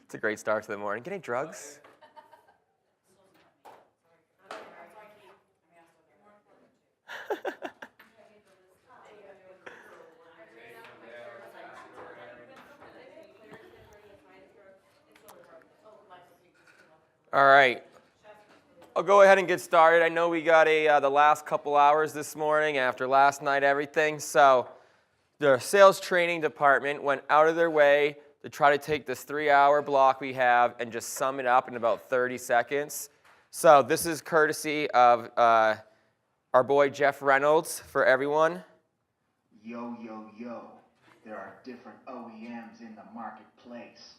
It's a great start to the morning. Get any drugs? All right. I'll go ahead and get started. I know we got the last couple hours this morning after last night, everything. So the sales training department went out of their way to try to take this 3-hour block we have and just sum it up in about 30 seconds. So this is courtesy of our boy Jeff Reynolds for everyone. Yo, yo, yo. There are different OEMs in the marketplace.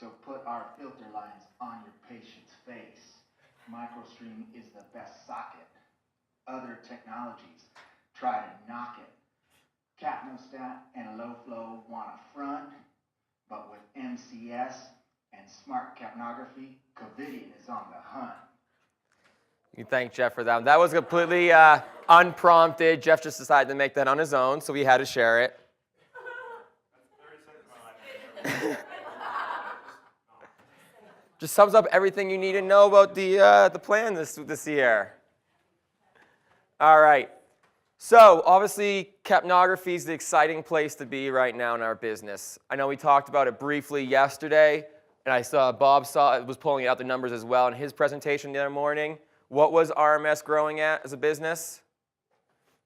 So put our filter lines on your patient's face. MicroStream is the best socket. Other technologies try to knock it. Capnostat and low flow want a front, but with MCS and smart capnography, Covidien is on the hunt. You can thank Jeff for that. That was completely unprompted. Jeff just decided to make that on his own, so we had to share it. Just sums up everything you need to know about the plan this year. All right. So obviously, capnography is the exciting place to be right now in our business. I know we talked about it briefly yesterday, and I saw Bob was pulling out the numbers as well in his presentation the other morning. What was RMS growing at as a business?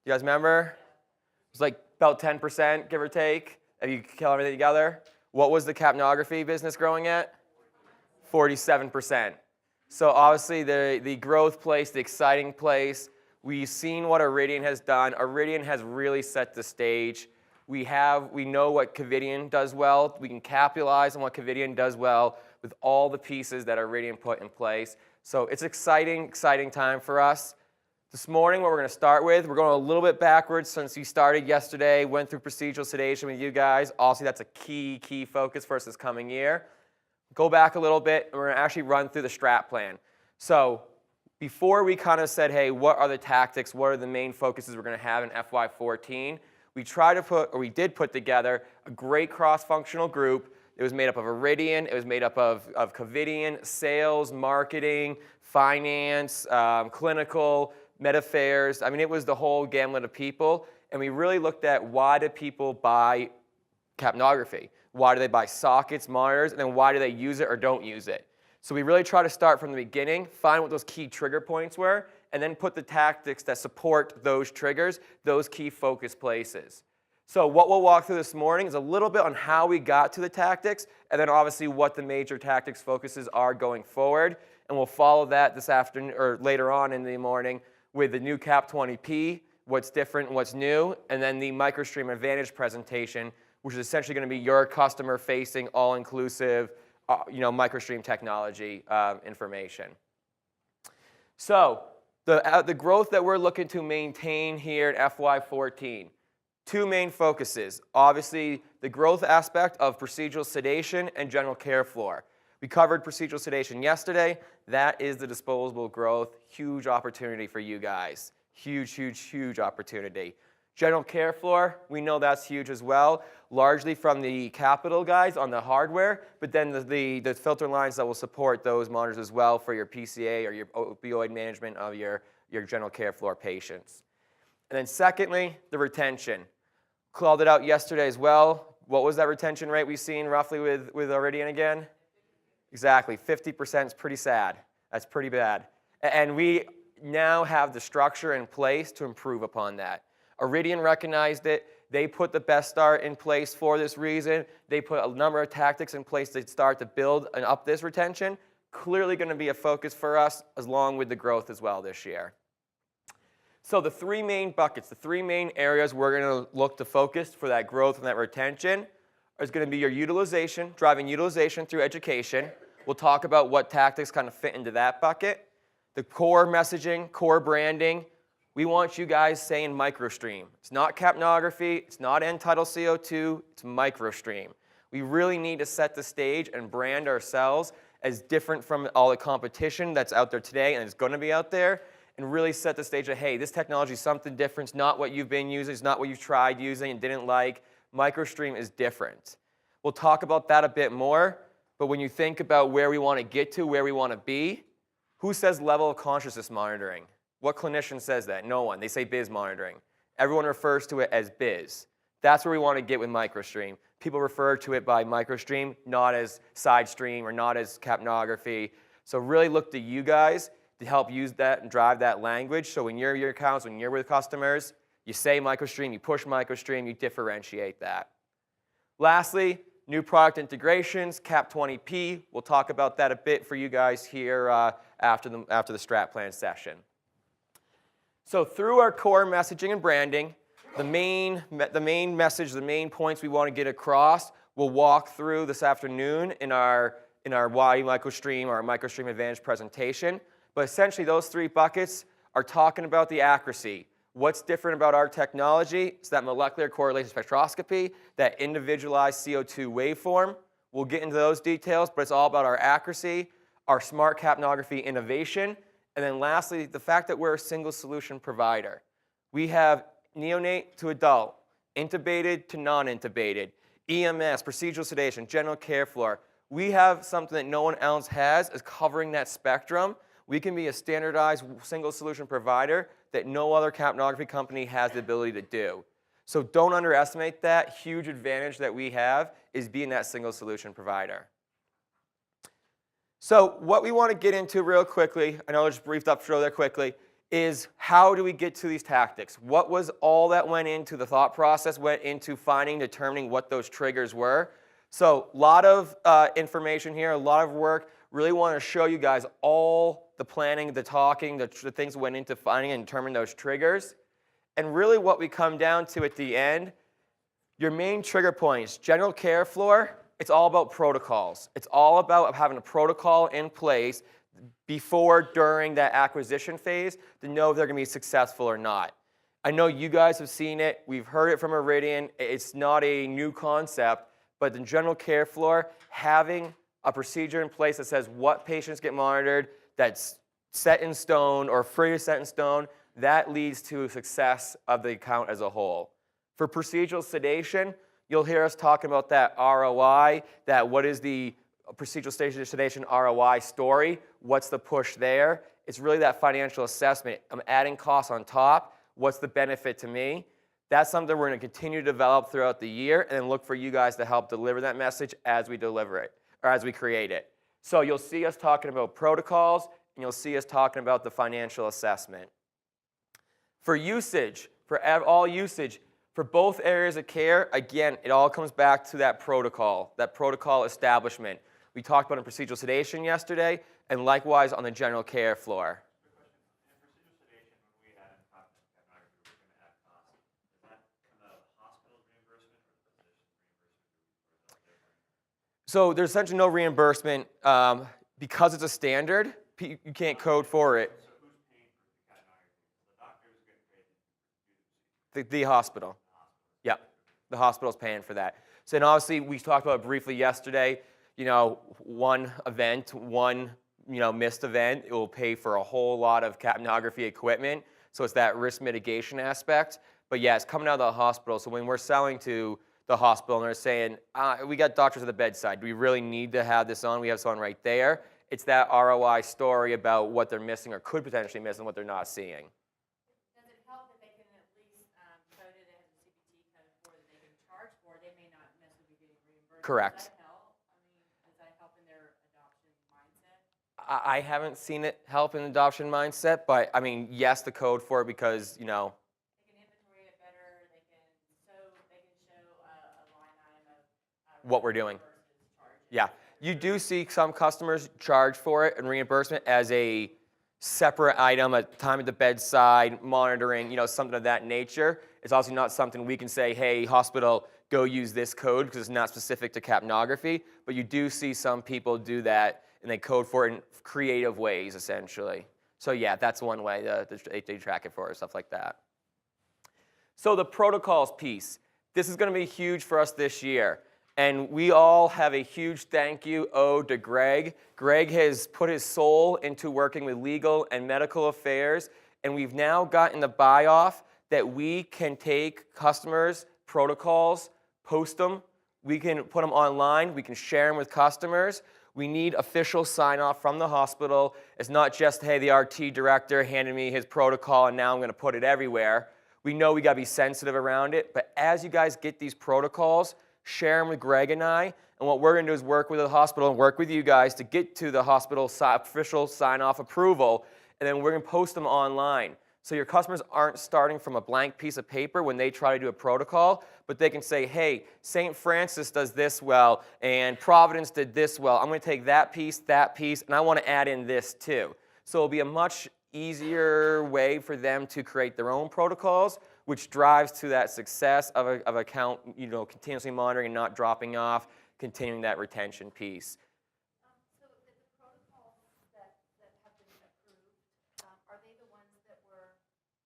You guys remember? It was like about 10%, give or take, if you kill everything together. What was the capnography business growing at? 47%. So obviously the growth place, the exciting place. We've seen what Iridian has done. Iridian has really set the stage. We know what Covidien does well. We can capitalize on what Covidien does well with all the pieces that Iridian put in place. So it's exciting time for us. This morning, what we're going to start with, we're going a little bit backwards since we started yesterday, went through procedural sedation with you guys. Obviously, that's a key focus for us this coming year. Go back a little bit, and we're going to actually run through the strat plan. So before we kind of said, hey, what are the tactics, what are the main focuses we're going to have in FY14, we did put together a great cross-functional group. It was made up of Iridian, it was made up of Covidien, sales, marketing, finance, clinical, med affairs. I mean, it was the whole gamut of people, and we really looked at why do people buy capnography? Why do they buy sockets, monitors, and then why do they use it or don't use it? So we really try to start from the beginning, find what those key trigger points were, and then put the tactics that support those triggers, those key focus places. So what we'll walk through this morning is a little bit on how we got to the tactics, and then obviously what the major tactics focuses are going forward. And we'll follow that this afternoon or later on in the morning with the new Cap 20P, what's different and what's new, and then the MicroStream Advantage presentation, which is essentially going to be your customer-facing, all-inclusive, MicroStream technology information. So the growth that we're looking to maintain here in FY14, two main focuses. Obviously, the growth aspect of procedural sedation and general care floor. We covered procedural sedation yesterday. That is the disposable growth. Huge opportunity for you guys. Huge opportunity. General care floor, we know that's huge as well, largely from the capital guys on the hardware, but then the filter lines that will support those monitors as well for your PCA or your opioid management of your general care floor patients. And then secondly, the retention. Called it out yesterday as well. What was that retention rate we've seen roughly with Iridian again? Exactly, 50% is pretty sad. That's pretty bad. And we now have the structure in place to improve upon that. Iridian recognized it. They put the best start in place for this reason. They put a number of tactics in place to start to build and up this retention. Clearly going to be a focus for us along with the growth as well this year. So the three main buckets, the three main areas we're going to look to focus for that growth and that retention is going to be your utilization, driving utilization through education. We'll talk about what tactics kind of fit into that bucket. The core messaging, core branding. We want you guys saying MicroStream. It's not capnography, it's not end-tidal CO2, it's MicroStream. We really need to set the stage and brand ourselves as different from all the competition that's out there today and is going to be out there, and really set the stage of, hey, this technology is something different. It's not what you've been using. It's not what you've tried using and didn't like. MicroStream is different. We'll talk about that a bit more, But when you think about where we want to get to, where we want to be, who says level of consciousness monitoring? What clinician says that? No one. They say biz monitoring. Everyone refers to it as biz. That's where we want to get with MicroStream. People refer to it by MicroStream, not as SideStream or not as capnography. So really look to you guys to help use that and drive that language. So when you're your accounts, when you're with customers, you say MicroStream, you push MicroStream, you differentiate that. Lastly, new product integrations, Cap20P. We'll talk about that a bit for you guys here after the strat plan session. So through our core messaging and branding, the main message, the main points we want to get across, we'll walk through this afternoon in our Why MicroStream or our MicroStream Advantage presentation. But essentially those 3 buckets are talking about the accuracy. What's different about our technology? It's that molecular correlation spectroscopy, that individualized CO2 waveform. We'll get into those details, but it's all about our accuracy, our smart capnography innovation, and then lastly, the fact that we're a single solution provider. We have neonate to adult, intubated to non-intubated, EMS, procedural sedation, general care floor. We have something that no one else has is covering that spectrum. We can be a standardized single solution provider that no other capnography company has the ability to do. So don't underestimate that. Huge advantage that we have is being that single solution provider. So what we want to get into real quickly, I know I just briefed up through there quickly, is how do we get to these tactics? What was all that went into the thought process, went into finding, determining what those triggers were. So a lot of information here, a lot of work. Really want to show you guys all the planning, the talking, the things that went into finding and determining those triggers. And really what we come down to at the end, your main trigger points, general care floor, it's all about protocols. It's all about having a protocol in place before, during that acquisition phase to know if they're going to be successful or not. I know you guys have seen it. We've heard it from Iridian. It's not a new concept, but the general care floor, having a procedure in place that says what patients get monitored, that's set in stone or free to set in stone, that leads to success of the account as a whole. For procedural sedation, you'll hear us talking about that ROI, that what is the procedural sedation ROI story, what's the push there. It's really that financial assessment. I'm adding costs on top. What's the benefit to me? That's something we're going to continue to develop throughout the year and then look for you guys to help deliver that message as we deliver it, or as we create it. So you'll see us talking about protocols, and you'll see us talking about the financial assessment. For usage, for all usage, for both areas of care, again, it all comes back to that protocol establishment. We talked about in procedural sedation yesterday, and likewise on the general care floor. So there's essentially no reimbursement because it's a standard. You can't code for it. So who's paying for the doctors getting paid? The hospital. Yeah, the hospital's paying for that. So and obviously we talked about it briefly yesterday. You know, one event, one missed event, it will pay for a whole lot of capnography equipment. So it's that risk mitigation aspect. But yeah, it's coming out of the hospital. So when we're selling to the hospital and they're saying, we got doctors at the bedside. Do we really need to have this on? We have this on right there. It's that ROI story about what they're missing or could potentially miss and what they're not seeing. Does it help that they can at least code it as a CPT code for that they can charge for? They may not necessarily be getting reimbursed. Correct. Does that help? I mean, does that help in their adoption mindset? I haven't seen it help in adoption mindset, but I mean, yes, the code for it because, They can inventory it better. They can show a line item of what we're doing. versus charges. Yeah. You do see some customers charge for it and reimbursement as a separate item at time at the bedside, monitoring, something of that nature. It's also not something we can say, hey, hospital, go use this code because it's not specific to capnography. But you do see some people do that and they code for it in creative ways, essentially. So yeah, that's one way they track it for us, stuff like that. So the protocols piece. This is going to be huge for us this year. And we all have a huge thank you owed to Greg. Greg has put his soul into working with legal and medical affairs, and we've now gotten the buy-off that we can take customers' protocols, post them We can put them online. We can share them with customers. We need official sign-off from the hospital. It's not just, hey, the RT director handed me his protocol and now I'm going to put it everywhere. We know we got to be sensitive around it. But as you guys get these protocols, share them with Greg and I. And what we're going to do is work with the hospital and work with you guys to get to the hospital official sign-off approval. And then we're going to post them online. So your customers aren't starting from a blank piece of paper when they try to do a protocol, but they can say, hey, St. Francis does this well, and Providence did this well. I'm going to take that piece, and I want to add in this too. So it'll be a much easier way for them to create their own protocols, which drives to that success of a account, continuously monitoring and not dropping off, continuing that retention piece. So the protocols that have been approved, are they the ones that were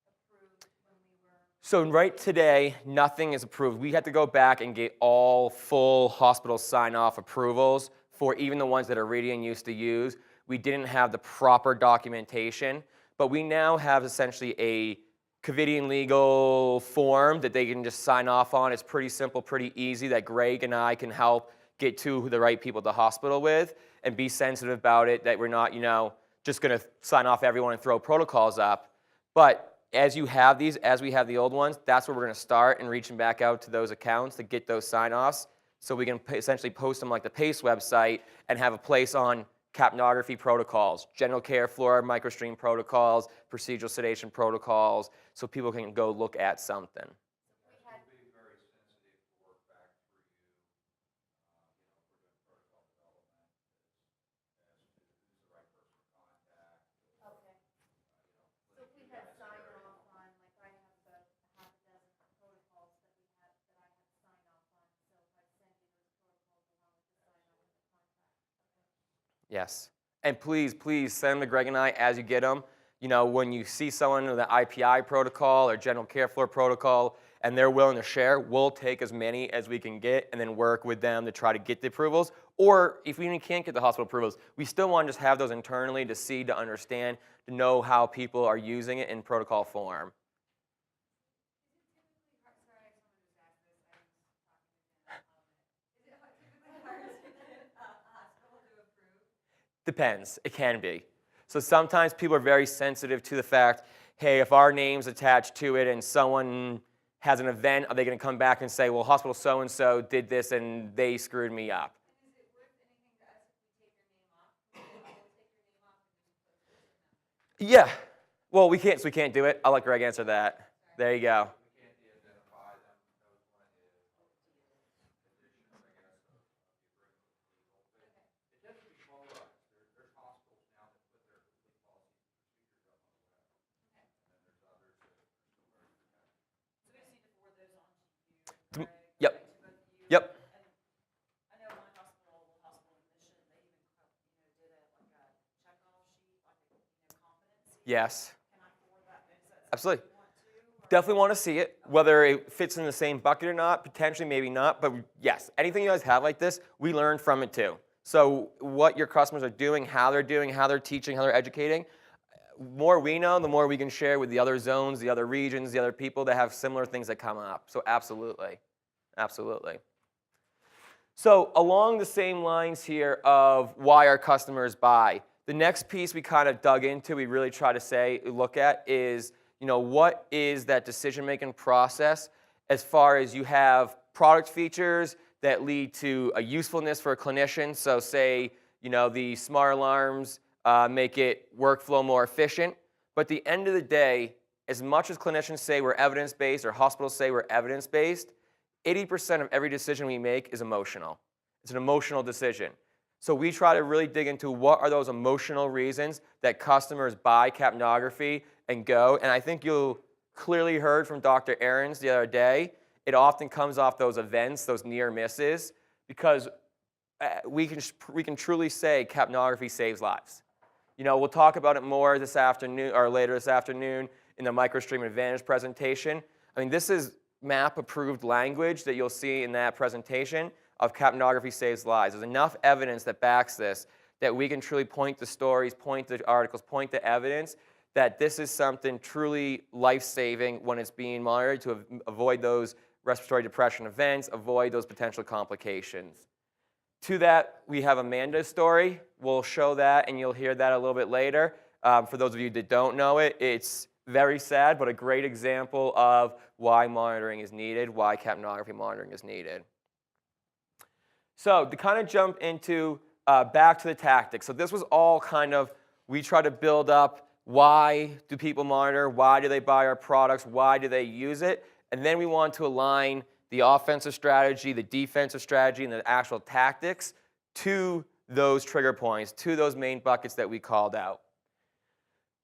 approved when we were? So right today, nothing is approved. We had to go back and get all full hospital sign-off approvals for even the ones that Iridian used to use. We didn't have the proper documentation, but we now have essentially a Covidian legal form that they can just sign off on. It's pretty simple, pretty easy, that Greg and I can help get to the right people at the hospital with and be sensitive about it, that we're not, just going to sign off everyone and throw protocols up. But as you have these, as we have the old ones, that's where we're going to start and reaching back out to those accounts to get those sign-offs so we can essentially post them like the PACE website and have a place on capnography protocols, general care fluoride microstream protocols, procedural sedation protocols, so people can go look at something. Yes. And please, please send them to Greg and I as you get them. When you see someone with an IPI protocol or general care floor protocol and they're willing to share, we'll take as many as we can get and then work with them to try to get the approvals. Or if we can't get the hospital approvals, we still want to just have those internally to see, to understand, to know how people are using it in protocol form. Depends. It can be. So sometimes people are very sensitive to the fact, hey, if our name's attached to it and someone has an event, are they going to come back and say, well, hospital so-and-so did this and they screwed me up? Is it worth anything to us if we take your name off? We'll take your name off and just post it. Yeah. Well, we can't do it. I'll let Greg answer that. There you go. Yep. Yep. I know my hospital admission, they even, did a checkoff sheet, competency. Yes. Can I forward that? Absolutely. Definitely want to see it, whether it fits in the same bucket or not, potentially, maybe not, but yes, anything you guys have like this, we learn from it too. So what your customers are doing, how they're teaching, how they're educating, the more we know, the more we can share with the other zones, the other regions, the other people that have similar things that come up. So absolutely. Absolutely. So along the same lines here of why our customers buy, the next piece we kind of dug into, we really try to look at is, what is that decision-making process as far as you have product features that lead to a usefulness for a clinician. So say, the smart alarms make it workflow more efficient. But at the end of the day, as much as clinicians say we're evidence-based or hospitals say we're evidence-based, 80% of every decision we make is emotional. It's an emotional decision. So we try to really dig into what are those emotional reasons that customers buy capnography and go. And I think you clearly heard from Dr. Ahrens the other day, it often comes off those events, those near misses, because we can truly say capnography saves lives. We'll talk about it more this afternoon or later this afternoon in the MicroStream Advantage presentation. I mean, this is MAP-approved language that you'll see in that presentation of capnography saves lives. There's enough evidence that backs this that we can truly point to stories, point to articles, point to evidence that this is something truly life-saving when it's being monitored to avoid those respiratory depression events, avoid those potential complications. To that, we have Amanda's story. We'll show that, and you'll hear that a little bit later. For those of you that don't know it, it's very sad, but a great example of why monitoring is needed, why capnography monitoring is needed. So to kind of jump into back to the tactics. So this was all kind of, we try to build up why do people monitor, why do they buy our products, why do they use it, and then we want to align the offensive strategy, the defensive strategy, and the actual tactics to those trigger points, to those main buckets that we called out.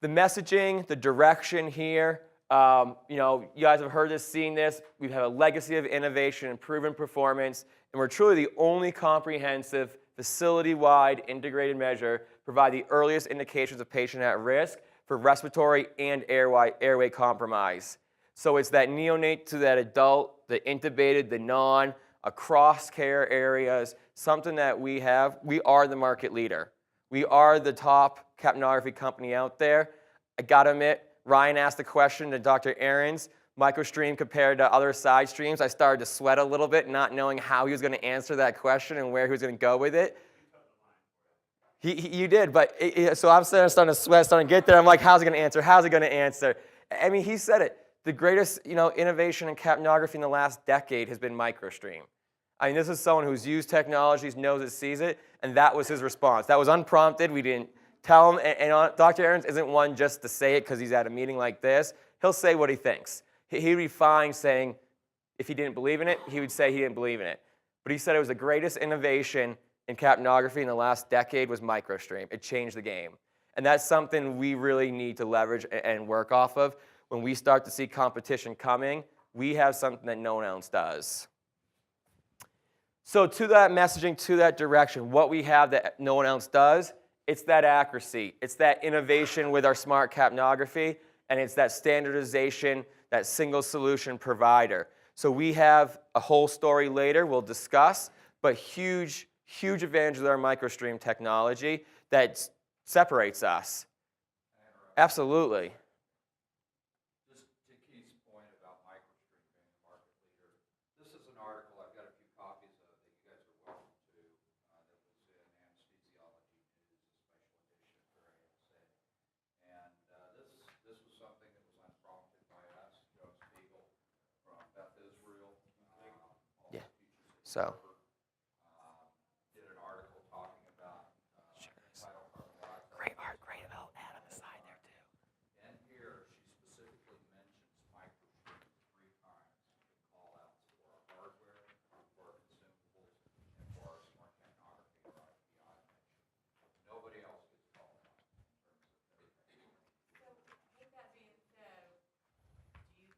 The messaging, the direction here, you guys have heard this, seen this. We have a legacy of innovation and proven performance, and we're truly the only comprehensive, facility-wide integrated measure provide the earliest indications of patient at risk for respiratory and airway compromise. So it's that neonate to that adult, the intubated, the non, across care areas, something that we have. We are the market leader. We are the top capnography company out there. I gotta admit, Ryan asked the question to Dr. Ahrens, MicroStream compared to other side streams. I started to sweat a little bit, not knowing how he was gonna answer that question and where he was gonna go with it. You did, but so I'm starting to sweat, starting to get there. I'm like, how's he gonna answer? How's he gonna answer? I mean, he said it. The greatest, innovation in capnography in the last decade has been MicroStream. I mean, this is someone who's used technologies, knows it, sees it, and that was his response. That was unprompted. We didn't tell him. And Dr. Ahrens isn't one just to say it because he's at a meeting like this. He'll say what he thinks. He'd be fine saying, if he didn't believe in it, he would say he didn't believe in it. But he said it was the greatest innovation in capnography in the last decade was MicroStream. It changed the game. And that's something we really need to leverage and work off of. When we start to see competition coming, we have something that no one else does. So to that messaging, to that direction, what we have that no one else does, it's that accuracy. It's that innovation with our smart capnography, and it's that standardization, that single solution provider. So we have a whole story later we'll discuss, but huge, huge advantage of our MicroStream technology that separates us. Absolutely. Just to Keith's point about MicroStream being the market leader, this is an article I've got a few copies of that you guys are welcome to. That was in Anesthesiology News, a special edition for ASA. And this was something that was unprompted by us, Joe Spiegel from Beth Israel. Yeah. So. Did an article talking about vital carbon dioxide. Great art, great about Adam aside there too. And here, she specifically mentions MicroStream 3 times in call-outs for our hardware, for our consumables, and for our smart capnography product, the automation. Nobody else gets called out in terms of everything. So with that being said, do you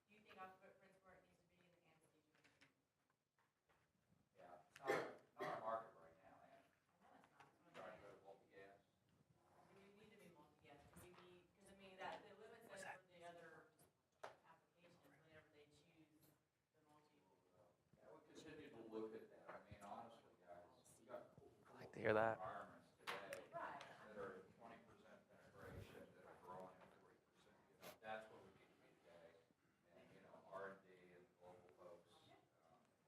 think our footprint's where it needs to be in the anesthesia? Yeah, it's not our market right now, and trying to go to multi-gas. Do we need to be multi-gas? Do we need, because I mean, that, it limits us from the other applications whenever they choose the multi. Yeah, we continue to look at that. I mean, honestly, guys, we got cool I like to hear that. environments today that are at 20% penetration, that are growing at 40%. That's where we need to be today. And, R&D and global folks,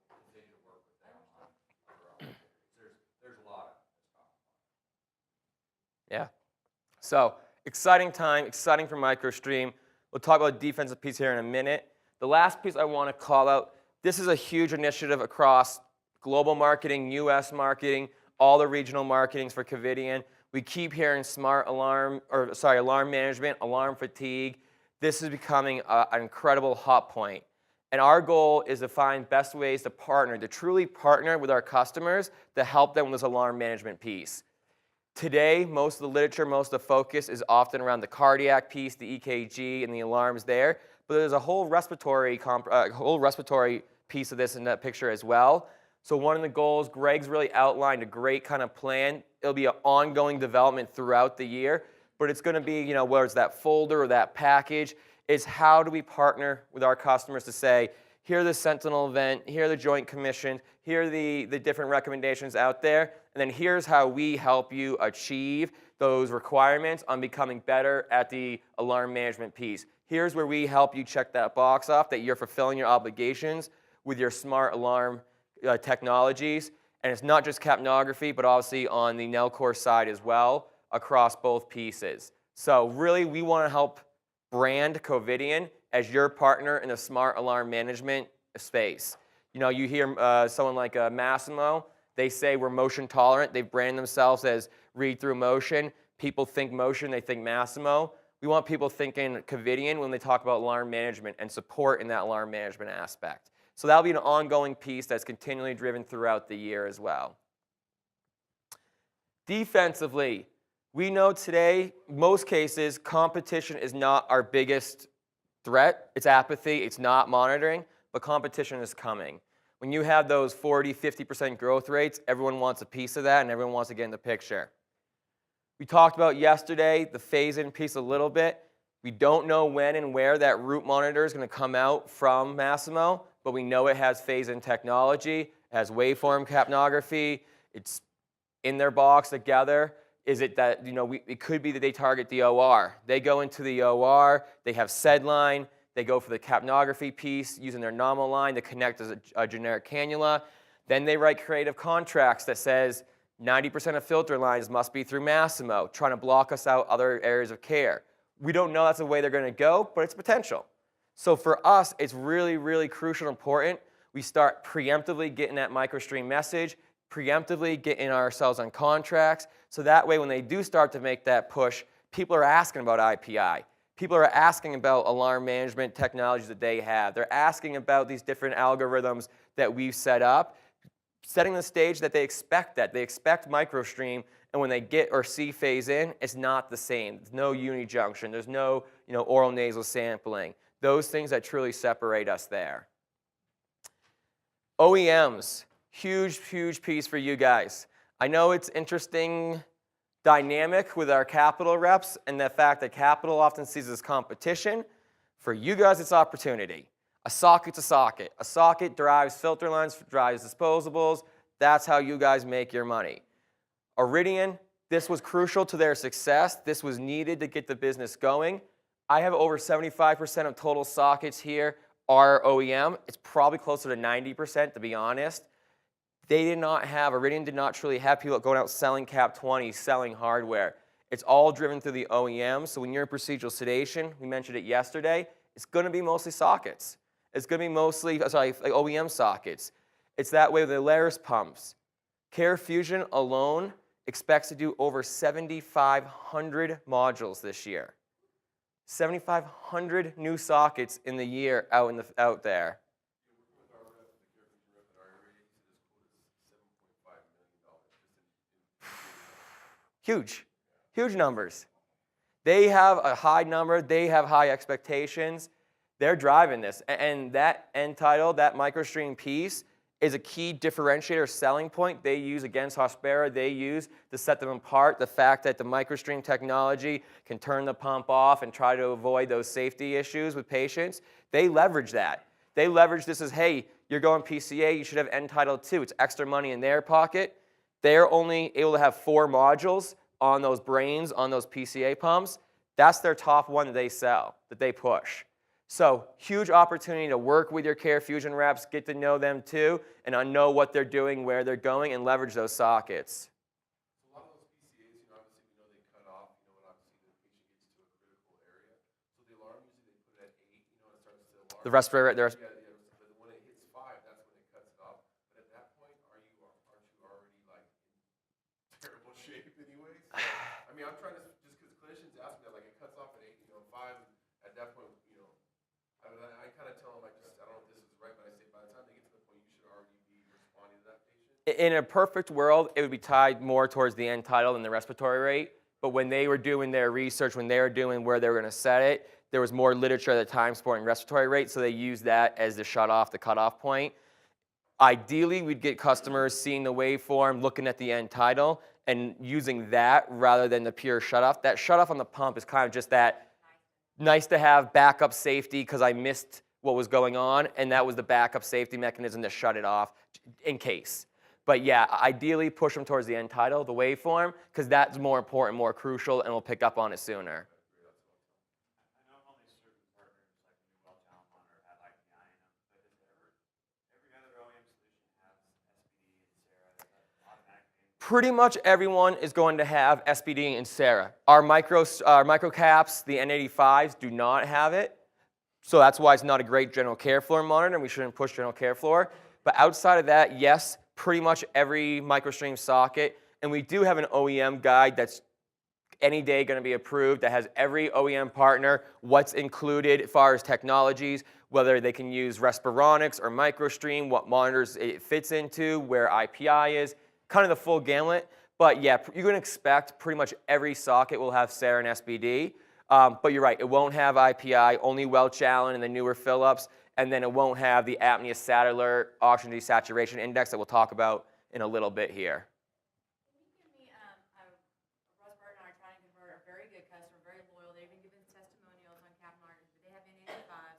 we'll continue to work with them on other opportunities. There's a lot of this coming. Yeah. So exciting time, exciting for MicroStream. We'll talk about the defensive piece here in a minute. The last piece I want to call out, this is a huge initiative across global marketing, US marketing, all the regional marketings for Covidien. We keep hearing alarm management, alarm fatigue. This is becoming an incredible hot point. And our goal is to find best ways to partner, to truly partner with our customers to help them with this alarm management piece. Today, most of the literature, most of the focus is often around the cardiac piece, the EKG, and the alarms there. But there's a whole respiratory piece of this in that picture as well. So one of the goals, Greg's really outlined a great kind of plan. It'll be an ongoing development throughout the year, but it's going to be, whether it's that folder or that package, is how do we partner with our customers to say, here are the Sentinel event, here are the Joint Commission, here are the different recommendations out there, and then here's how we help you achieve those requirements on becoming better at the alarm management piece. Here's where we help you check that box off, that you're fulfilling your obligations. with your smart alarm technologies. And it's not just capnography, but obviously on the Nellcor side as well, across both pieces. So really, we want to help brand Covidien as your partner in the smart alarm management space. You know, you hear someone like Masimo, they say we're motion tolerant. They've branded themselves as read through motion. People think motion, they think Masimo. We want people thinking Covidien when they talk about alarm management and support in that alarm management aspect. So that'll be an ongoing piece that's continually driven throughout the year as well. Defensively, we know today, most cases, competition is not our biggest threat. It's apathy, it's not monitoring, but competition is coming. When you have those 40, 50% growth rates, everyone wants a piece of that and everyone wants to get in the picture. We talked about yesterday the phase-in piece a little bit. We don't know when and where that root monitor is going to come out from Masimo, but we know it has phase-in technology, it has waveform capnography, it's in their box together. Is it that, you know, it could be that they target the OR. They go into the OR, they have SedLine, they go for the capnography piece using their nominal line to connect as a generic cannula. Then they write creative contracts that says 90% of filter lines must be through Masimo, trying to block us out other areas of care. We don't know that's the way they're going to go, but it's potential. So for us, it's really, really crucial and important we start preemptively getting that MicroStream message, preemptively getting ourselves on contracts, so that way when they do start to make that push, people are asking about IPI. People are asking about alarm management technologies that they have. They're asking about these different algorithms that we've set up, setting the stage that they expect that. They expect MicroStream, and when they get or see phase in, it's not the same. There's no unijunction. There's no oral nasal sampling. Those things that truly separate us there. OEMs, huge, huge piece for you guys. I know it's interesting dynamic with our Capital reps and the fact that Capital often sees as competition. For you guys, it's opportunity. A socket's a socket. A socket drives filter lines, drives disposables. That's how you guys make your money. Iridian, this was crucial to their success. This was needed to get the business going. I have over 75% of total sockets here are OEM. It's probably closer to 90%, to be honest. Iridian did not truly have people going out selling Cap 20, selling hardware. It's all driven through the OEM. So when you're in procedural sedation, we mentioned it yesterday, it's going to be mostly sockets. It's going to be mostly, like OEM sockets. It's that way with the Alaris pumps. CareFusion alone expects to do over 7,500 modules this year. 7,500 new sockets in the year out there. Huge, huge numbers. They have a high number. They have high expectations. They're driving this. And that end title, that MicroStream piece, is a key differentiator selling point they use against Hospira. They use to set them apart. The fact that the MicroStream technology can turn the pump off and try to avoid those safety issues with patients. They leverage that. They leverage this as, hey, you're going PCA, you should have end title too. It's extra money in their pocket. They're only able to have 4 modules on those brains, on those PCA pumps. That's their top one that they sell, that they push. So huge opportunity to work with your CareFusion reps, get to know them too, and know what they're doing, where they're going, and leverage those sockets. A lot of those PCAs, obviously we know they cut off, when obviously the patient gets to a critical area. So the alarm usually they put it at 8, it starts to alarm. The respirator, but when it hits 5, that's when it cuts it off. But at that point, aren't you already like in terrible shape anyways? I mean, I'm trying to, just because clinicians ask me that, like it cuts off at 8, 5, at that point, I kind of tell them, I don't know if this is right, but I say by the time they get to the point, you should already be responding to that patient. In a perfect world, it would be tied more towards the end title than the respiratory rate. But when they were doing their research, when they were doing where they were going to set it, there was more literature at the time supporting respiratory rate, so they used that as the shut-off, the cutoff point. Ideally, we'd get customers seeing the waveform, looking at the end title, and using that rather than the pure shut-off. That shut-off on the pump is kind of just that nice to have backup safety because I missed what was going on, and that was the backup safety mechanism to shut it off in case. But yeah, ideally push them towards the end title, the waveform, because that's more important, more crucial, and we'll pick up on it sooner. I know only certain partners like New Well Town Monitor have IPI in them, but has Pretty much everyone is going to have SPD and Sarah. Our microcaps, the N85s, do not have it. So that's why it's not a great general care floor monitor, and we shouldn't push general care floor. But outside of that, yes, pretty much every MicroStream socket. And we do have an OEM guide that's any day going to be approved that has every OEM partner, what's included as far as technologies, whether they can use Respironics or MicroStream, what monitors it fits into, where IPI is, kind of the full gamut. But yeah, you're going to expect pretty much every socket will have Sarah and SPD. But you're right, it won't have IPI, only Welch Allyn and the newer Philips, and then it won't have the apnea sat alert, oxygen desaturation index that we'll talk about in a little bit here. Can you give me, Russ Burton and I are trying to convert a very good customer, very loyal. They've been given testimonials on cap monitors, but they have N85s.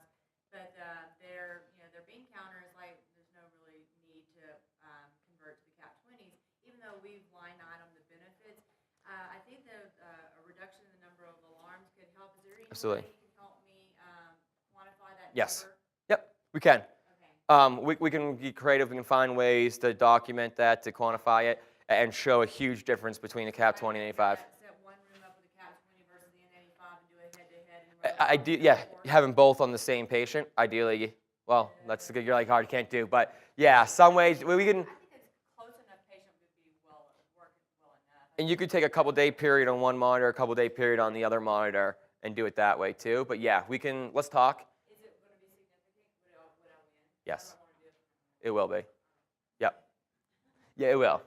But their bean counter is like, there's no really need to convert to the cap 20s, even though we've line item the benefits. I think a reduction in the number of alarms could help. Is there any Absolutely. way you can help me quantify that Yes. number? Yep, we can. Okay. We can be creative. We can find ways to document that, to quantify it, and show a huge difference between the cap 20 and 85. Set one room up with a cap 20 versus the N85 and do a head-to-head. And Yeah, having both on the same patient, ideally. Well, that's good. You're like hard, can't do. But yeah, some ways we can. I think it's close enough patient would be working well enough. And you could take a couple-day period on one monitor, a couple-day period on the other monitor, and do it that way too. But yeah, we can. Let's talk. Is it going to be significant? Would I win? Yes, I don't want to do it. it will be. Yep. Yeah, it will.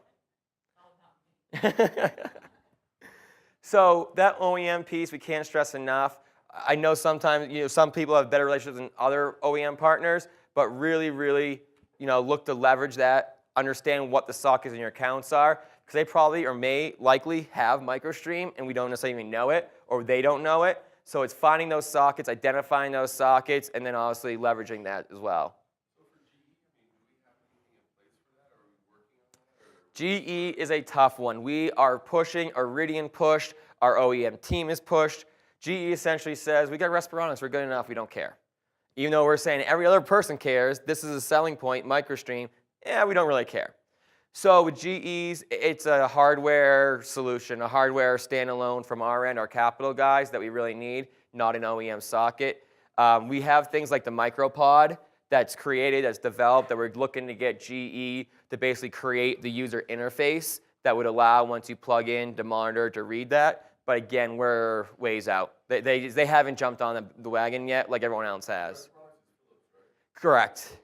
So that OEM piece, we can't stress enough. I know sometimes some people have better relationships than other OEM partners, but really, really look to leverage that, understand what the sockets in your accounts are, because they probably or may likely have MicroStream and we don't necessarily even know it, or they don't know it. So it's finding those sockets, identifying those sockets, and then obviously leveraging that as well. GE is a tough one. We are pushing, Iridian pushed, our OEM team is pushed. GE essentially says, we got Respironics, we're good enough, we don't care. Even though we're saying every other person cares, this is a selling point, MicroStream, yeah, we don't really care. So with GE's, it's a hardware solution, a hardware standalone from our end, our capital guys that we really need, not an OEM socket. We have things like the MicroPod that's created, that's developed, that we're looking to get GE to basically create the user interface that would allow, once you plug in the monitor, to read that. But again, we're ways out. They haven't jumped on the wagon yet like everyone else has. Correct.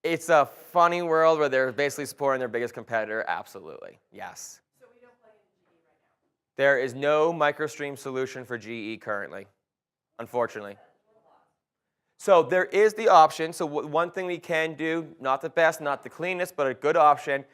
It's a funny world where they're basically supporting their biggest competitor. Absolutely. Yes. So we don't plug into GE right now? There is no MicroStream solution for GE currently, unfortunately. So there is the option. So one thing we can do, not the best, not the cleanest, but a good option,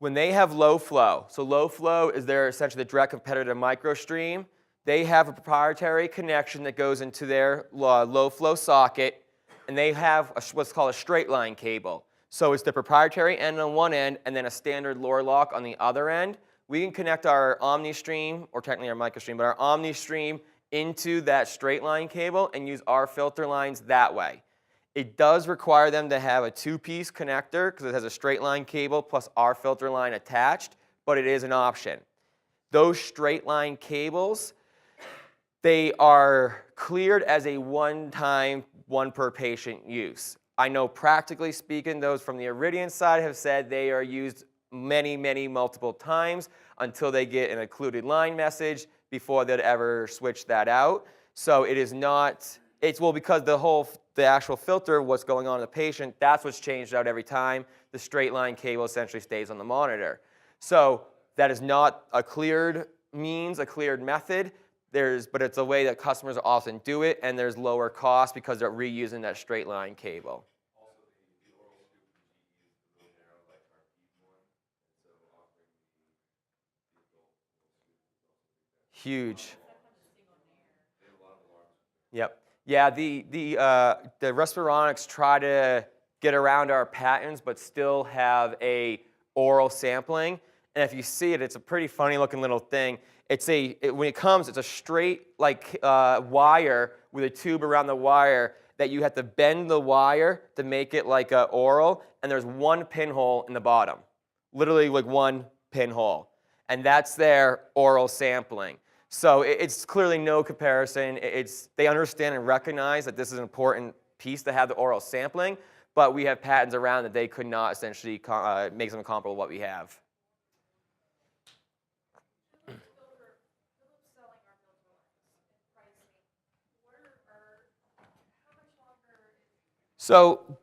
when they have low flow. So low flow is their essentially the direct competitor to MicroStream. They have a proprietary connection that goes into their low flow socket, and they have what's called a straight line cable. So it's the proprietary end on one end and then a standard Lore-Lock on the other end. We can connect our OmniStream, or technically our MicroStream, but our OmniStream into that straight line cable and use our filter lines that way. It does require them to have a two-piece connector because it has a straight line cable plus our filter line attached, but it is an option. Those straight line cables, they are cleared as a one-time, one per patient use. I know practically speaking, those from the Iridian side have said they are used many, multiple times until they get an occluded line message before they'd ever switch that out. So it is not, because the actual filter, what's going on in the patient, that's what's changed out every time. The straight line cable essentially stays on the monitor. So that is not a cleared means, a cleared method. But it's a way that customers often do it, and there's lower cost because they're reusing that straight line cable. Huge. Yep. Yeah, the Respironics try to get around our patents, but still have a oral sampling. And if you see it, it's a pretty funny looking little thing. When it comes, it's a straight wire with a tube around the wire that you have to bend the wire to make it like a oral, and there's one pinhole in the bottom, literally like one pinhole, and that's their oral sampling. So it's clearly no comparison. They understand and recognize that this is an important piece to have the oral sampling, but we have patents around that they could not essentially make something comparable to what we have. So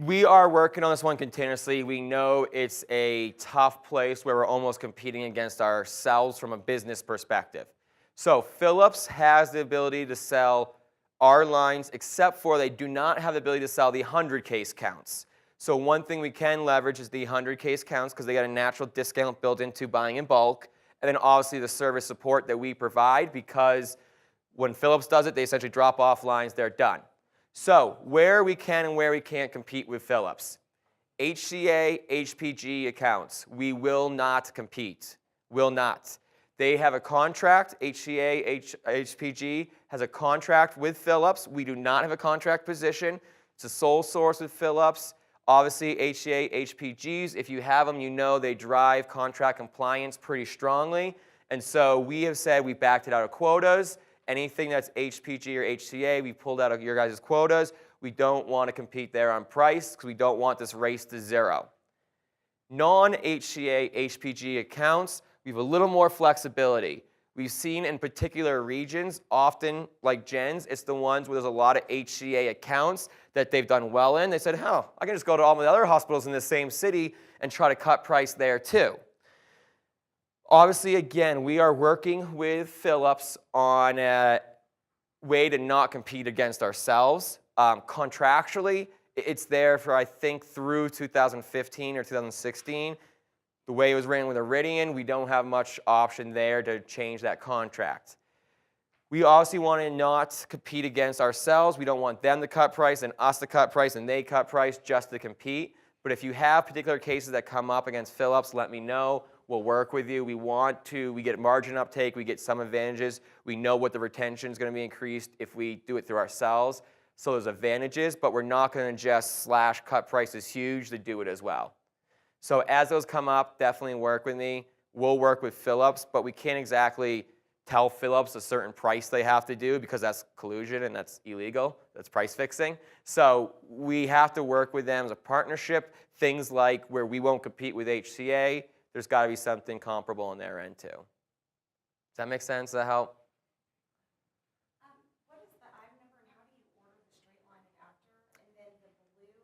we are working on this one continuously. We know it's a tough place where we're almost competing against ourselves from a business perspective. So Philips has the ability to sell our lines, except for they do not have the ability to sell the 100 case counts. So one thing we can leverage is the 100 case counts because they got a natural discount built into buying in bulk. And then obviously the service support that we provide, because when Philips does it, they essentially drop off lines, they're done. So where we can and where we can't compete with Philips. HCA, HPG accounts, we will not compete, will not. They have a contract, HCA, HPG has a contract with Philips. We do not have a contract position. It's a sole source with Philips. Obviously, HCA, HPGs, if you have them, you know they drive contract compliance pretty strongly. And so we have said we backed it out of quotas. Anything that's HPG or HCA, we pulled out of your guys' quotas. We don't want to compete there on price because we don't want this race to zero. Non-HCA, HPG accounts, we have a little more flexibility. We've seen in particular regions, often like Jen's, it's the ones where there's a lot of HCA accounts that they've done well in. They said, oh, I can just go to all my other hospitals in the same city and try to cut price there too. Obviously, again, we are working with Philips on a way to not compete against ourselves. Contractually, it's there for, I think, through 2015 or 2016. The way it was ran with Iridian, we don't have much option there to change that contract. We obviously want to not compete against ourselves. We don't want them to cut price and us to cut price and they cut price just to compete. But if you have particular cases that come up against Philips, let me know. We'll work with you. We get margin uptake, we get some advantages. We know what the retention is going to be increased if we do it through ourselves. So there's advantages, but we're not going to just slash cut prices huge to do it as well. So as those come up, definitely work with me. We'll work with Philips, but we can't exactly tell Philips a certain price they have to do because that's collusion and that's illegal. That's price fixing. So we have to work with them as a partnership. Things like where we won't compete with HCA, there's got to be something comparable on their end too. Does that make sense? Does that help? What is the item number and how do you order the straight line adapter? And then the blue,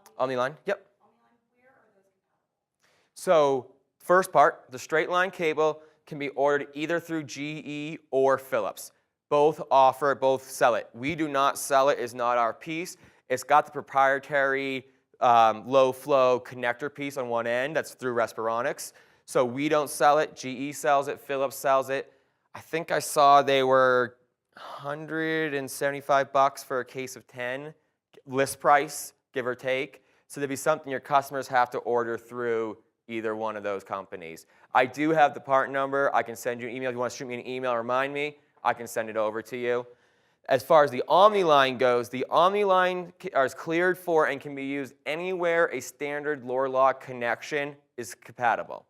the Omniline? Yep. Omniline, where are those compatible? So first part, the straight line cable can be ordered either through GE or Philips. Both offer, both sell it. We do not sell it, it's not our piece. It's got the proprietary low flow connector piece on one end that's through Respironics. So we don't sell it, GE sells it, Philips sells it. I think I saw they were $175 for a case of 10, list price, give or take. So there'd be something your customers have to order through either one of those companies. I do have the part number. I can send you an email. If you want to shoot me an email, remind me. I can send it over to you. As far as the Omniline goes, the Omniline is cleared for and can be used anywhere a standard Lore-Lock connection is compatible.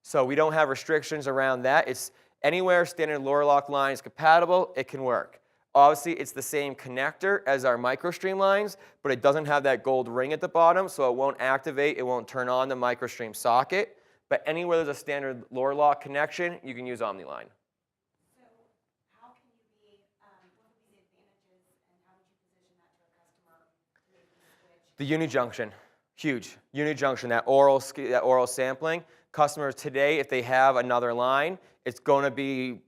So we don't have restrictions around that. It's anywhere standard Lore-Lock line is compatible, it can work. Obviously, it's the same connector as our MicroStream lines, but it doesn't have that gold ring at the bottom, so it won't activate, it won't turn on the MicroStream socket. But anywhere there's a standard Lore-Lock connection, you can use Omniline. So how can you be, what would be the advantages and how would you position that to a customer to make the switch? The unijunction, huge. Unijunction, that oral sampling. Customers today, if they have another line, it's going to be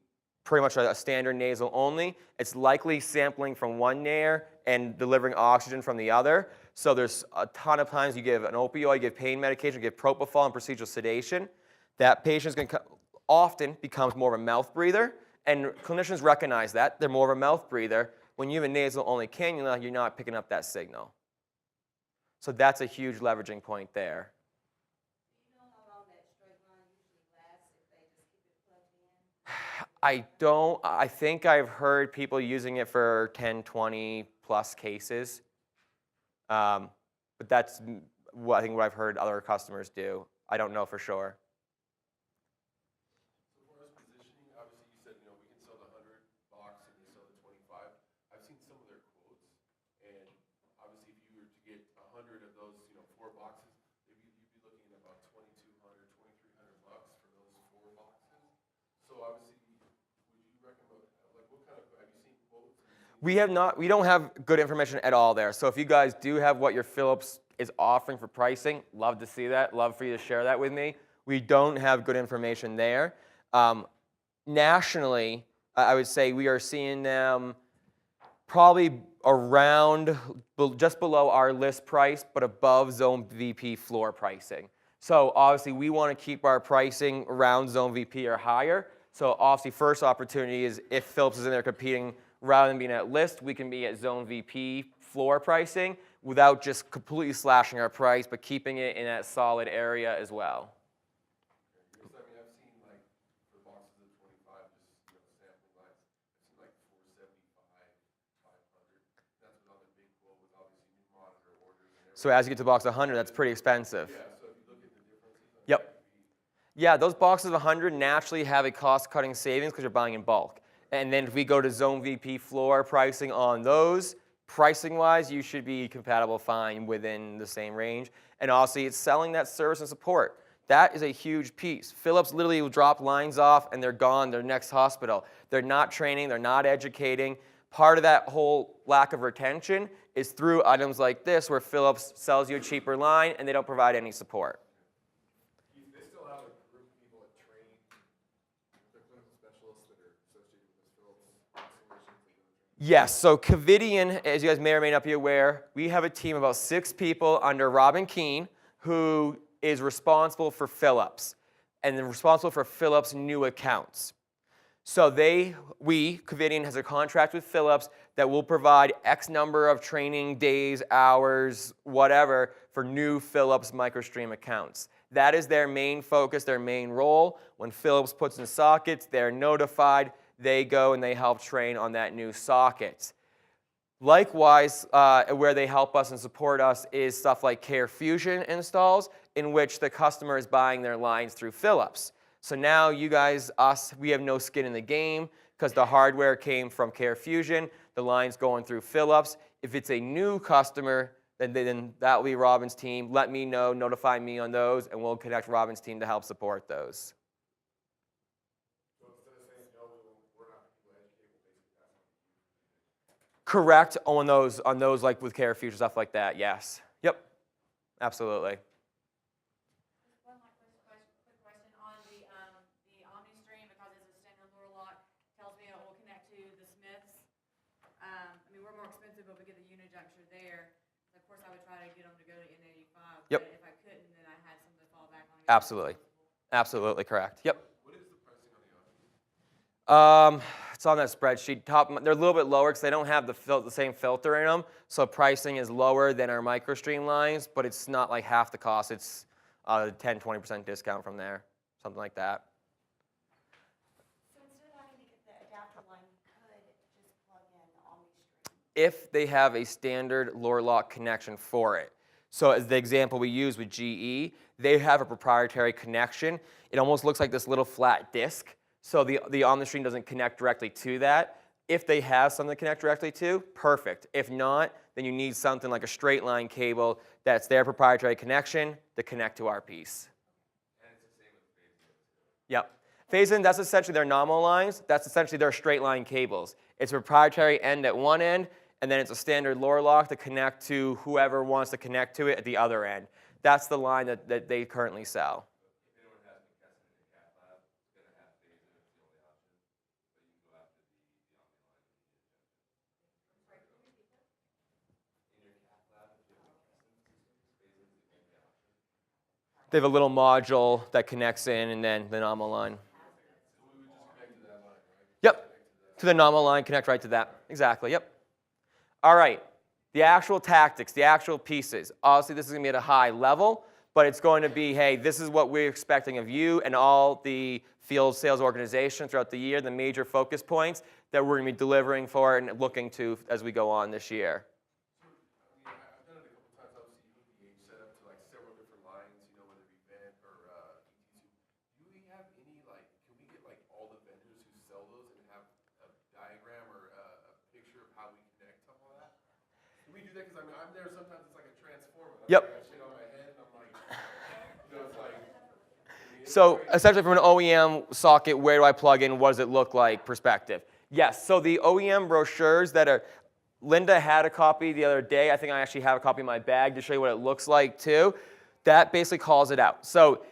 pretty much a standard nasal only. It's likely sampling from one nair and delivering oxygen from the other. So there's a ton of times you give an opioid, you give pain medication, you give propofol and procedural sedation. That patient's going to often becomes more of a mouth breather, and clinicians recognize that. They're more of a mouth breather. When you have a nasal only cannula, you're not picking up that signal. So that's a huge leveraging point there. I think I've heard people using it for 10, 20 plus cases. But that's what I think what I've heard other customers do. I don't know for sure. So for us positioning, obviously you said, we can sell the 100 box and you sell the 25. I've seen some of their quotes, and obviously if you were to get 100 of those, 4 boxes, maybe you'd be looking at about $2,200, $2,300 for those 4 boxes. So obviously, would you recommend, like, what kind of, have you seen quotes? We don't have good information at all there. So if you guys do have what your Philips is offering for pricing, love to see that. Love for you to share that with me. We don't have good information there. Nationally, I would say we are seeing them probably around, just below our list price, but above Zone VP floor pricing. So obviously we want to keep our pricing around Zone VP or higher. So obviously first opportunity is if Philips is in there competing, rather than being at list, we can be at Zone VP floor pricing without just completely slashing our price, but keeping it in that solid area as well. Because I mean, I've seen like for boxes of 25, just sampling lines, I've seen like 475, 500. That's without the big quote with obviously new monitor orders and everything. So as you get to box 100, that's pretty expensive. Yeah, so if you look at the differences, Yep. Yeah, those boxes of 100 naturally have a cost-cutting savings because you're buying in bulk. And then if we go to Zone VP floor pricing on those, pricing-wise, you should be compatible fine within the same range. And also, it's selling that service and support. That is a huge piece. Philips literally will drop lines off and they're gone, their next hospital. They're not training, they're not educating. Part of that whole lack of retention is through items like this where Philips sells you a cheaper line and they don't provide any support. they still have a group of people that train the clinical specialists that are associated with this Philips installations that go to train. Yes, so Covidian, as you guys may or may not be aware, we have a team of about 6 people under Robin Keene who is responsible for Philips and then responsible for Philips new accounts. So Covidian has a contract with Philips that will provide X number of training days, hours, whatever, for new Philips MicroStream accounts. That is their main focus, their main role. When Philips puts in sockets, they're notified. They go and they help train on that new socket. Likewise, where they help us and support us is stuff like CareFusion installs, in which the customer is buying their lines through Philips. So now you guys, we have no skin in the game because the hardware came from CareFusion, the line's going through Philips. If it's a new customer, then that will be Robin's team. Let me know, notify me on those, and we'll connect Robin's team to help support those. So instead of saying, no, we're not people educated, basically that's on you. Correct on those like with CareFusion, stuff like that, yes. Yep, absolutely. One more quick question on the OmniStream, because it's a standard door lock, tells me it will connect to the Smiths. I mean, we're more expensive, but we get the unijuncture there. Of course, I would try to get them to go to N85. Yep. But if I couldn't, then I had something to fall back on. Absolutely. Absolutely correct. Yep. What is the pricing on the Omni? It's on that spreadsheet. They're a little bit lower because they don't have the same filter in them. So pricing is lower than our MicroStream lines, but it's not like half the cost. It's a 10, 20% discount from there, something like that. So instead of having to get the adapter line, you could just plug in the OmniStream. If they have a standard Lore-Lock connection for it. So as the example we use with GE, they have a proprietary connection. It almost looks like this little flat disc. So the OmniStream doesn't connect directly to that. If they have something to connect directly to, perfect. If not, then you need something like a straight line cable that's their proprietary connection to connect to our piece. And it's the same with Phase. Yep. Phase-in, that's essentially their nominal lines. That's essentially their straight line cables. It's a proprietary end at one end, and then it's a standard Lore-Lock to connect to whoever wants to connect to it at the other end. That's the line that they currently sell. If anyone has been testing in the cath lab, it's going to have Phase-in as the only option. But you can go after the Omni line with the injection. In your cath lab, if you have McKesson systems, Phase-in is the only option. They have a little module that connects in and then the nominal line. So we would just connect to that line, right? Yep. To the nominal line, connect right to that. Exactly, yep. All right. The actual tactics, the actual pieces. Obviously, this is going to be at a high level, but it's going to be, hey, this is what we're expecting of you and all the field sales organizations throughout the year, the major focus points that we're going to be delivering for and looking to as we go on this year. I mean, I've done it a couple times. Obviously, you put the age set up to like several different lines, you know, whether it be vent or ETC. Do we have any like? Can we get like all the vendors who sell those and have a diagram or a picture of how we connect to all that? Can we do that? Because I mean, I'm there sometimes. It's like a transformer. Yep. I got shit on my head, and I'm like, you know, it's like. So essentially from an OEM socket, where do I plug in, what does it look like perspective? Yes, so the OEM brochures that are, Linda had a copy the other day. I think I actually have a copy in my bag to show you what it looks like too. That basically calls it out. So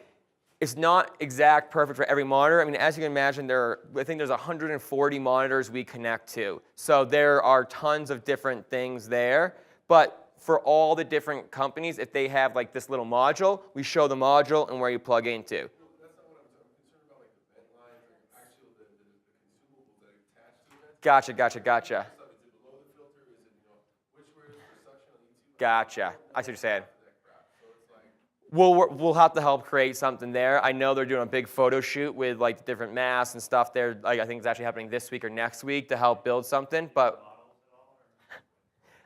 it's not exact perfect for every monitor. I mean, as you can imagine, I think there's 140 monitors we connect to. So there are tons of different things there. But for all the different companies, if they have like this little module, we show the module and where you plug into. Gotcha. Gotcha. I see what you're saying. We'll have to help create something there. I know they're doing a big photo shoot with like different masks and stuff there. Like, I think it's actually happening this week or next week to help build something. But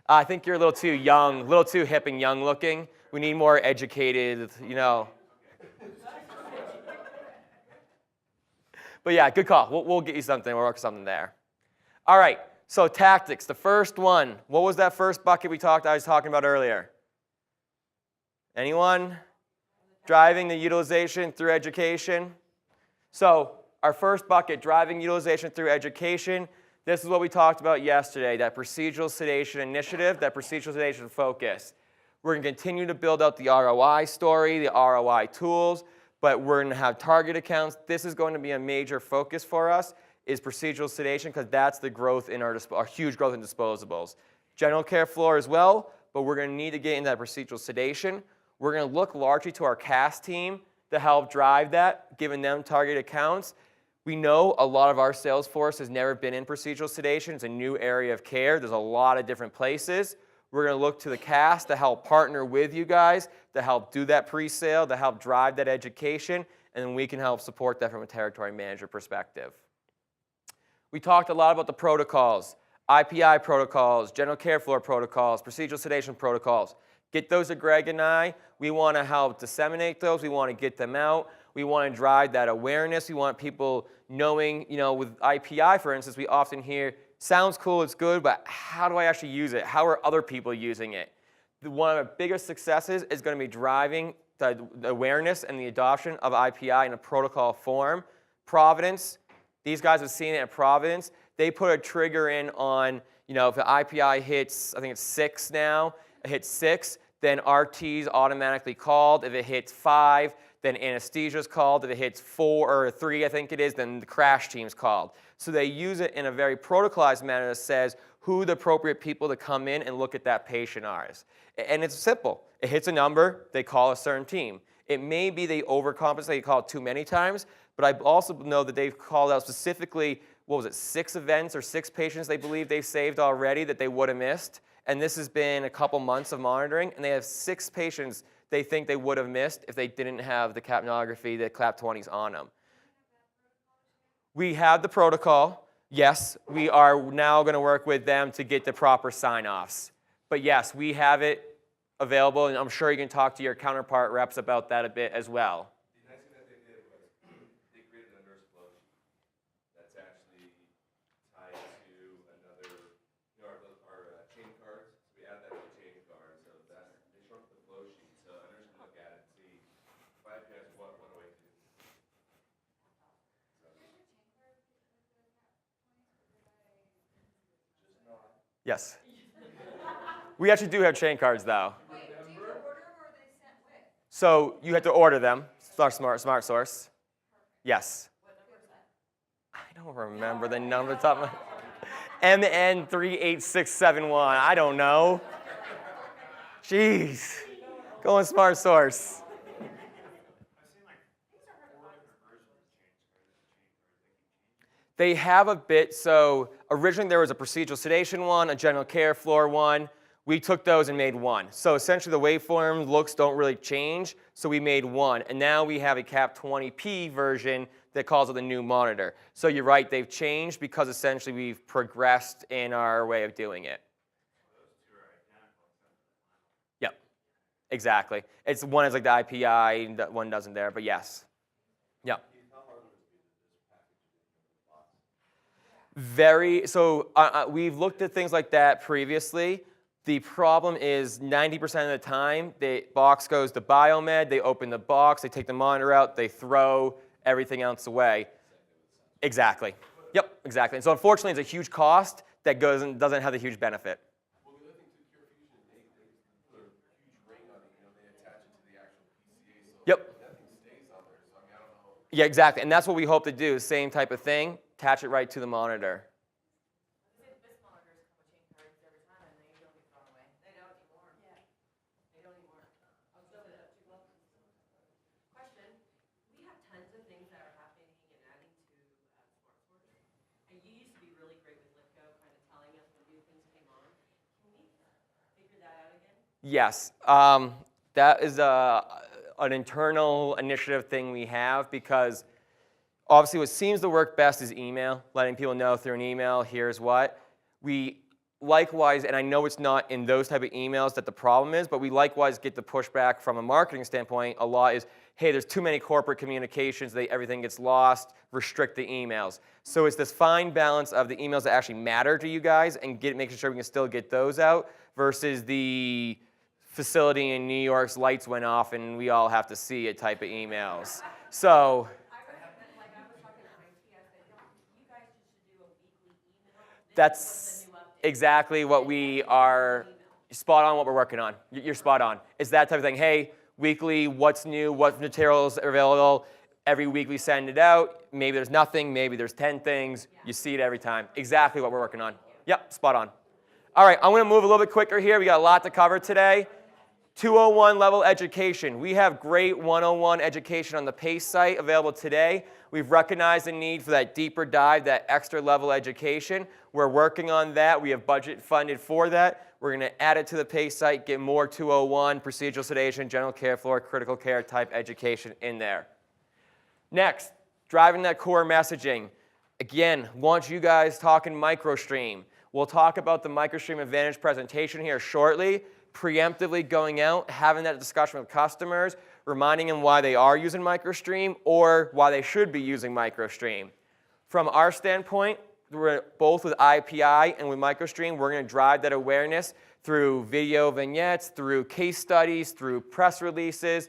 I think you're a little too young, a little too hip and young looking. We need more educated, you know. But yeah, good call. We'll get you something. We'll work something there. All right, so tactics, the first one. What was that first bucket I was talking about earlier? Anyone? Driving the utilization through education. So our first bucket, driving utilization through education. This is what we talked about yesterday, that procedural sedation initiative, that procedural sedation focus. We're going to continue to build out the ROI story, the ROI tools, but we're going to have target accounts. This is going to be a major focus for us, is procedural sedation, because that's the growth in our huge growth in disposables. General care floor as well, but we're going to need to get into that procedural sedation. We're going to look largely to our CAS team to help drive that, giving them target accounts. We know a lot of our sales force has never been in procedural sedation. It's a new area of care. There's a lot of different places. We're going to look to the CAS to help partner with you guys, to help do that pre-sale, to help drive that education, and then we can help support that from a territory manager perspective. We talked a lot about the protocols, IPI protocols, general care floor protocols, procedural sedation protocols. Get those to Greg and I. We want to help disseminate those. We want to get them out. We want to drive that awareness. We want people knowing, you know, with IPI, for instance, we often hear, sounds cool, it's good, but how do I actually use it? How are other people using it? One of our biggest successes is going to be driving the awareness and the adoption of IPI in a protocol form. Providence, these guys have seen it at Providence. They put a trigger in on, you know, if the IPI hits, I think it's 6 now, it hits 6, then RT's automatically called. If it hits 5, then anesthesia's called. If it hits 4 or 3, I think it is, then the crash team's called. So they use it in a very protocolized manner that says who the appropriate people to come in and look at that patient are. And it's simple. It hits a number, they call a certain team. It may be they overcompensate, they call it too many times, but I also know that they've called out specifically, 6 events or 6 patients they believe they've saved already that they would have missed. And this has been a couple months of monitoring, and they have 6 patients they think they would have missed if they didn't have the capnography, the CLAP 20s on them. We have the protocol. Yes, we are now going to work with them to get the proper sign-offs. But yes, we have it available, and I'm sure you can talk to your counterpart reps about that a bit as well. The next thing that they did was they created a nurse flow sheet that's actually tied to another, you know, our chain cards. So we add that to the chain card. So that they show up the flow sheet, so a nurse can look at it and see if I have what do I do. Yes. We actually do have chain cards, though. Wait, do you order them or are they sent with? So you have to order them. Smart Source. Yes. What number is that? I don't remember the number top of my MN38671. I don't know. Jeez. Go on Smart Source. They have a bit, so originally there was a procedural sedation one, a general care floor one. We took those and made one. So essentially the waveform looks don't really change, so we made one. And now we have a Cap 20P version that calls it the new monitor. So you're right, they've changed because essentially we've progressed in our way of doing it. Yep, exactly. It's one is like the IPI, and one doesn't there, but yes. Yep. We've looked at things like that previously. The problem is 90% of the time, the box goes to Biomed, they open the box, they take the monitor out, they throw everything else away. Exactly. Yep, exactly. And so unfortunately, it's a huge cost that doesn't have the huge benefit. Well, the other thing too, Care Fusion, they put a huge ring on it, they attach it to the actual PCA, so Yep. nothing stays on there, so I mean, I don't know. Yeah, exactly. And that's what we hope to do, same type of thing, attach it right to the monitor. This monitors come with change cards every time, and they don't get thrown away. They don't anymore. Yeah. They don't anymore. I'll still put it up to you. Question, we have tons of things that are happening and adding to SmartSource. And you used to be really great with Lipco, kind of telling us when new things came on. Can we figure that out again? Yes, that is an internal initiative thing we have because obviously what seems to work best is email, letting people know through an email, here's what. We likewise, and I know it's not in those type of emails that the problem is, but we likewise get the pushback from a marketing standpoint a lot is, hey, there's too many corporate communications, everything gets lost, restrict the emails. So it's this fine balance of the emails that actually matter to you guys and making sure we can still get those out versus the facility in New York's lights went off and we all have to see it type of emails. So that's exactly what we are, spot on what we're working on. You're spot on. It's that type of thing. Hey, weekly, what's new, what materials are available. Every week we send it out. Maybe there's nothing, maybe there's 10 things. You see it every time. Exactly what we're working on. Yep, spot on. All right, I'm going to move a little bit quicker here. We got a lot to cover today. 201 level education. We have great 101 education on the PACE site available today. We've recognized the need for that deeper dive, that extra level education. We're working on that. We have budget funded for that. We're going to add it to the PACE site, get more 201, procedural sedation, general care floor, critical care type education in there. Next, driving that core messaging. Again, want you guys talking MicroStream. We'll talk about the MicroStream Advantage presentation here shortly. Preemptively going out, having that discussion with customers, reminding them why they are using MicroStream or why they should be using MicroStream. From our standpoint, both with IPI and with MicroStream, we're going to drive that awareness through video vignettes, through case studies, through press releases.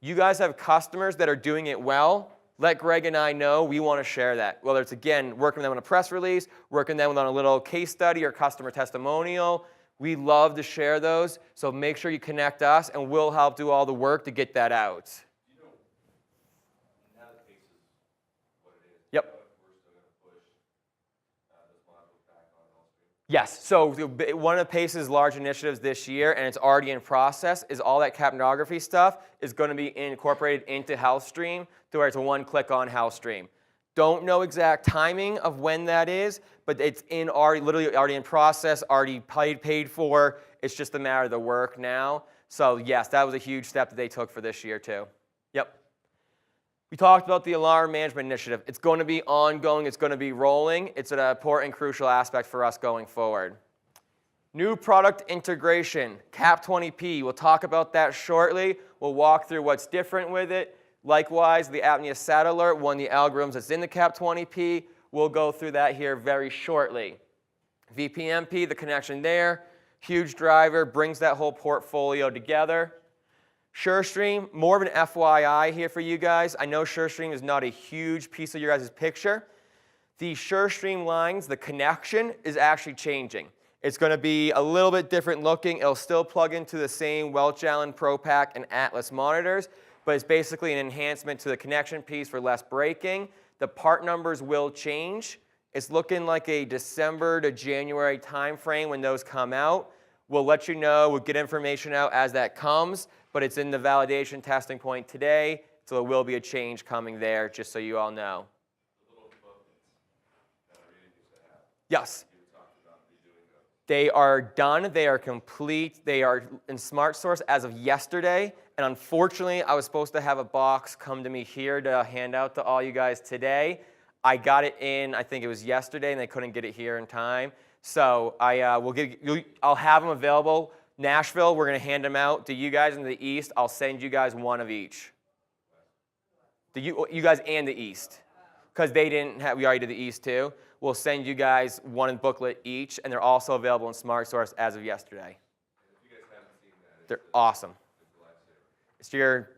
You guys have customers that are doing it well. Let Greg and I know we want to share that. Whether it's, again, working with them on a press release, working with them on a little case study or customer testimonial. We love to share those, so make sure you connect us, and we'll help do all the work to get that out. Now the PACE is what it is. Yep. We're still going to push this module back on HealthStream. Yes, so one of the PACE's large initiatives this year, and it's already in process, is all that capnography stuff is going to be incorporated into HealthStream to where it's a one-click on HealthStream. Don't know exact timing of when that is, but it's literally already in process, already paid for. It's just a matter of the work now. So yes, that was a huge step that they took for this year too. Yep. We talked about the alarm management initiative. It's going to be ongoing. It's going to be rolling. It's an important, crucial aspect for us going forward. New product integration, Cap 20P. We'll talk about that shortly. We'll walk through what's different with it. Likewise, the apnea sat alert, one of the algorithms that's in the Cap 20P. We'll go through that here very shortly. VPMP, the connection there, huge driver, brings that whole portfolio together. SureStream, more of an FYI here for you guys. I know SureStream is not a huge piece of your guys' picture. The SureStream lines, the connection is actually changing. It's going to be a little bit different looking. It'll still plug into the same Welch Allyn ProPac and Atlas monitors, but it's basically an enhancement to the connection piece for less breaking. The part numbers will change. It's looking like a December to January timeframe when those come out. We'll let you know. We'll get information out as that comes, but it's in the validation testing point today, so there will be a change coming there, just so you all know. The little booklet that I really used to have. Yes. You talked about redoing those. They are done. They are complete. They are in Smart Source as of yesterday. And unfortunately, I was supposed to have a box come to me here to hand out to all you guys today. I got it in, I think it was yesterday, and they couldn't get it here in time. So I'll have them available. Nashville, we're going to hand them out to you guys in the East. I'll send you guys one of each. You guys and the East. Because they didn't have, we already did the East too. We'll send you guys one booklet each, and they're also available in Smart Source as of yesterday. If you guys haven't seen that, They're awesome. It's your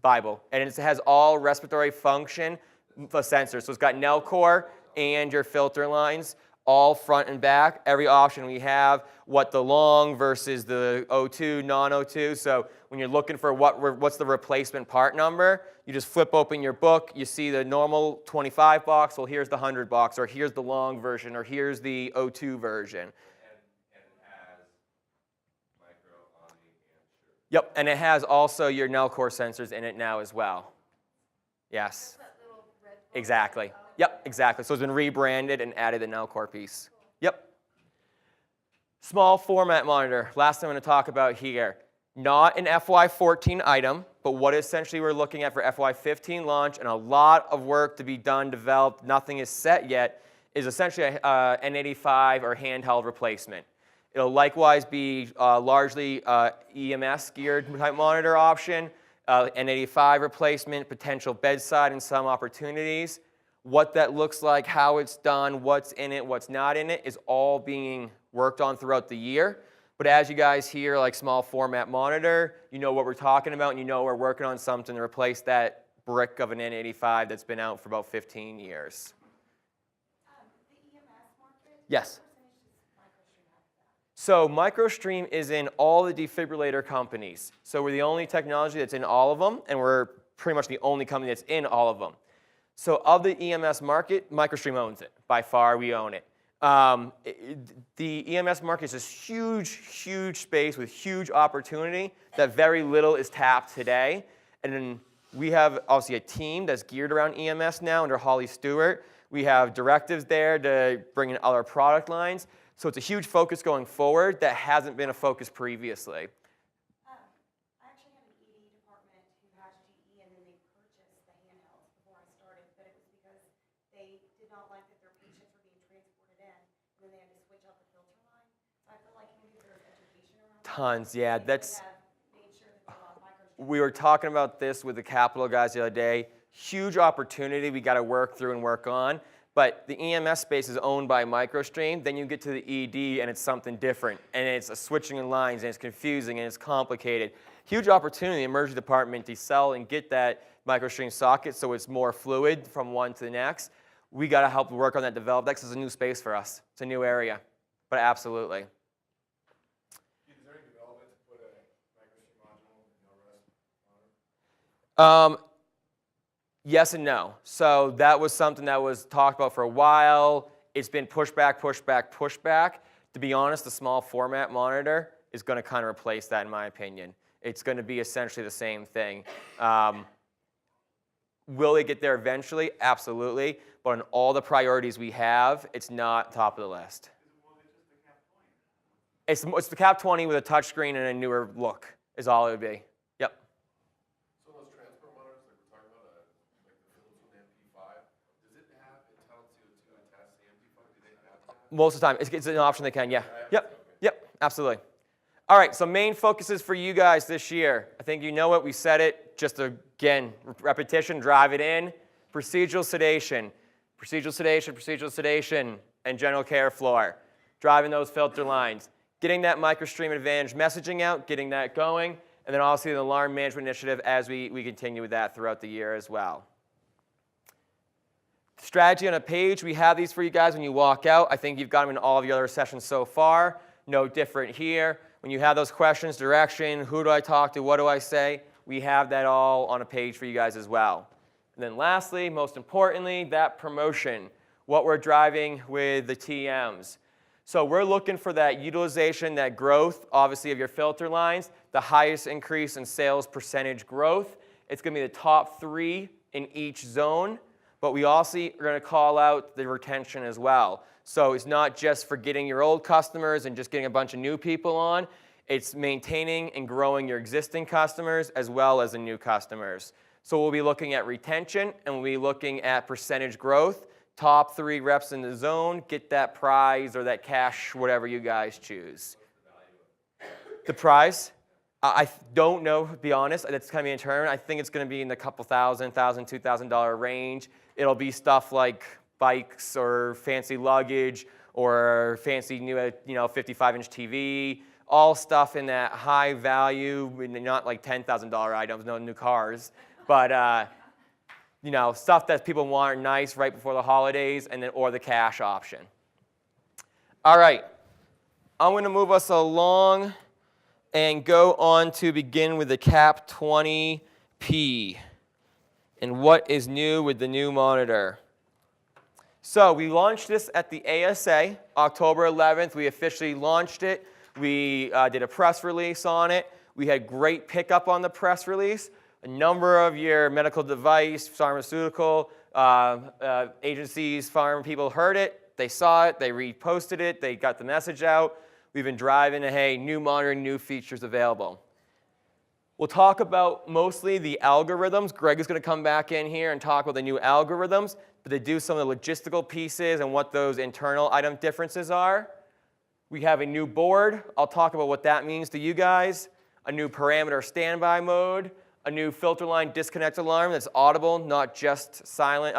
Bible, and it has all respiratory function sensors. So it's got Nellcor and your filter lines, all front and back. Every option we have, what the long versus the O2, non-O2. So when you're looking for what's the replacement part number, you just flip open your book. You see the normal 25 box. Well, here's the 100 box, or here's the long version, or here's the O2 version. and it has micro, omni, and sure. Yep, and it has also your Nellcor sensors in it now as well. Yes. Exactly. Yep, exactly. So it's been rebranded and added the Nellcor piece. Yep. Small format monitor. Last thing I'm going to talk about here. Not an FY14 item, but what essentially we're looking at for FY15 launch, and a lot of work to be done, developed, nothing is set yet, is essentially a N85 or handheld replacement. It'll likewise be largely EMS geared type monitor option, N85 replacement, potential bedside and some opportunities. What that looks like, how it's done, what's in it, what's not in it is all being worked on throughout the year. But as you guys hear, like small format monitor, you know what we're talking about, and you know we're working on something to replace that brick of an N85 that's been out for about 15 years. The EMS market? Yes. What percentage does MicroStream have of So that? MicroStream is in all the defibrillator companies. So we're the only technology that's in all of them, and we're pretty much the only company that's in all of them. So of the EMS market, MicroStream owns it. By far, we own it. The EMS market is this huge, huge space with huge opportunity that very little is tapped today. And then we have obviously a team that's geared around EMS now under Holly Stewart. We have directives there to bring in other product lines. So it's a huge focus going forward that hasn't been a focus previously. I actually have an ED department who has GE, and then they purchased the handhelds before I started, but it was because they did not like that their patients were being transported in, and then they had to switch out the filter line. So I feel like maybe there's education around that. Tons, yeah. They could That's. have made sure that they allowed MicroStream. We were talking about this with the Capital guys the other day. Huge opportunity we got to work through and work on. But the EMS space is owned by MicroStream. Then you get to the ED and it's something different. And it's a switching in lines and it's confusing and it's complicated. Huge opportunity in the emergency department to sell and get that MicroStream socket so it's more fluid from one to the next. We got to help work on that, develop that, 'cause it's a new space for us. It's a new area. But absolutely. Is there any development to put a MicroStream module in the rest monitor? Yes and no. So that was something that was talked about for a while. It's been pushed back, pushed back, pushed back. To be honest, the small format monitor is going to kind of replace that, in my opinion. It's going to be essentially the same thing. Will it get there eventually? Absolutely. But on all the priorities we have, it's not top of the list. It's the Cap 20 with a touchscreen and a newer look is all it would be. Yep. So those transport monitors, like we're talking about, like the Philips with the MP5, does it have internal CO2 attached to the MP5? Do they have that? Most of the time. It's an option they can, yeah. Yep, absolutely. All right, so main focuses for you guys this year. I think you know it. We said it. Just again, repetition, drive it in. Procedural sedation, procedural sedation, procedural sedation, and general care floor. Driving those filter lines. Getting that MicroStream Advantage messaging out, getting that going, and then also the alarm management initiative as we continue with that throughout the year as well. Strategy on a page, we have these for you guys when you walk out. I think you've got them in all of the other sessions so far. No different here. When you have those questions, direction, who do I talk to, what do I say, we have that all on a page for you guys as well. And then lastly, most importantly, that promotion, what we're driving with the TMs. So we're looking for that utilization, that growth, obviously, of your filter lines, the highest increase in sales percentage growth. It's going to be the top 3 in each zone. but we also are going to call out the retention as well. So it's not just for getting your old customers and just getting a bunch of new people on. It's maintaining and growing your existing customers as well as the new customers. So we'll be looking at retention and we'll be looking at percentage growth. Top 3 reps in the zone get that prize or that cash, whatever you guys choose. The prize? I don't know, to be honest. That's kind of determined. I think it's going to be in the couple $1,000, $2,000 range. It'll be stuff like bikes or fancy luggage or fancy new, 55-inch TV. All stuff in that high value, not like $10,000 items, no new cars, but stuff that people want are nice right before the holidays, and then or the cash option. All right, I'm going to move us along and go on to begin with the CAP 20P and what is new with the new monitor. So we launched this at the ASA, October 11th. We officially launched it. We did a press release on it. We had great pickup on the press release. A number of your medical device, pharmaceutical agencies, farm people heard it. They saw it. They reposted it. They got the message out. We've been driving to, hey, new monitor, new features available. We'll talk about mostly the algorithms. Greg is going to come back in here and talk about the new algorithms, but they do some of the logistical pieces and what those internal item differences are. We have a new board. I'll talk about what that means to you guys. A new parameter standby mode. A new filter line disconnect alarm that's audible, not just silent,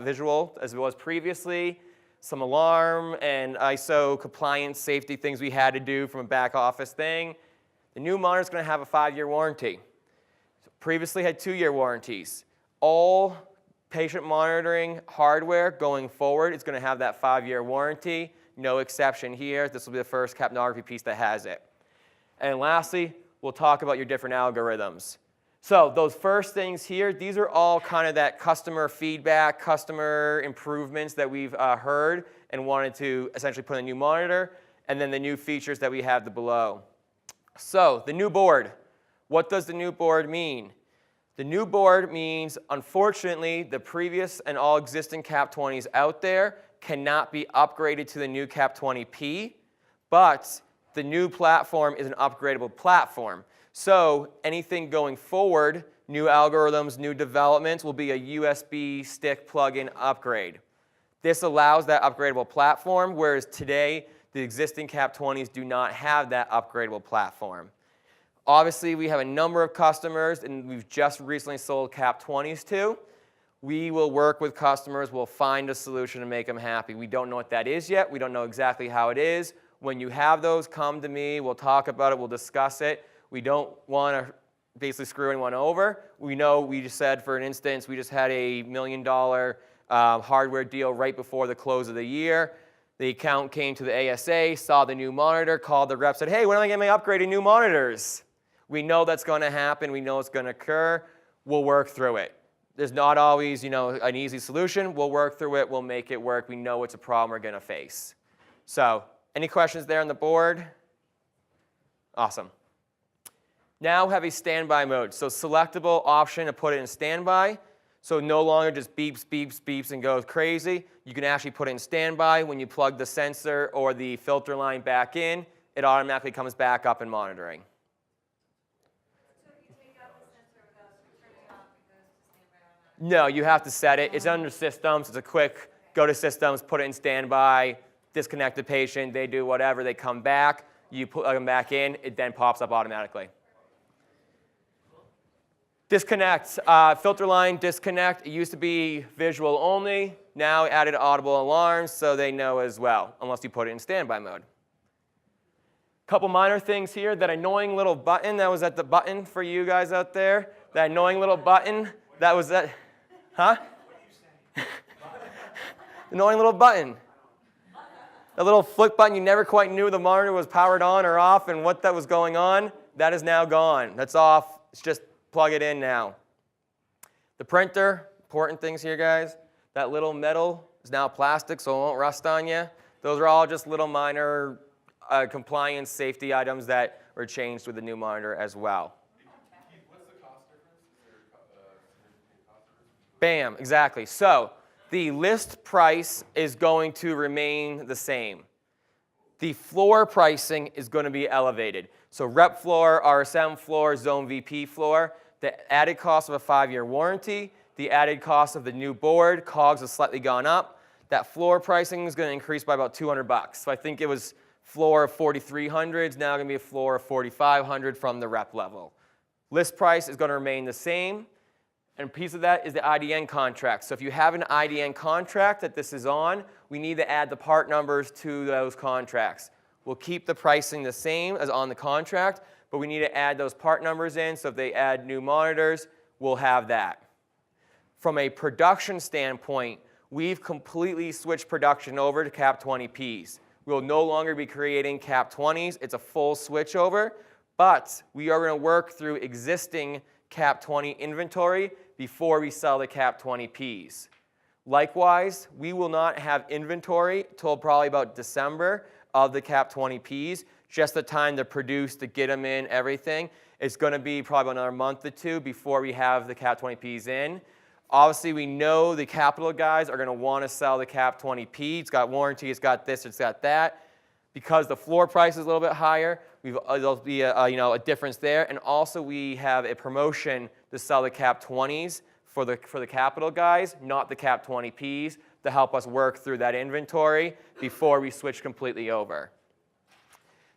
visual as it was previously. Some alarm and ISO compliance safety things we had to do from a back office thing. The new monitor is going to have a 5-year warranty. So previously had 2-year warranties. All patient monitoring hardware going forward is going to have that 5-year warranty. No exception here. This will be the first capnography piece that has it. And lastly, we'll talk about your different algorithms. So those first things here, these are all kind of that customer feedback, customer improvements that we've heard and wanted to essentially put in a new monitor, and then the new features that we have below. So the new board. What does the new board mean? The new board means, unfortunately, the previous and all existing CAP 20s out there cannot be upgraded to the new CAP 20P, but the new platform is an upgradable platform. So anything going forward, new algorithms, new developments, will be a USB stick plug-in upgrade. This allows that upgradable platform, whereas today, the existing CAP 20s do not have that upgradable platform. Obviously, we have a number of customers, and we've just recently sold CAP 20s to. We will work with customers. We'll find a solution to make them happy. We don't know what that is yet. We don't know exactly how it is. When you have those, come to me. We'll talk about it. We'll discuss it. We don't want to basically screw anyone over. We know we just said, for an instance, we just had a $1 million hardware deal right before the close of the year. The account came to the ASA, saw the new monitor, called the rep, said, hey, when am I getting my upgraded new monitors? We know that's going to happen. We know it's going to occur. We'll work through it. There's not always, an easy solution. We'll work through it. We'll make it work. We know it's a problem we're going to face. So, any questions there on the board? Awesome. Now have a standby mode. So selectable option to put it in standby. So no longer just beeps, beeps, beeps and goes crazy. You can actually put it in standby. When you plug the sensor or the filter line back in, it automatically comes back up and monitoring. So if you take out the sensor without turning it off, it goes to standby automatically? No, you have to set it. It's under systems. It's a quick go to systems, put it in standby, disconnect the patient. They do whatever. They come back. You plug them back in. It then pops up automatically. Disconnect, filter line disconnect. It used to be visual only. Now added audible alarms so they know as well, unless you put it in standby mode. Couple minor things here. That annoying little button that was at the button for you guys out there. That annoying little button, that was that, huh? Annoying little button. The little flick button, you never quite knew the monitor was powered on or off and what that was going on. That is now gone. That's off. It's just plug it in now. The printer, important things here, guys. That little metal is now plastic, so it won't rust on you. Those are all just little minor compliance safety items that were changed with the new monitor as well. Keith, what's the cost difference? Is there a significant cost difference? Bam, exactly. So the list price is going to remain the same. The floor pricing is going to be elevated. So rep floor, RSM floor, zone VP floor, the added cost of a 5-year warranty, the added cost of the new board, COGS has slightly gone up. That floor pricing is going to increase by about $200. So I think it was floor of 4,300, is now going to be a floor of 4,500 from the rep level. List price is going to remain the same. And a piece of that is the IDN contract. So if you have an IDN contract that this is on, we need to add the part numbers to those contracts. We'll keep the pricing the same as on the contract, but we need to add those part numbers in, so if they add new monitors, we'll have that. From a production standpoint, we've completely switched production over to CAP 20Ps. We will no longer be creating CAP 20s. It's a full switch over, but we are going to work through existing CAP 20 inventory before we sell the CAP 20Ps. Likewise, we will not have inventory till probably about December of the CAP 20Ps, just the time to produce, to get them in, everything. It's going to be probably another month or two before we have the CAP 20Ps in. Obviously, we know the capital guys are going to want to sell the CAP 20P. It's got warranty, it's got this, it's got that. Because the floor price is a little bit higher, there'll be a difference there. And also, we have a promotion to sell the CAP 20s for the capital guys, not the CAP 20Ps, to help us work through that inventory before we switch completely over.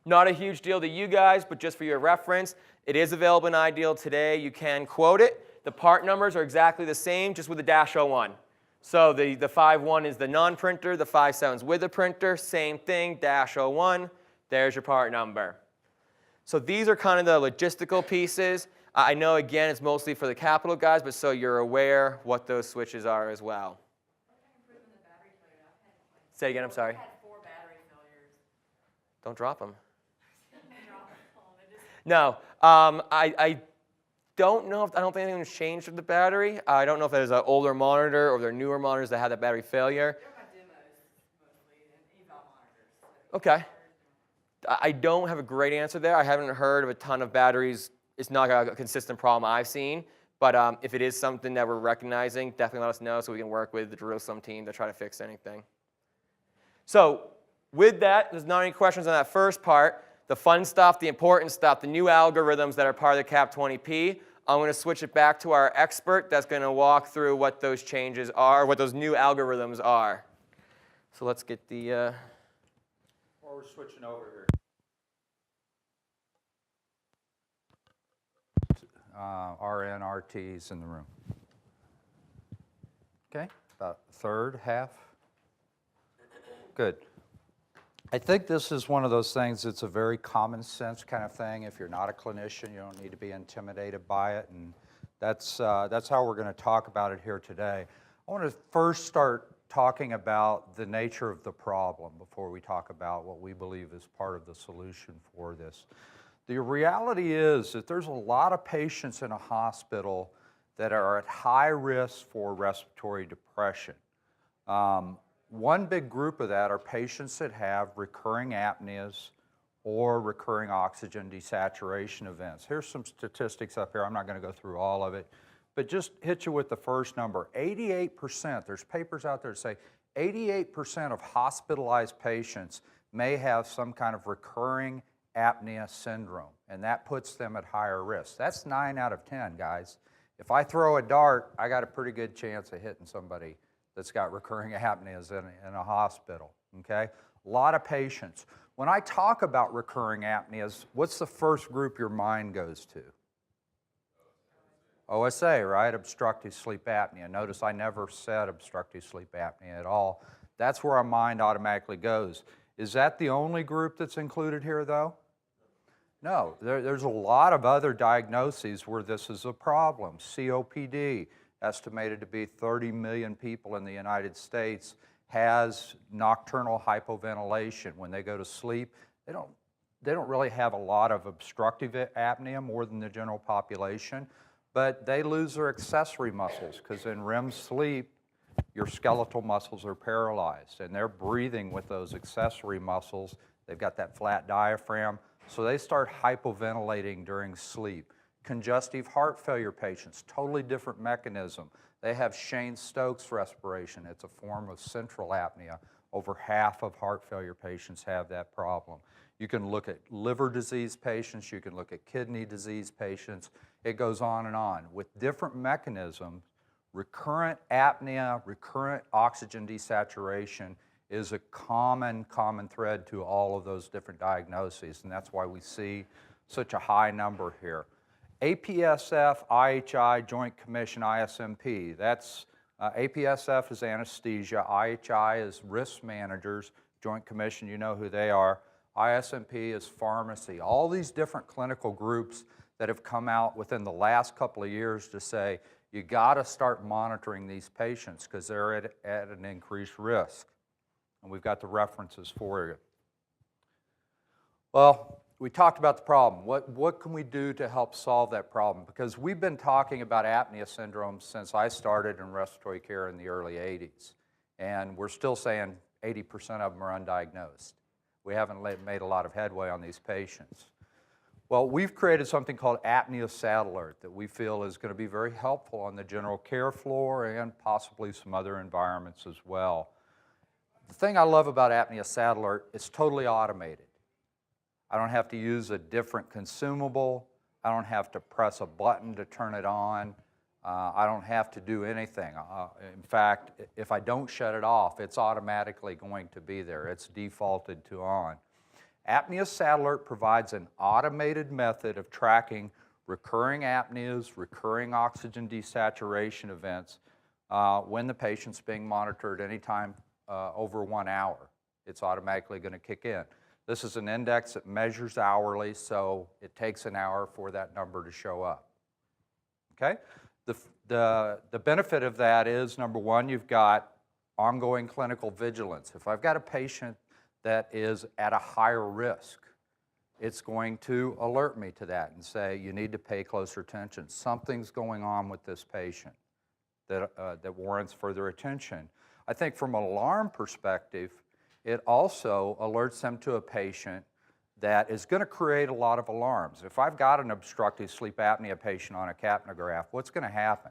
Not a huge deal to you guys, but just for your reference, it is available in Ideal today. You can quote it. The part numbers are exactly the same, just with the -01. So the 5.1 is the non-printer, the 5.7 is with the printer, same thing, -01, there's your part number. So these are kind of the logistical pieces. I know, again, it's mostly for the capital guys, but so you're aware what those switches are as well. Say it again, I'm sorry. I had 4 battery failures. Don't drop them. Drop the phone. It just- No, I don't know I don't think anything's changed with the battery. I don't know if there's an older monitor or there are newer monitors that had that battery failure. They're my demos mostly and eval monitors. Okay. I don't have a great answer there. I haven't heard of a ton of batteries. It's not a consistent problem I've seen. But if it is something that we're recognizing, definitely let us know so we can work with the Jerusalem team to try to fix anything. So with that, there's not any questions on that first part. The fun stuff, the important stuff, the new algorithms that are part of the CAP 20P, I'm going to switch it back to our expert that's going to walk through what those changes are, what those new algorithms are. So let's get the... While we're switching over here. RN, RTs in the room. Okay, about a third, half. Good. I think this is one of those things that's a very common sense kind of thing. If you're not a clinician, you don't need to be intimidated by it, and that's how we're going to talk about it here today. I want to first start talking about the nature of the problem before we talk about what we believe is part of the solution for this. The reality is that there's a lot of patients in a hospital that are at high risk for respiratory depression. One big group of that are patients that have recurring apneas or recurring oxygen desaturation events. Here's some statistics up here. I'm not going to go through all of it, but just hit you with the first number. 88%, there's papers out there that say 88% of hospitalized patients may have some kind of recurring apnea syndrome, and that puts them at higher risk. That's 9 out of 10, guys. If I throw a dart, I got a pretty good chance of hitting somebody that's got recurring apneas in a hospital, okay? A lot of patients. When I talk about recurring apneas, what's the first group your mind goes to? OSA, right? Obstructive sleep apnea. Notice I never said obstructive sleep apnea at all. That's where our mind automatically goes. Is that the only group that's included here, though? No, there's a lot of other diagnoses where this is a problem. COPD, estimated to be 30 million people in the United States, has nocturnal hypoventilation. When they go to sleep, they don't really have a lot of obstructive apnea, more than the general population, but they lose their accessory muscles because in REM sleep, your skeletal muscles are paralyzed, and they're breathing with those accessory muscles. They've got that flat diaphragm, so they start hypoventilating during sleep. Congestive heart failure patients, totally different mechanism. They have Cheyne-Stokes respiration. It's a form of central apnea. Over half of heart failure patients have that problem. You can look at liver disease patients. You can look at kidney disease patients. It goes on and on. With different mechanisms, recurrent apnea, recurrent oxygen desaturation is a common thread to all of those different diagnoses, and that's why we see such a high number here. APSF, IHI, Joint Commission, ISMP. That's APSF is anesthesia, IHI is risk managers, Joint Commission, you know who they are. ISMP is pharmacy. All these different clinical groups that have come out within the last couple of years to say, you got to start monitoring these patients because they're at an increased risk. And we've got the references for you. Well, we talked about the problem. What can we do to help solve that problem? Because we've been talking about apnea syndrome since I started in respiratory care in the early 80s. And we're still saying 80% of them are undiagnosed. We haven't made a lot of headway on these patients. Well, we've created something called Apnea Sat Alert that we feel is going to be very helpful on the general care floor and possibly some other environments as well. The thing I love about Apnea Sat Alert, it's totally automated. I don't have to use a different consumable. I don't have to press a button to turn it on. I don't have to do anything. In fact, if I don't shut it off, it's automatically going to be there. It's defaulted to on. Apnea Sat Alert provides an automated method of tracking recurring apneas, recurring oxygen desaturation events when the patient's being monitored anytime over 1 hour. It's automatically going to kick in. This is an index that measures hourly, so it takes an hour for that number to show up. Okay? The benefit of that is, number one, you've got ongoing clinical vigilance. If I've got a patient that is at a higher risk, it's going to alert me to that and say, you need to pay closer attention. Something's going on with this patient that warrants further attention. I think from an alarm perspective, it also alerts them to a patient that is going to create a lot of alarms. If I've got an obstructive sleep apnea patient on a capnograph, what's going to happen?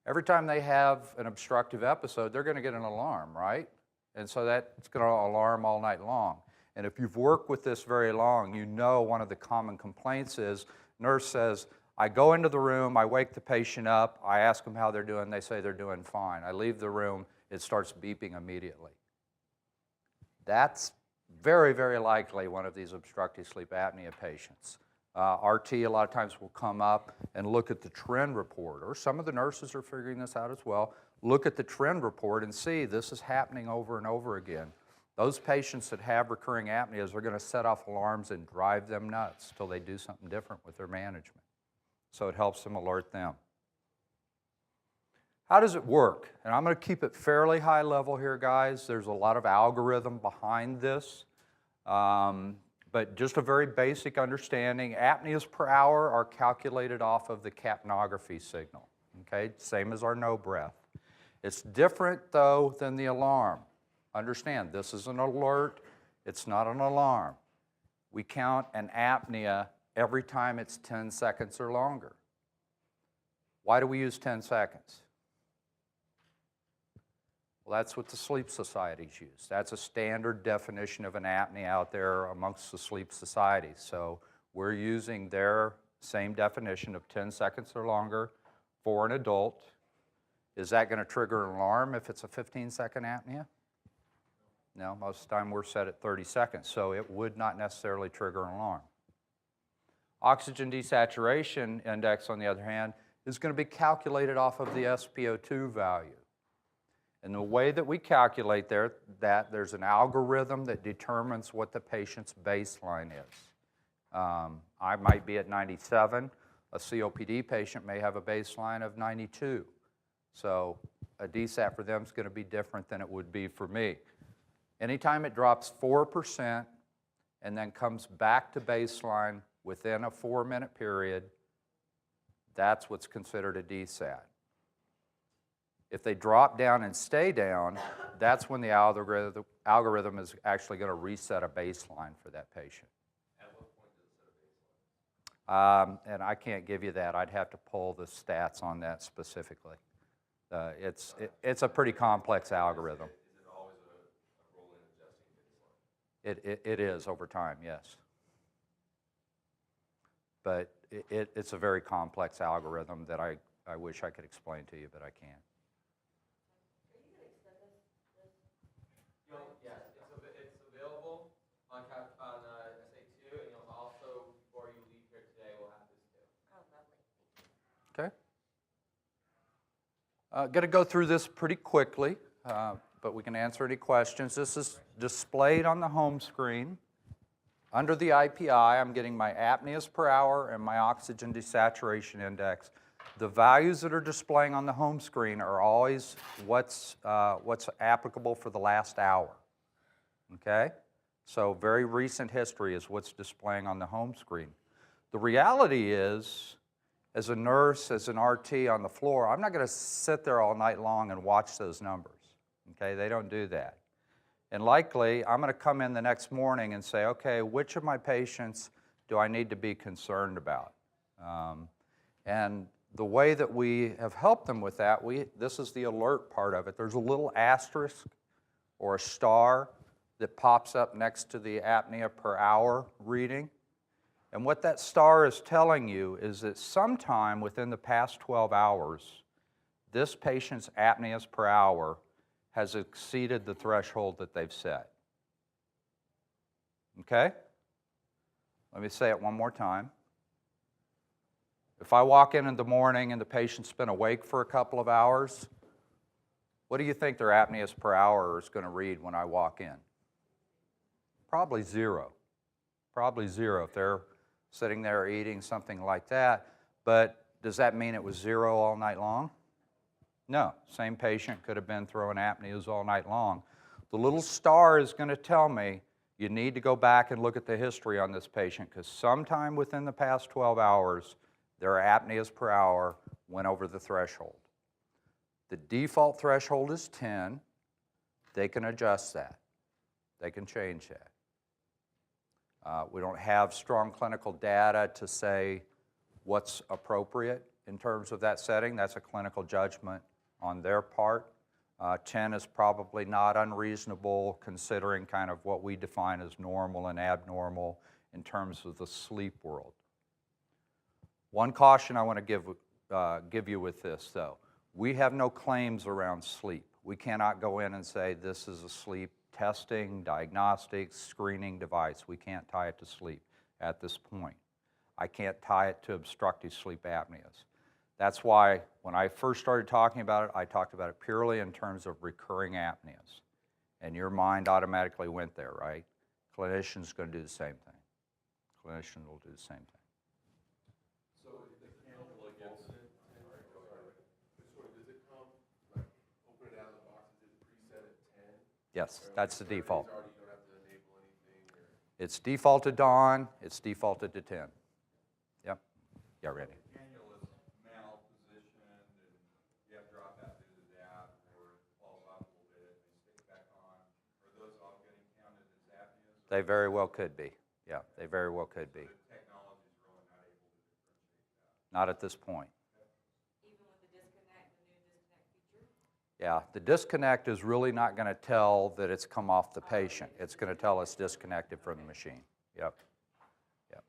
Every time they have an obstructive episode, they're going to get an alarm, right? And so that's going to alarm all night long. And if you've worked with this very long, you know one of the common complaints is, nurse says, I go into the room, I wake the patient up, I ask them how they're doing, they say they're doing fine. I leave the room, it starts beeping immediately. That's very, very likely one of these obstructive sleep apnea patients. RT a lot of times will come up and look at the trend report, or some of the nurses are figuring this out as well. Look at the trend report and see this is happening over and over again. Those patients that have recurring apneas are going to set off alarms and drive them nuts till they do something different with their management. So it helps them alert them. How does it work? And I'm going to keep it fairly high level here, guys. There's a lot of algorithm behind this. But just a very basic understanding, apneas per hour are calculated off of the capnography signal, okay? Same as our no breath. It's different, though, than the alarm. Understand, this is an alert, it's not an alarm. We count an apnea every time it's 10 seconds or longer. Why do we use 10 seconds? Well, that's what the sleep societies use. That's a standard definition of an apnea out there amongst the sleep societies. So we're using their same definition of 10 seconds or longer for an adult. Is that going to trigger an alarm if it's a 15-second apnea? No, most of the time we're set at 30 seconds, so it would not necessarily trigger an alarm. Oxygen desaturation index, on the other hand, is going to be calculated off of the SpO2 value. And the way that we calculate there's an algorithm that determines what the patient's baseline is. I might be at 97. A COPD patient may have a baseline of 92. So a DSAT for them is going to be different than it would be for me. Anytime it drops 4% and then comes back to baseline within a 4-minute period, that's what's considered a DSAT. If they drop down and stay down, that's when the algorithm is actually going to reset a baseline for that patient. At what point does it set a baseline? And I can't give you that. I'd have to pull the stats on that specifically. It's a pretty complex algorithm. Is it always a roll-in adjusting baseline? It is over time, yes. But it's a very complex algorithm that I wish I could explain to you, but I can't. Yes, it's available on SA2, and you'll also, before you leave here today, we'll have this too. Okay. Going to go through this pretty quickly, but we can answer any questions. This is displayed on the home screen. Under the IPI, I'm getting my apneas per hour and my oxygen desaturation index. The values that are displaying on the home screen are always what's applicable for the last hour. Okay? So very recent history is what's displaying on the home screen. The reality is, as a nurse, as an RT on the floor, I'm not going to sit there all night long and watch those numbers. Okay? They don't do that. And likely, I'm going to come in the next morning and say, okay, which of my patients do I need to be concerned about? And the way that we have helped them with that, this is the alert part of it. There's a little asterisk or a star that pops up next to the apnea per hour reading. And what that star is telling you is that sometime within the past 12 hours, this patient's apneas per hour has exceeded the threshold that they've set. Okay? Let me say it one more time. If I walk in the morning and the patient's been awake for a couple of hours, what do you think their apneas per hour is going to read when I walk in? Probably 0. Probably 0 if they're sitting there eating something like that. But does that mean it was 0 all night long? No, same patient could have been throwing apneas all night long. The little star is going to tell me you need to go back and look at the history on this patient because sometime within the past 12 hours, their apneas per hour went over the threshold. The default threshold is 10. They can adjust that. They can change that. We don't have strong clinical data to say what's appropriate in terms of that setting. That's a clinical judgment on their part. 10 is probably not unreasonable considering kind of what we define as normal and abnormal in terms of the sleep world. One caution I want to give you with this, though. We have no claims around sleep. We cannot go in and say this is a sleep testing, diagnostic, screening device. We can't tie it to sleep at this point. I can't tie it to obstructive sleep apneas. That's why when I first started talking about it, I talked about it purely in terms of recurring apneas. And your mind automatically went there, right? Clinician's going to do the same thing. Clinician will do the same thing. So if the cannula gets, does it come, like, open it out of the box, is it preset at 10? Yes, that's the default. You don't have to enable anything? Or? It's defaulted on, it's defaulted to 10. Yep. Yeah, Randy. Cannula's malpositioned and you have to drop that through the dab or it falls off a little bit and stick it back on. Are those all getting counted as apneas? They very well could be. Yeah, they very well could be. The technology is really not able to differentiate that. Not at this point. Even with the disconnect, the new disconnect feature? Yeah, the disconnect is really not going to tell that it's come off the patient. It's going to tell us disconnected from the machine. Yep. Yep.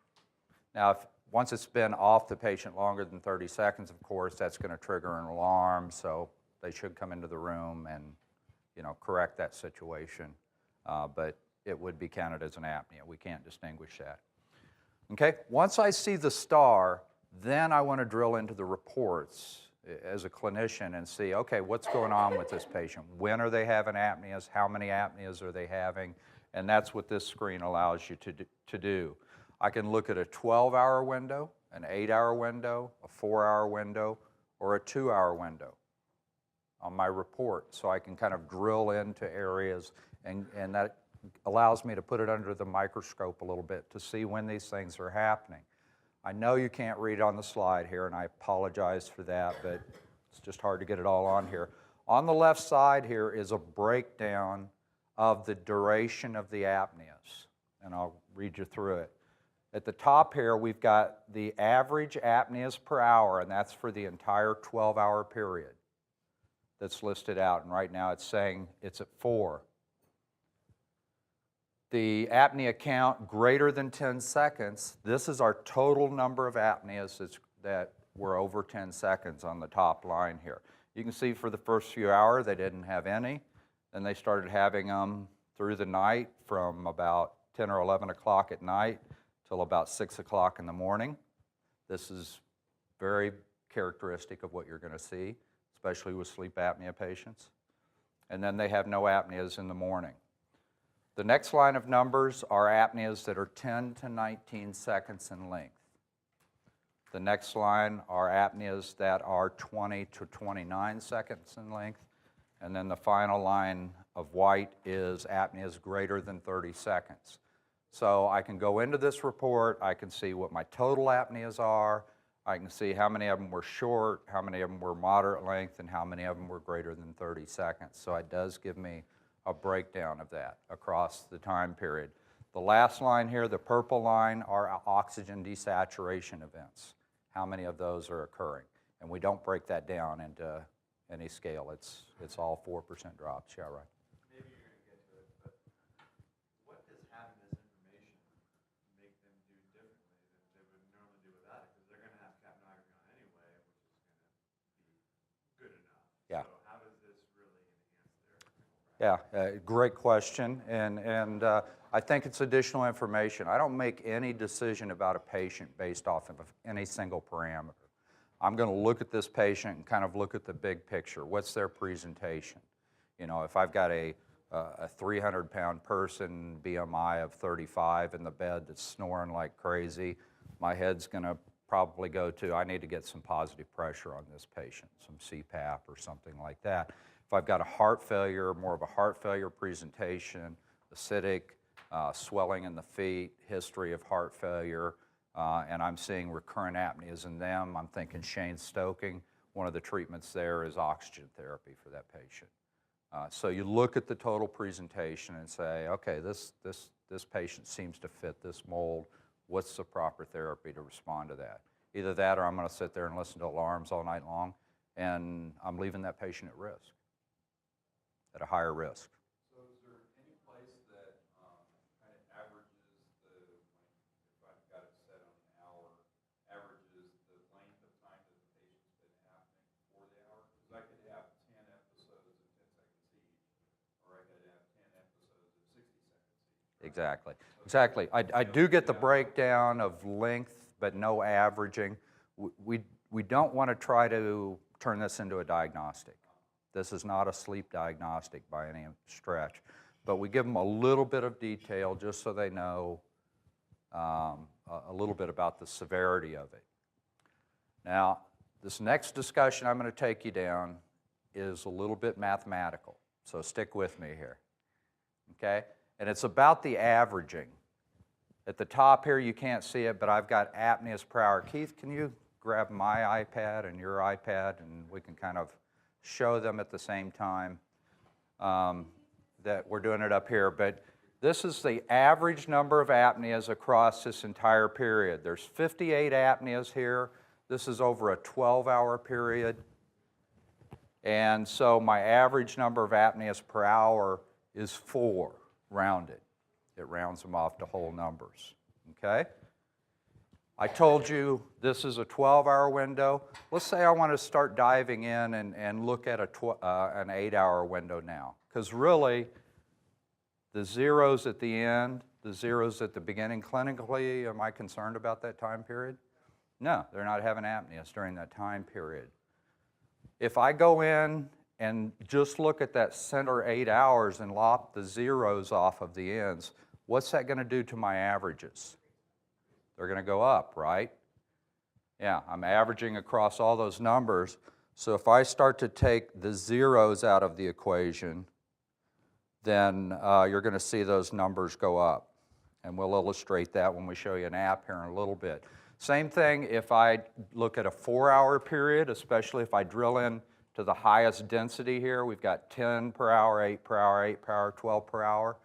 Now, once it's been off the patient longer than 30 seconds, of course, that's going to trigger an alarm, so they should come into the room and, correct that situation. But it would be counted as an apnea. We can't distinguish that. Okay, once I see the star, then I want to drill into the reports as a clinician and see, okay, what's going on with this patient? When are they having apneas? How many apneas are they having? And that's what this screen allows you to do. I can look at a 12-hour window, an 8-hour window, a 4-hour window, or a 2-hour window on my report. So I can kind of drill into areas, and that allows me to put it under the microscope a little bit to see when these things are happening. I know you can't read on the slide here, and I apologize for that, but it's just hard to get it all on here. On the left side here is a breakdown of the duration of the apneas, and I'll read you through it. At the top here, we've got the average apneas per hour, and that's for the entire 12-hour period that's listed out. And right now it's saying it's at 4. The apnea count greater than 10 seconds, this is our total number of apneas that were over 10 seconds on the top line here. You can see for the first few hours they didn't have any. Then they started having them through the night from about 10 or 11 o'clock at night till about 6 o'clock in the morning. This is very characteristic of what you're going to see, especially with sleep apnea patients. And then they have no apneas in the morning. The next line of numbers are apneas that are 10 to 19 seconds in length. The next line are apneas that are 20 to 29 seconds in length. And then the final line of white is apneas greater than 30 seconds. So I can go into this report, I can see what my total apneas are, I can see how many of them were short, how many of them were moderate length, and how many of them were greater than 30 seconds. So it does give me a breakdown of that across the time period. The last line here, the purple line, are oxygen desaturation events. How many of those are occurring? And we don't break that down into any scale. It's all 4% drops. Yeah, right. Maybe you're going to get to it, but what does having this information make them do differently than they would normally do without it? Because they're going to have capnography on anyway, which is going to be good enough. Yeah. So how does this really enhance their clinical practice? Yeah, great question, and I think it's additional information. I don't make any decision about a patient based off of any single parameter. I'm going to look at this patient and kind of look at the big picture. What's their presentation? You know, if I've got a 300-pound person, BMI of 35 in the bed that's snoring like crazy, my head's going to probably go to, I need to get some positive pressure on this patient, some CPAP or something like that. If I've got a heart failure, more of a heart failure presentation, acidic, swelling in the feet, history of heart failure, and I'm seeing recurrent apneas in them, I'm thinking Cheyne-Stoking. One of the treatments there is oxygen therapy for that patient. So you look at the total presentation and say, okay, this patient seems to fit this mold. What's the proper therapy to respond to that? Either that or I'm going to sit there and listen to alarms all night long, and I'm leaving that patient at risk, at a higher risk. So is there any place that kind of averages if I've got it set on an hour, averages the length of time that the patient's been apneic for the hour? Because I could have 10 episodes of 10 seconds each, or I could have 10 episodes of 60 seconds each. Exactly. Exactly. I do get the breakdown of length, but no averaging. We don't want to try to turn this into a diagnostic. This is not a sleep diagnostic by any stretch, but we give them a little bit of detail just so they know a little bit about the severity of it. Now, this next discussion I'm going to take you down is a little bit mathematical, so stick with me here, okay? And it's about the averaging. At the top here, you can't see it, but I've got apneas per hour. Keith, can you grab my iPad and your iPad, and we can kind of show them at the same time that we're doing it up here. But this is the average number of apneas across this entire period. There's 58 apneas here. This is over a 12-hour period. And so my average number of apneas per hour is 4, rounded. It rounds them off to whole numbers, okay? I told you this is a 12-hour window. Let's say I want to start diving in and look at an 8-hour window now. Because really, the zeros at the end, the zeros at the beginning, clinically, am I concerned about that time period? No, they're not having apneas during that time period. If I go in and just look at that center 8 hours and lop the zeros off of the ends, what's that going to do to my averages? They're going to go up, right? Yeah, I'm averaging across all those numbers. So if I start to take the zeros out of the equation, then you're going to see those numbers go up. And we'll illustrate that when we show you an app here in a little bit. Same thing if I look at a 4-hour period, especially if I drill in to the highest density here. We've got 10 per hour, 8 per hour, 8 per hour, 12 per hour.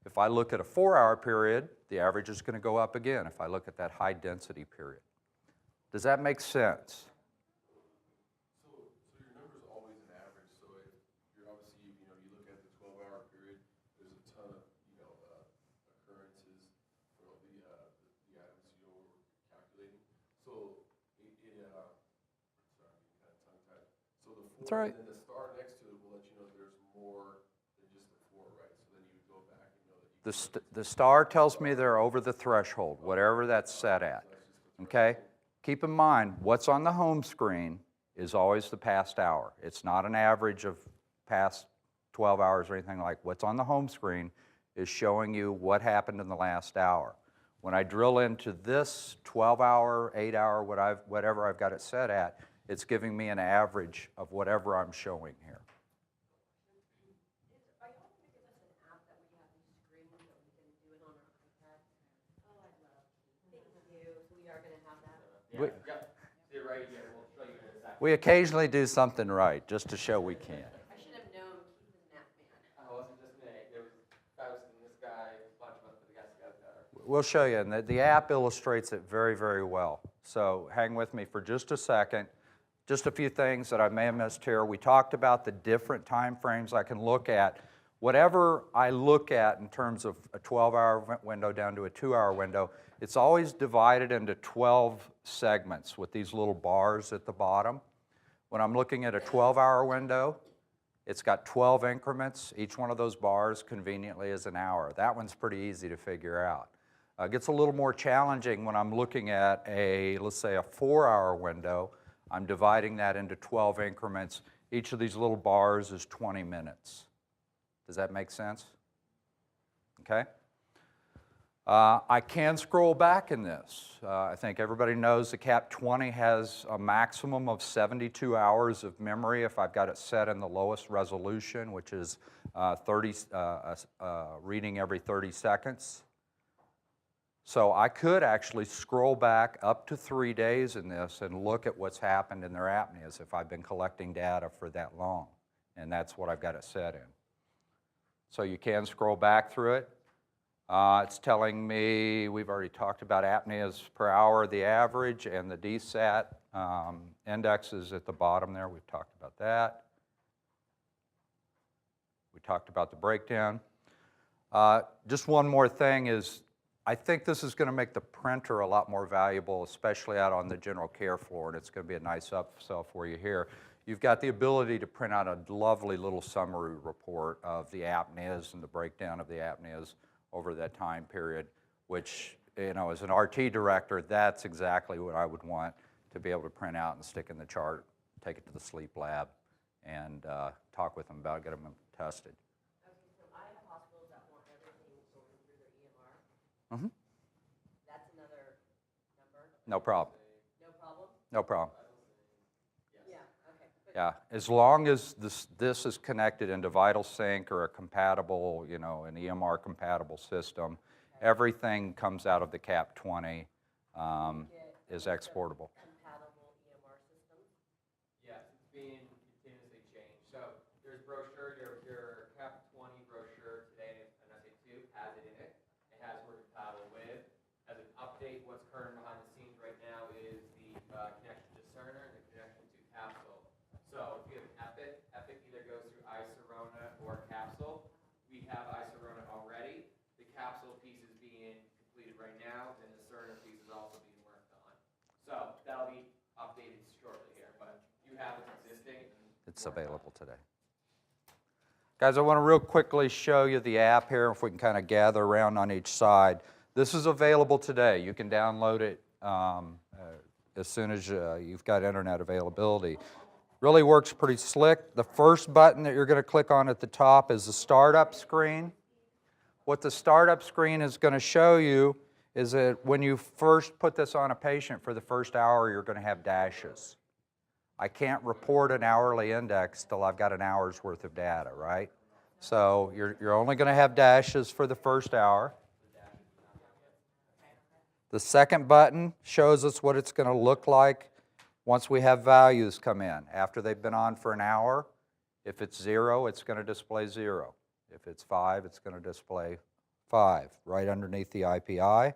If I look at a 4-hour period, the average is going to go up again if I look at that high density period. Does that make sense? So your number's always an average, so if you're obviously, you look at the 12-hour period, there's a ton of, occurrences for the items you're calculating. So sorry, I'm kind of tongue-tied. So the That's 4 all right. and then the star next to it will let you know there's more than just the 4, right? So then you would go back and know that you The star tells me they're over the threshold, whatever that's set at. Okay? Keep in mind, what's on the home screen is always the past hour. It's not an average of past 12 hours or anything like. What's on the home screen is showing you what happened in the last hour. When I drill into this 12-hour, 8-hour, whatever I've got it set at, it's giving me an average of whatever I'm showing here. Are you hoping to give us an app that we have these screens that we can do it on our iPad? Oh, I'd love to. Thank you. So we are going to have that. We- Yep. See it right here. We'll show you in a second. We occasionally do something right, just to show we can. I should have known Keith was an app man. Oh, it wasn't just me. It was Faust and this guy, a bunch of us put the guys together. We'll show you, and the app illustrates it very, very well. So hang with me for just a second. Just a few things that I may have missed here. We talked about the different time frames I can look at. Whatever I look at in terms of a 12-hour window down to a 2-hour window, it's always divided into 12 segments with these little bars at the bottom. When I'm looking at a 12-hour window, it's got 12 increments. Each one of those bars conveniently is an hour. That one's pretty easy to figure out. It gets a little more challenging when I'm looking at let's say a 4-hour window. I'm dividing that into 12 increments. Each of these little bars is 20 minutes. Does that make sense? Okay. I can scroll back in this. I think everybody knows the CAP 20 has a maximum of 72 hours of memory if I've got it set in the lowest resolution, which is reading every 30 seconds. So I could actually scroll back up to 3 days in this and look at what's happened in their apneas if I've been collecting data for that long. And that's what I've got it set in. So you can scroll back through it. It's telling me, we've already talked about apneas per hour, the average, and the DSAT index is at the bottom there. We've talked about that. We talked about the breakdown. Just one more thing is, I think this is going to make the printer a lot more valuable, especially out on the general care floor, and it's going to be a nice upsell for you here. You've got the ability to print out a lovely little summary report of the apneas and the breakdown of the apneas over that time period, which, as an RT director, that's exactly what I would want to be able to print out and stick in the chart, take it to the sleep lab, and talk with them about it, get them tested. Okay, so I have hospitals that want everything going through their EMR. Mm-hmm. That's another number. No problem. No problem? No problem. Yeah, okay. But Yeah, as long as this is connected into VitalSync or a compatible, an EMR compatible system, everything comes out of the CAP 20 is exportable. compatible EMR systems? Yes, it's being continuously changed. So there's brochure, your CAP 20 brochure today, and SA2 has it in it. It has where to compatible with. As an update, what's current behind the scenes right now is the connection to Cerner and the connection to Capsule. So if you have Epic, Epic either goes through iSirona or Capsule. We have iSirona already. The Capsule piece is being completed right now, and the Cerner piece is also being worked on. So that'll be updated shortly here, but you have it existing. It's available today. Guys, I want to real quickly show you the app here, if we can kind of gather around on each side. This is available today. You can download it as soon as you've got internet availability. Really works pretty slick. The first button that you're going to click on at the top is the startup screen. What the startup screen is going to show you is that when you first put this on a patient for the first hour, you're going to have dashes. I can't report an hourly index till I've got an hour's worth of data, right? So you're only going to have dashes for the first hour. The second button shows us what it's going to look like once we have values come in. After they've been on for an hour, if it's 0, it's going to display 0. If it's 5, it's going to display 5, right underneath the IPI.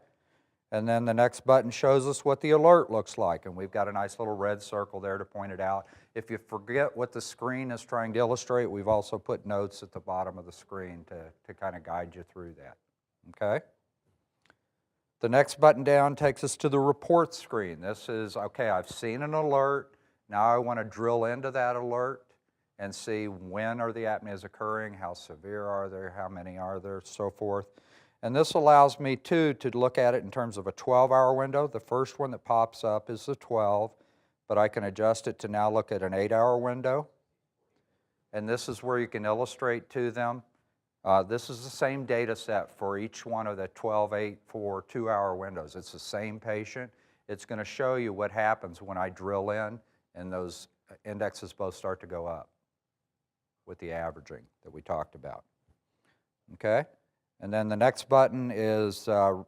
And then the next button shows us what the alert looks like, and we've got a nice little red circle there to point it out. If you forget what the screen is trying to illustrate, we've also put notes at the bottom of the screen to kind of guide you through that, okay? The next button down takes us to the report screen. This is, okay, I've seen an alert. Now I want to drill into that alert and see when are the apneas occurring, how severe are they, how many are there, so forth. And this allows me, too, to look at it in terms of a 12-hour window. The first one that pops up is the 12, but I can adjust it to now look at an 8-hour window. And this is where you can illustrate to them. This is the same data set for each one of the 12, 8, 4, 2-hour windows. It's the same patient. It's going to show you what happens when I drill in and those indexes both start to go up with the averaging that we talked about. Okay? And then the next button is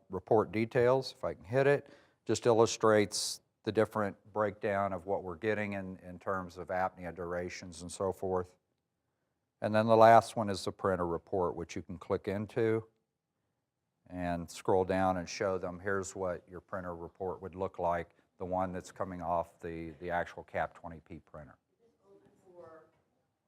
report details. If I can hit it, just illustrates the different breakdown of what we're getting in terms of apnea durations and so forth. And then the last one is the printer report, which you can click into and scroll down and show them, here's what your printer report would look like, the one that's coming off the actual CAP 20P printer. For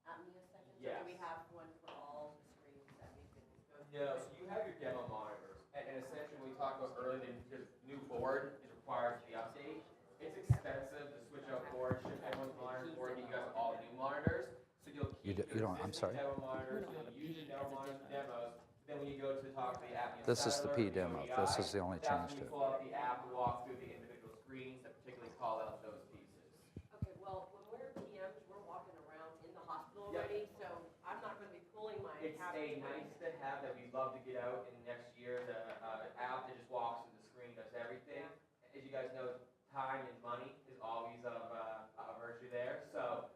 apnea seconds, or do we have one for all the screens that we can go through? No, so you have your demo monitors, and essentially when we talked about earlier, the new board is required for the update. It's expensive to switch out boards, ship everyone's monitors, board, and you guys all new monitors. So you'll keep You don't, I'm sorry. demo monitors, you'll use your demo monitors for demos. Then when you go to talk to the apnea This is the settler, P demo. the This UI, is the only that's change when to you it. pull out the app and walk through the individual screens that particularly call out those pieces. Okay, well, when we're PMs, we're walking around in the hospital Yeah. already, so I'm not gonna be pulling my It's CAP a nice to have that we'd love to get out in next year. The app that just walks through the screen does everything. As you guys know, time and money is always of a virtue there. So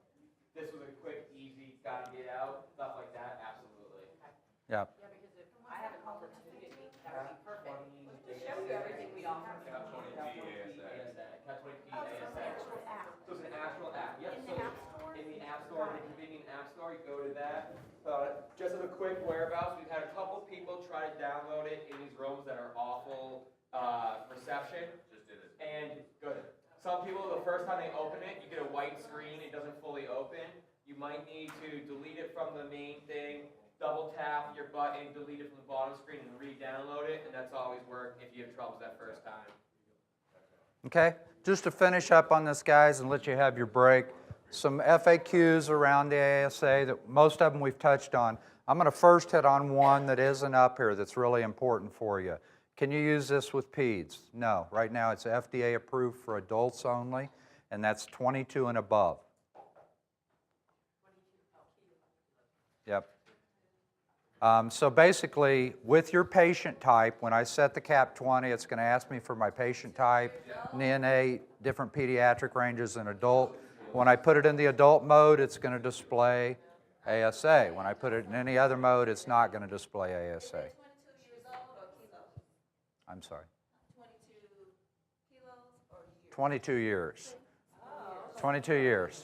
this was a quick, easy, gotta get out, stuff like that, absolutely. Yeah. Yeah, because if I have an opportunity, that would be perfect. To show you everything we offer. Cat 20P ASA. Oh, so it's an actual app. So it's an actual app, yep. In So the App Store? in the App Store, the convenient App Store, you go to that. Just as a quick whereabouts, we've had a couple people try to download it in these rooms that are awful reception. Just did it. And good. Some people, the first time they open it, you get a white screen, it doesn't fully open. You might need to delete it from the main thing, double tap your button, delete it from the bottom screen, and re-download it, and that's always work if you have troubles that first time. Okay, just to finish up on this, guys, and let you have your break, some FAQs around the ASA that most of them we've touched on. I'm going to first hit on one that isn't up here that's really important for you. Can you use this with peds? No. Right now it's FDA approved for adults only, and that's 22 and above. Yep. So basically, with your patient type, when I set the CAP 20, it's going to ask me for my patient type, neonate, different pediatric ranges, and adult. When I put it in the adult mode, it's going to display ASA. When I put it in any other mode, it's not going to display ASA. 22 years old or kilos? I'm sorry. 22 kilos or years? 22 years. 22 years.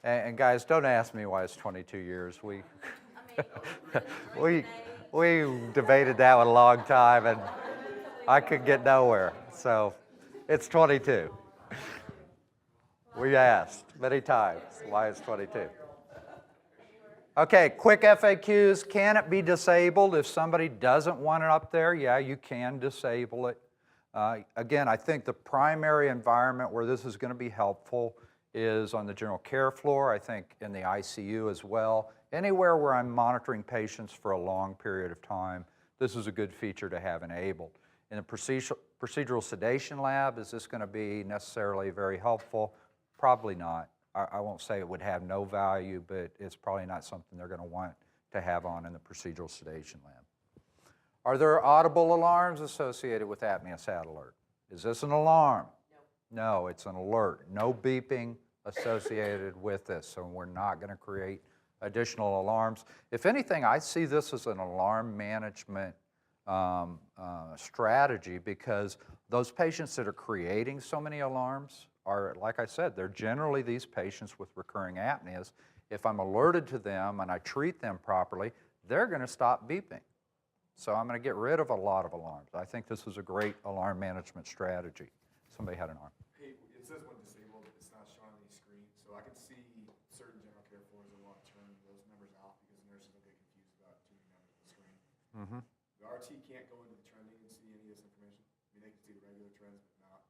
And guys, don't ask me why it's 22 years. We debated that one a long time, and I could get nowhere. So it's 22. We asked many times why it's 22. Okay, quick FAQs. Can it be disabled if somebody doesn't want it up there? Yeah, you can disable it. Again, I think the primary environment where this is going to be helpful is on the general care floor, I think in the ICU as well. Anywhere where I'm monitoring patients for a long period of time, this is a good feature to have enabled. In the procedural sedation lab, is this going to be necessarily very helpful? Probably not. I won't say it would have no value, but it's probably not something they're going to want to have on in the procedural sedation lab. Are there audible alarms associated with apnea sat alert? Is this an alarm? No, it's an alert. No beeping associated with this, so we're not going to create additional alarms. If anything, I see this as an alarm management strategy, because those patients that are creating so many alarms are, like I said, they're generally these patients with recurring apneas. If I'm alerted to them and I treat them properly, they're going to stop beeping. So I'm going to get rid of a lot of alarms. I think this is a great alarm management strategy. Somebody had an arm. Hey, it says when disabled, it's not showing on the screen, so I can see certain general care floors that want to turn those numbers off because nurses will get confused about too many numbers on the screen. Mm-hmm. The RT can't go into the trending and see any of this information. I mean, they can see the regular trends, but not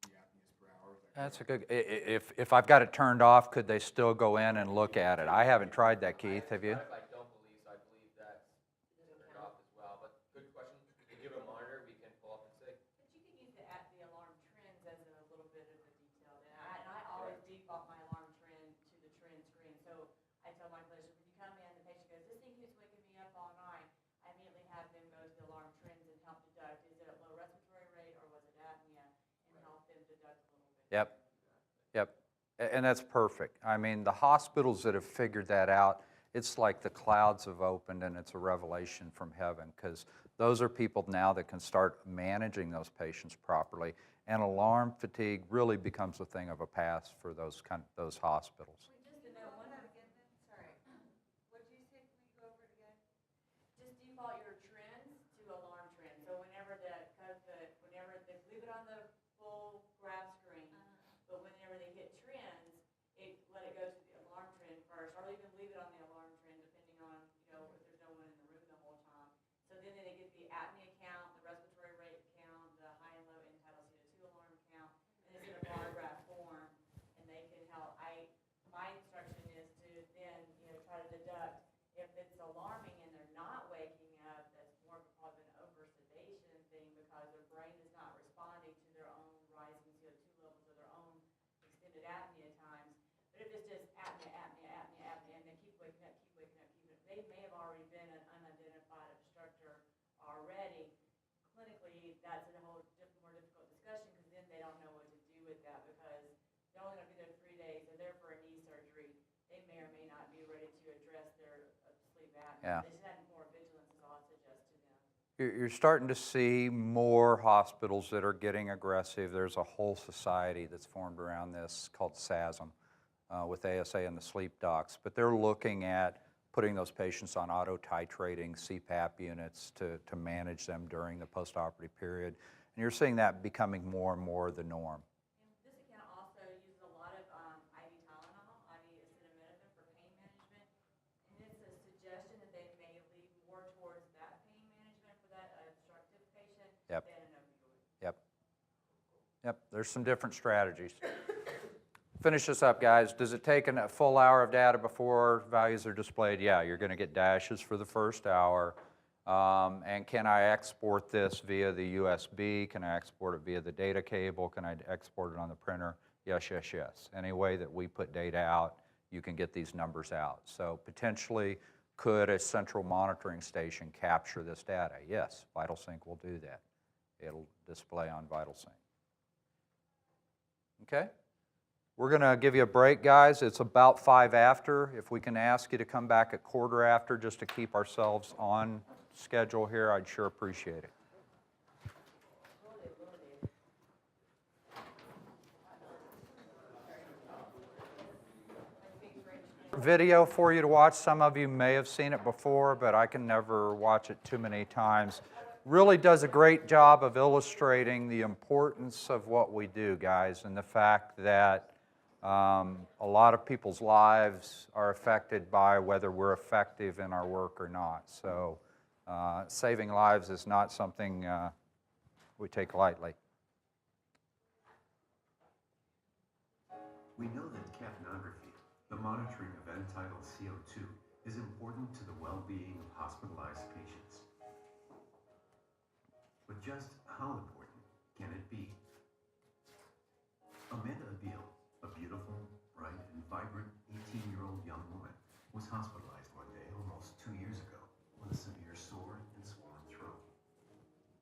the apneas per hour. Is that That's a correct? good, if I've got it turned off, could they still go in and look at it? I haven't tried that, Keith, have you? I don't believe so. I believe that's turned off as well. But good question. If you give a monitor, we can pull up and see. But you can use the alarm trends as a little bit of a detail. And I always default my alarm trend to the trend screen. So I tell my clinician, when you come in, the patient goes, this thing keeps waking me up all night. I immediately have them go to the alarm trends and help deduct. Is it a low respiratory rate or was it apnea? And help them deduct a little bit. Yep, yep. And that's perfect. I mean, the hospitals that have figured that out, it's like the clouds have opened and it's a revelation from heaven, because those are people now that can start managing those patients properly, and alarm fatigue really becomes a thing of a past for those hospitals. Just to know one again, sorry. What did you say? Can we go over it again? Just default your trends to alarm trends. So whenever leave it on the full graph screen, but whenever they hit trends, let it go to the alarm trend first, or even leave it on the alarm trend depending on, if there's no one in the room the whole time. So then they get the apnea count, the respiratory rate count, the high and low end-tidal CO2 alarm count, and it's in a bar graph form, and they can help. My instruction is to then, try to deduct if it's alarming and they're not waking up. That's more of probably an over-sedation thing because their brain is not responding to their own rising CO2 levels or their own extended apnea times. But if it's just apnea, and they keep waking up, they may have already been an unidentified obstructor already. Clinically, that's a whole more difficult discussion because then they don't know what to do with that because they're only going to be there 3 days. They're there for a knee surgery. They may or may not be ready to address their sleep apnea. Yeah. They should have more vigilance is all I suggest to them. You're starting to see more hospitals that are getting aggressive. There's a whole society that's formed around this called SASM with ASA and the sleep docs. But they're looking at putting those patients on auto-titrating CPAP units to manage them during the postoperative period. And you're seeing that becoming more and more the norm. And this account also uses a lot of IV Tylenol, IV acetaminophen for pain management. And it's a suggestion that they may lean more towards that pain management for that obstructive patient Yep. than an opioid. Yep. Yep, there's some different strategies. Finish this up, guys. Does it take a full hour of data before values are displayed? Yeah, you're going to get dashes for the first hour. And can I export this via the USB? Can I export it via the data cable? Can I export it on the printer? Yes, yes, yes. Any way that we put data out, you can get these numbers out. So potentially, could a central monitoring station capture this data? Yes, VitalSync will do that. It'll display on VitalSync. Okay? We're going to give you a break, guys. It's about 5 after. If we can ask you to come back at quarter after just to keep ourselves on schedule here, I'd sure appreciate it. Video for you to watch. Some of you may have seen it before, but I can never watch it too many times. Really does a great job of illustrating the importance of what we do, guys, and the fact that a lot of people's lives are affected by whether we're effective in our work or not. So saving lives is not something we take lightly. We know that capnography, the monitoring of end-tidal CO2, is important to the well-being of hospitalized patients. But just how important can it be? Amanda Abil, a beautiful, bright, and vibrant 18-year-old young woman, was hospitalized one day almost 2 years ago with a severe sore and swollen throat.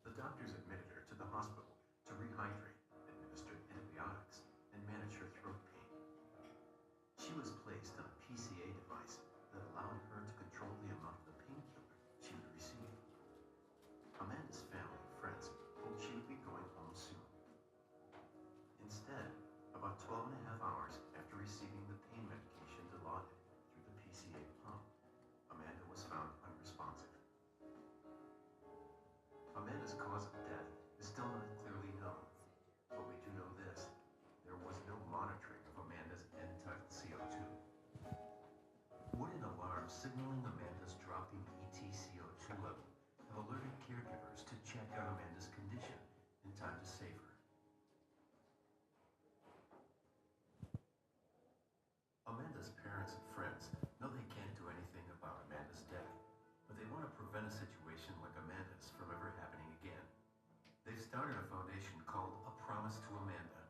The doctors admitted her to the hospital to rehydrate, administer antibiotics, and manage her throat pain. She was placed on a PCA device that allowed her to control the amount of the painkiller she would receive. Amanda's family and friends hoped she would be going home soon. Instead, about 12 and a half hours after receiving the pain medication dilaudid through the PCA pump, out Amanda's condition in time to save her. Amanda's parents and friends know they can't do anything about Amanda's death, but they want to prevent a situation like Amanda's from ever happening again. They've started a foundation called A Promise to Amanda.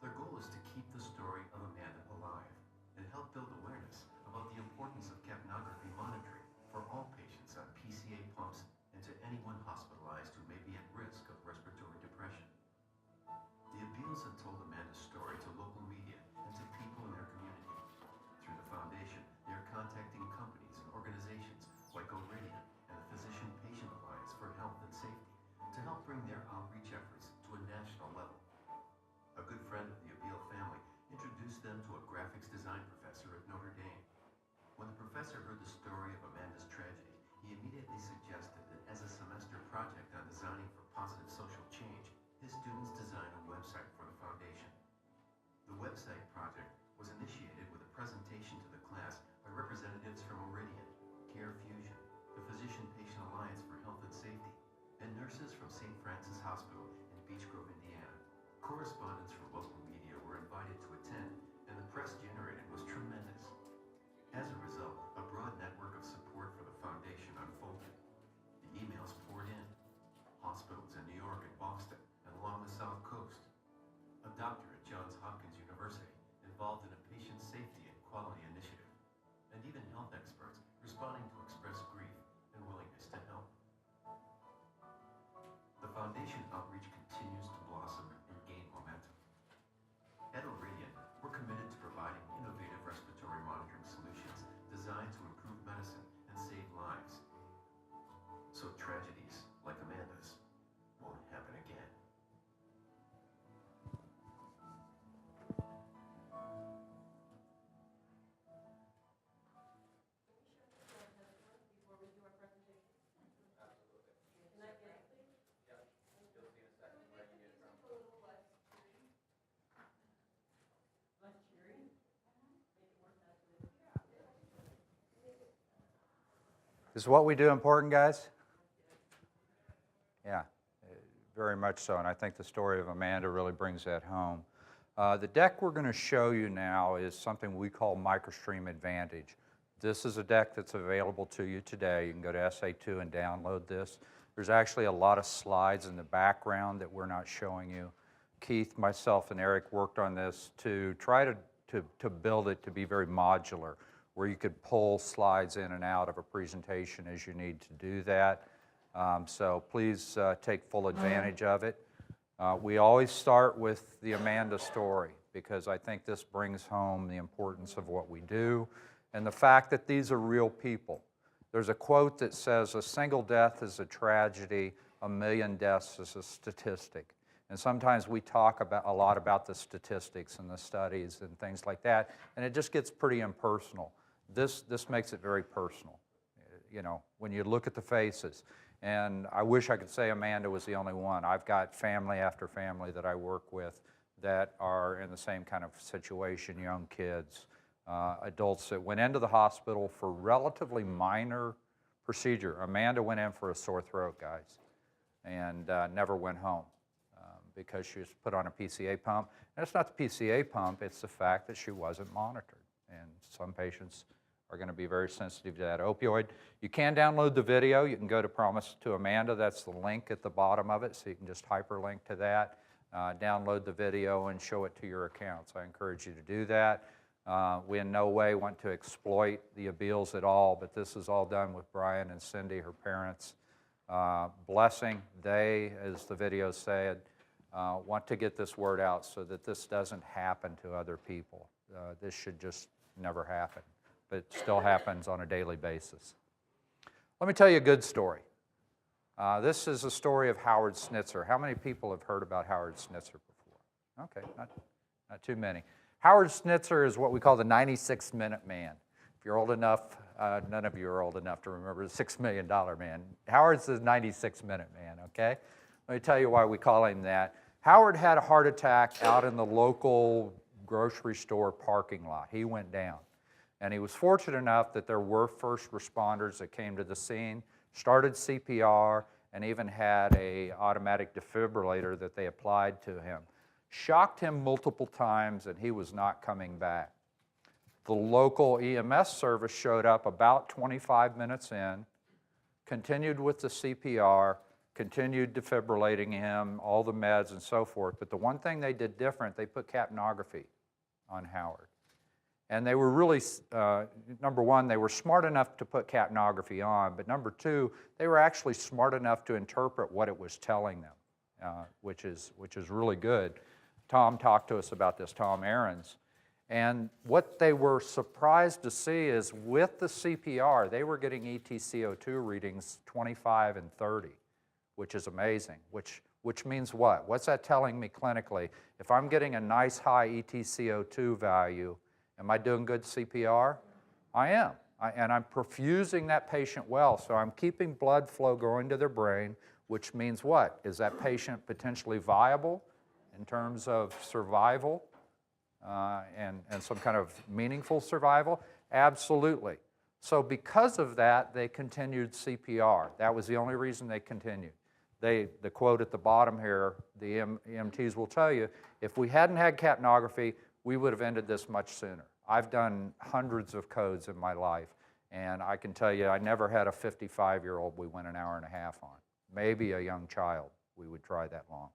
Their goal is to keep the story of Amanda alive and help build awareness about the importance of capnography monitoring for all patients on PCA pumps and to anyone hospitalized who may be at risk of respiratory depression. The Abeles have told Amanda's story to local media and to people in their community. Through the foundation, they are contacting companies and organizations like O'Radian and the Physician-Patient Alliance for Health and Safety to help bring their outreach efforts to a national level. A good friend of the Abele family introduced them to a graphics design professor at Notre Dame. When the professor heard the story of Amanda's tragedy, he immediately suggested that as a semester project on designing for positive social change, his students design a website for the foundation. The website project was initiated with a presentation to the class by representatives from O'Radian, Care Fusion, the Physician-Patient Alliance for Health and Safety, and nurses from St. Francis Hospital in Beech Grove, Indiana. Correspondents from local media were invited to attend, and the press generated was tremendous. As a result, a broad network of support for the foundation unfolded. The emails poured in. Hospitals in New York and Boston and along the South Coast. A doctor at Johns Hopkins University involved in a patient safety and quality initiative. And even health experts responding to express grief and willingness to help. The foundation outreach continues to blossom and gain momentum. At O'Radian, we're committed to providing innovative respiratory monitoring solutions designed to improve medicine and save lives. So tragedies like Amanda's won't happen again. Before we do our presentation? Absolutely. Can I get it, please? Yep, you'll see in a second where you get it from. A little less cheery. Less cheery? Make it more sensitive. Is what we do important, guys? Yeah, very much so, and I think the story of Amanda really brings that home. The deck we're going to show you now is something we call MicroStream Advantage. This is a deck that's available to you today. You can go to SA2 and download this. There's actually a lot of slides in the background that we're not showing you. Keith, myself, and Eric worked on this to try to build it to be very modular, where you could pull slides in and out of a presentation as you need to do that. So please take full advantage of it. We always start with the Amanda story because I think this brings home the importance of what we do and the fact that these are real people. There's a quote that says, "A single death is a tragedy, a million deaths is a statistic." And sometimes we talk a lot about the statistics and the studies and things like that, and it just gets pretty impersonal. This makes it very personal, you know, when you look at the faces. And I wish I could say Amanda was the only one. I've got family after family that I work with that are in the same kind of situation, young kids, adults that went into the hospital for relatively minor procedure. Amanda went in for a sore throat, guys, and never went home because she was put on a PCA pump. And it's not the PCA pump, it's the fact that she wasn't monitored. And some patients are going to be very sensitive to that opioid. You can download the video. You can go to Promise to Amanda. That's the link at the bottom of it, so you can just hyperlink to that, download the video, and show it to your accounts. I encourage you to do that. We in no way want to exploit the Abeles at all, but this is all done with Brian and Cindy, her parents. Blessing. They, as the video said, want to get this word out so that this doesn't happen to other people. This should just never happen, but it still happens on a daily basis. Let me tell you a good story. This is a story of Howard Snitzer. How many people have heard about Howard Snitzer before? Okay, not too many. Howard Snitzer is what we call the 96-minute man. If you're old enough, none of you are old enough to remember the $6 Million Man. Howard's the 96-minute man, okay? Let me tell you why we call him that. Howard had a heart attack out in the local grocery store parking lot. He went down. And he was fortunate enough that there were first responders that came to the scene, started CPR, and even had a automatic defibrillator that they applied to him. Shocked him multiple times, and he was not coming back. The local EMS service showed up about 25 minutes in, continued with the CPR, continued defibrillating him, all the meds and so forth. But the one thing they did different, they put capnography on Howard. And they were really, number one, they were smart enough to put capnography on, but number two, they were actually smart enough to interpret what it was telling them, which is really good. Tom talked to us about this, Tom Ahrens. And what they were surprised to see is with the CPR, they were getting ETCO2 readings 25 and 30, which is amazing, which means what? What's that telling me clinically? If I'm getting a nice high ETCO2 value, am I doing good CPR? I am, and I'm perfusing that patient well, so I'm keeping blood flow going to their brain, which means what? Is that patient potentially viable in terms of survival and some kind of meaningful survival? Absolutely. So because of that, they continued CPR. That was the only reason they continued. The quote at the bottom here, the EMTs will tell you, if we hadn't had capnography, we would have ended this much sooner. I've done hundreds of codes in my life, and I can tell you I never had a 55-year-old we went an hour and a half on. Maybe a young child we would try that long,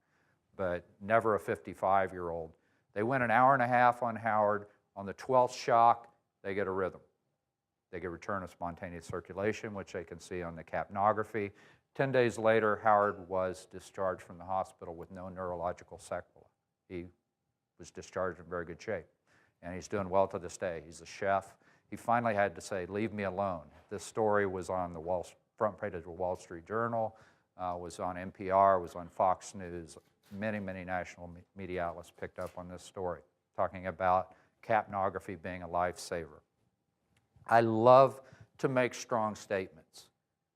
but never a 55-year-old. They went an hour and a half on Howard. On the 12th shock, they get a rhythm. They get return of spontaneous circulation, which they can see on the capnography. 10 days later, Howard was discharged from the hospital with no neurological sequelae. He was discharged in very good shape, and he's doing well to this day. He's a chef. He finally had to say, "Leave me alone." This story was on the front page of the Wall Street Journal, was on NPR, was on Fox News. Many, many national media outlets picked up on this story, talking about capnography being a lifesaver. I love to make strong statements,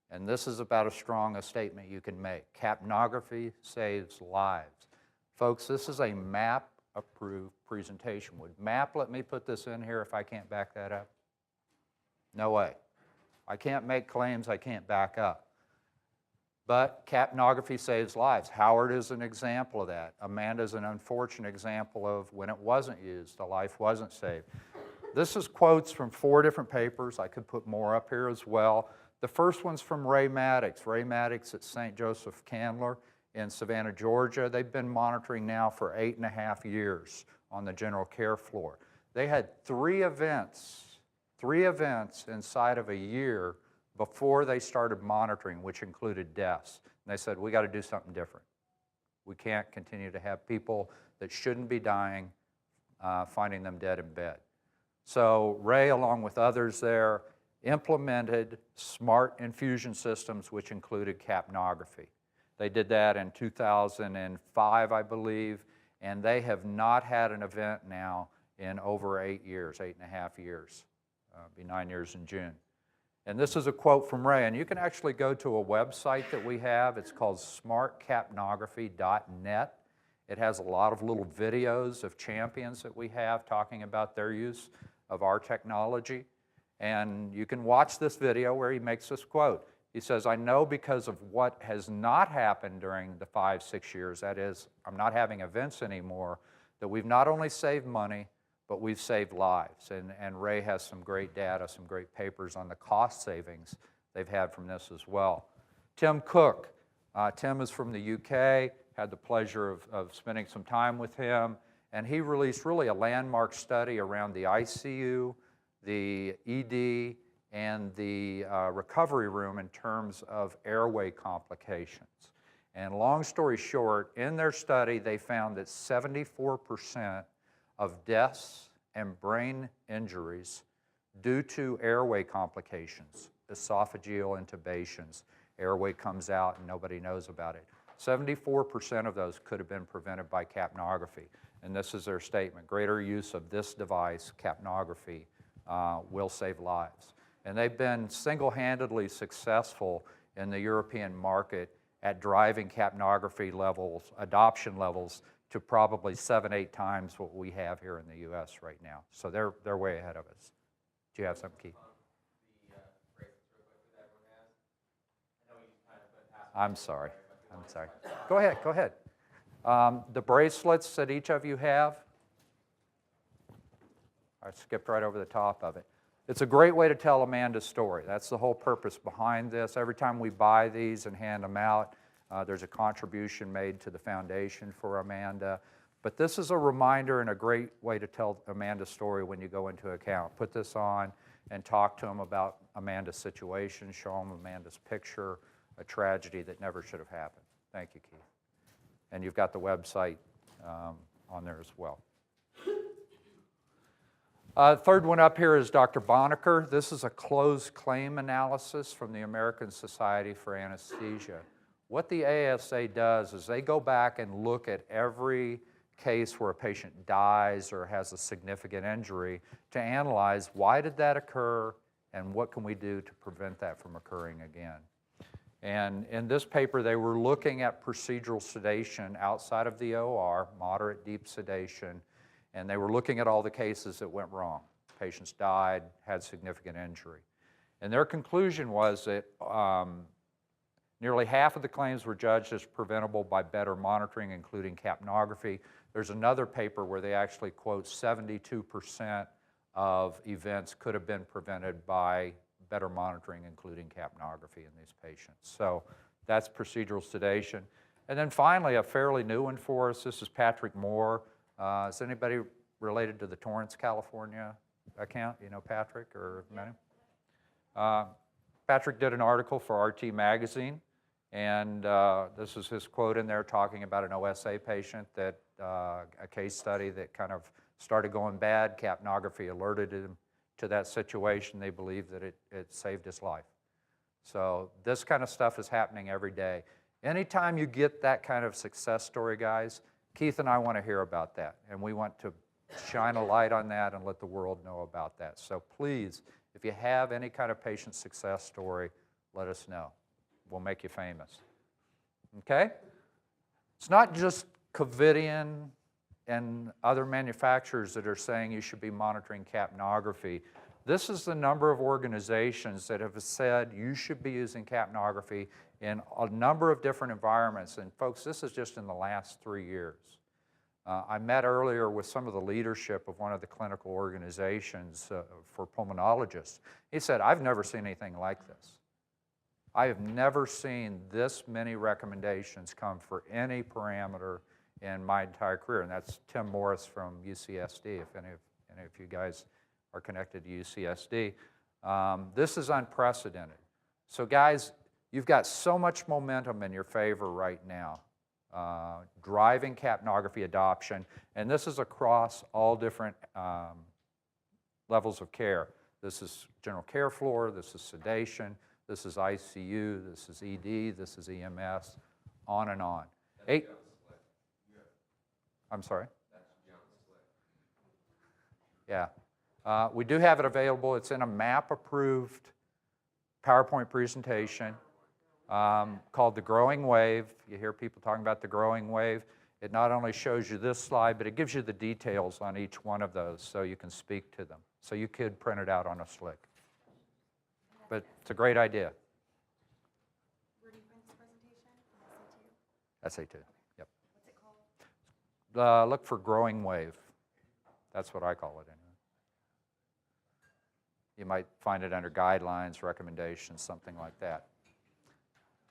and this is about as strong a statement you can make. Capnography saves lives. Folks, this is a MAP-approved presentation. Would MAP let me put this in here if I can't back that up? No way. I can't make claims I can't back up. But capnography saves lives. Howard is an example of that. Amanda's an unfortunate example of when it wasn't used, the life wasn't saved. This is quotes from 4 different papers. I could put more up here as well. The first one's from Ray Maddox. Ray Maddox at St. Joseph Candler in Savannah, Georgia. They've been monitoring now for 8.5 years on the general care floor. They had 3 events inside of a year before they started monitoring, which included deaths. And they said, we got to do something different. We can't continue to have people that shouldn't be dying, finding them dead in bed. So Ray, along with others there, implemented smart infusion systems, which included capnography. They did that in 2005, I believe, and they have not had an event now in over 8 years, 8.5 years. Be 9 years in June. And this is a quote from Ray, and you can actually go to a website that we have. It's called smartcapnography.net. It has a lot of little videos of champions that we have talking about their use of our technology. And you can watch this video where he makes this quote. He says, "I know because of what has not happened during the 5-6 years, that is, I'm not having events anymore, that we've not only saved money, but we've saved lives." And Ray has some great data, some great papers on the cost savings they've had from this as well. Tim Cook. Tim is from the UK, had the pleasure of spending some time with him, and he released really a landmark study around the ICU, the ED, and the recovery room in terms of airway complications. And long story short, in their study, they found that 74% of deaths and brain injuries due to airway complications, esophageal intubations, airway comes out and nobody knows about it. 74% of those could have been prevented by capnography. And this is their statement: greater use of this device, capnography, will save lives. And they've been single-handedly successful in the European market at driving capnography levels, adoption levels, to probably 7-8 times what we have here in the U.S. right now. So they're way ahead of us. Do you have something, Keith? The bracelets real quick that everyone has. I know you kind of went past I'm sorry. I'm sorry. Go ahead, go ahead. The bracelets that each of you have, I skipped right over the top of it. It's a great way to tell Amanda's story. That's the whole purpose behind this. Every time we buy these and hand them out, there's a contribution made to the foundation for Amanda. But this is a reminder and a great way to tell Amanda's story when you go into account. Put this on and talk to them about Amanda's situation, show them Amanda's picture, a tragedy that never should have happened. Thank you, Keith. And you've got the website on there as well. Third one up here is Dr. Bonacker. This is a closed claim analysis from the American Society for Anesthesia. What the ASA does is they go back and look at every case where a patient dies or has a significant injury to analyze why did that occur and what can we do to prevent that from occurring again. And in this paper, they were looking at procedural sedation outside of the OR, moderate deep sedation, and they were looking at all the cases that went wrong. Patients died, had significant injury. And their conclusion was that nearly half of the claims were judged as preventable by better monitoring, including capnography. There's another paper where they actually quote 72% of events could have been prevented by better monitoring, including capnography in these patients. So that's procedural sedation. And then finally, a fairly new one for us. This is Patrick Moore. Is anybody related to the Torrance, California account? You know Patrick or met him? Patrick did an article for RT Magazine, and this is his quote in there talking about an OSA patient that a case study that kind of started going bad. Capnography alerted him to that situation. They believe that it saved his life. So this kind of stuff is happening every day. Anytime you get that kind of success story, guys, Keith and I want to hear about that, and we want to shine a light on that and let the world know about that. So please, if you have any kind of patient success story, let us know. We'll make you famous. Okay? It's not just Covidien and other manufacturers that are saying you should be monitoring capnography. This is the number of organizations that have said you should be using capnography in a number of different environments. And folks, this is just in the last 3 years. I met earlier with some of the leadership of one of the clinical organizations for pulmonologists. He said, I've never seen anything like this. I have never seen this many recommendations come for any parameter in my entire career. And that's Tim Morris from UCSD, if any of you guys are connected to UCSD. This is unprecedented. So guys, you've got so much momentum in your favor right now, driving capnography adoption, and this is across all different levels of care. This is general care floor, this is sedation, this is ICU, this is ED, this is EMS, on and on. I'm sorry? Yeah. We do have it available. It's in a MAP-approved PowerPoint presentation called The Growing Wave. You hear people talking about the growing wave. It not only shows you this slide, but it gives you the details on each one of those so you can speak to them. So you could print it out on a slick. But it's a great idea. Where do you print this presentation? SA2, yep. What's it called? Look for Growing Wave. That's what I call it anyway. You might find it under guidelines, recommendations, something like that.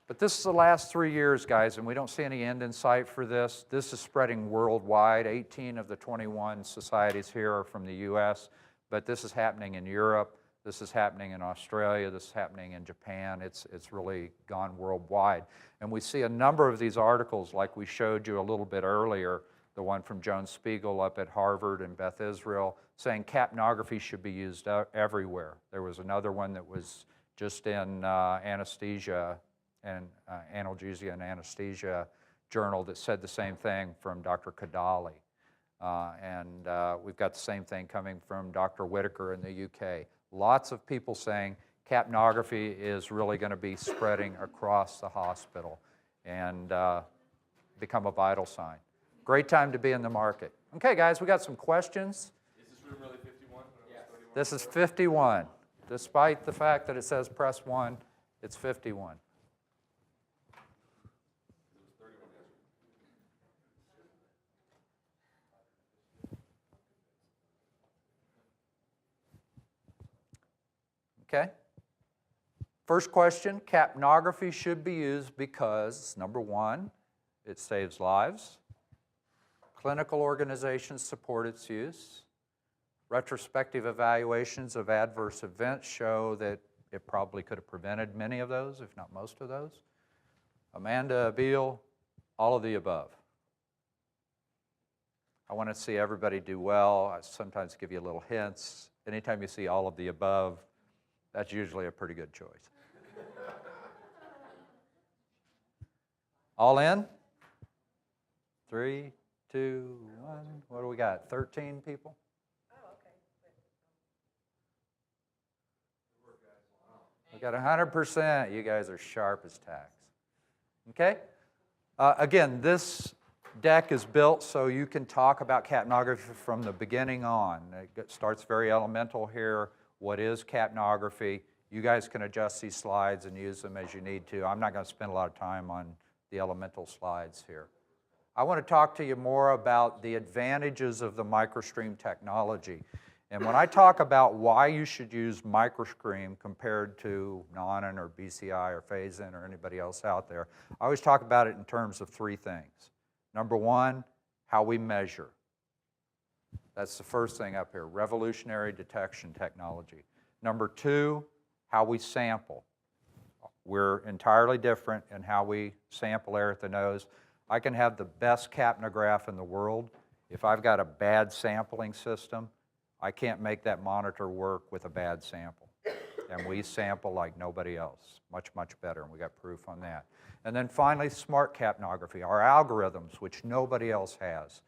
But this is the last 3 years, guys, and we don't see any end in sight for this. This is spreading worldwide. 18 of the 21 societies here are from the US, but this is happening in Europe. This is happening in Australia. This is happening in Japan. It's really gone worldwide. And we see a number of these articles, like we showed you a little bit earlier, the one from Joan Spiegel up at Harvard and Beth Israel, saying capnography should be used everywhere. There was another one that was just in anesthesia and analgesia and anesthesia journal that said the same thing from Dr. Kadali. And we've got the same thing coming from Dr. Whitaker in the UK. Lots of people saying capnography is really going to be spreading across the hospital and become a vital sign. Great time to be in the market. Okay, guys, we got some questions. Is this room really 51? Yes. This is 51. Despite the fact that it says press 1, it's 51. Okay. First question, capnography should be used because, number one, it saves lives. Clinical organizations support its use. Retrospective evaluations of adverse events show that it probably could have prevented many of those, if not most of those. Amanda, Abil, all of the above. I want to see everybody do well. I sometimes give you little hints. Anytime you see all of the above, that's usually a pretty good choice. All in? 3, 2, 1. What do we got? 13 people? We got 100%. You guys are sharp as tacks. Okay? Again, this deck is built so you can talk about capnography from the beginning on. It starts very elemental here. What is capnography? You guys can adjust these slides and use them as you need to. I'm not going to spend a lot of time on the elemental slides here. I want to talk to you more about the advantages of the MicroStream technology. And when I talk about why you should use MicroStream compared to Nonin or BCI or Phase-In or anybody else out there, I always talk about it in terms of 3 things. Number one, how we measure. That's the first thing up here, revolutionary detection technology. Number 2, how we sample. We're entirely different in how we sample air at the nose. I can have the best capnograph in the world. If I've got a bad sampling system, I can't make that monitor work with a bad sample. And we sample like nobody else, much, much better, and we got proof on that. And then finally, smart capnography. Our algorithms, which nobody else has,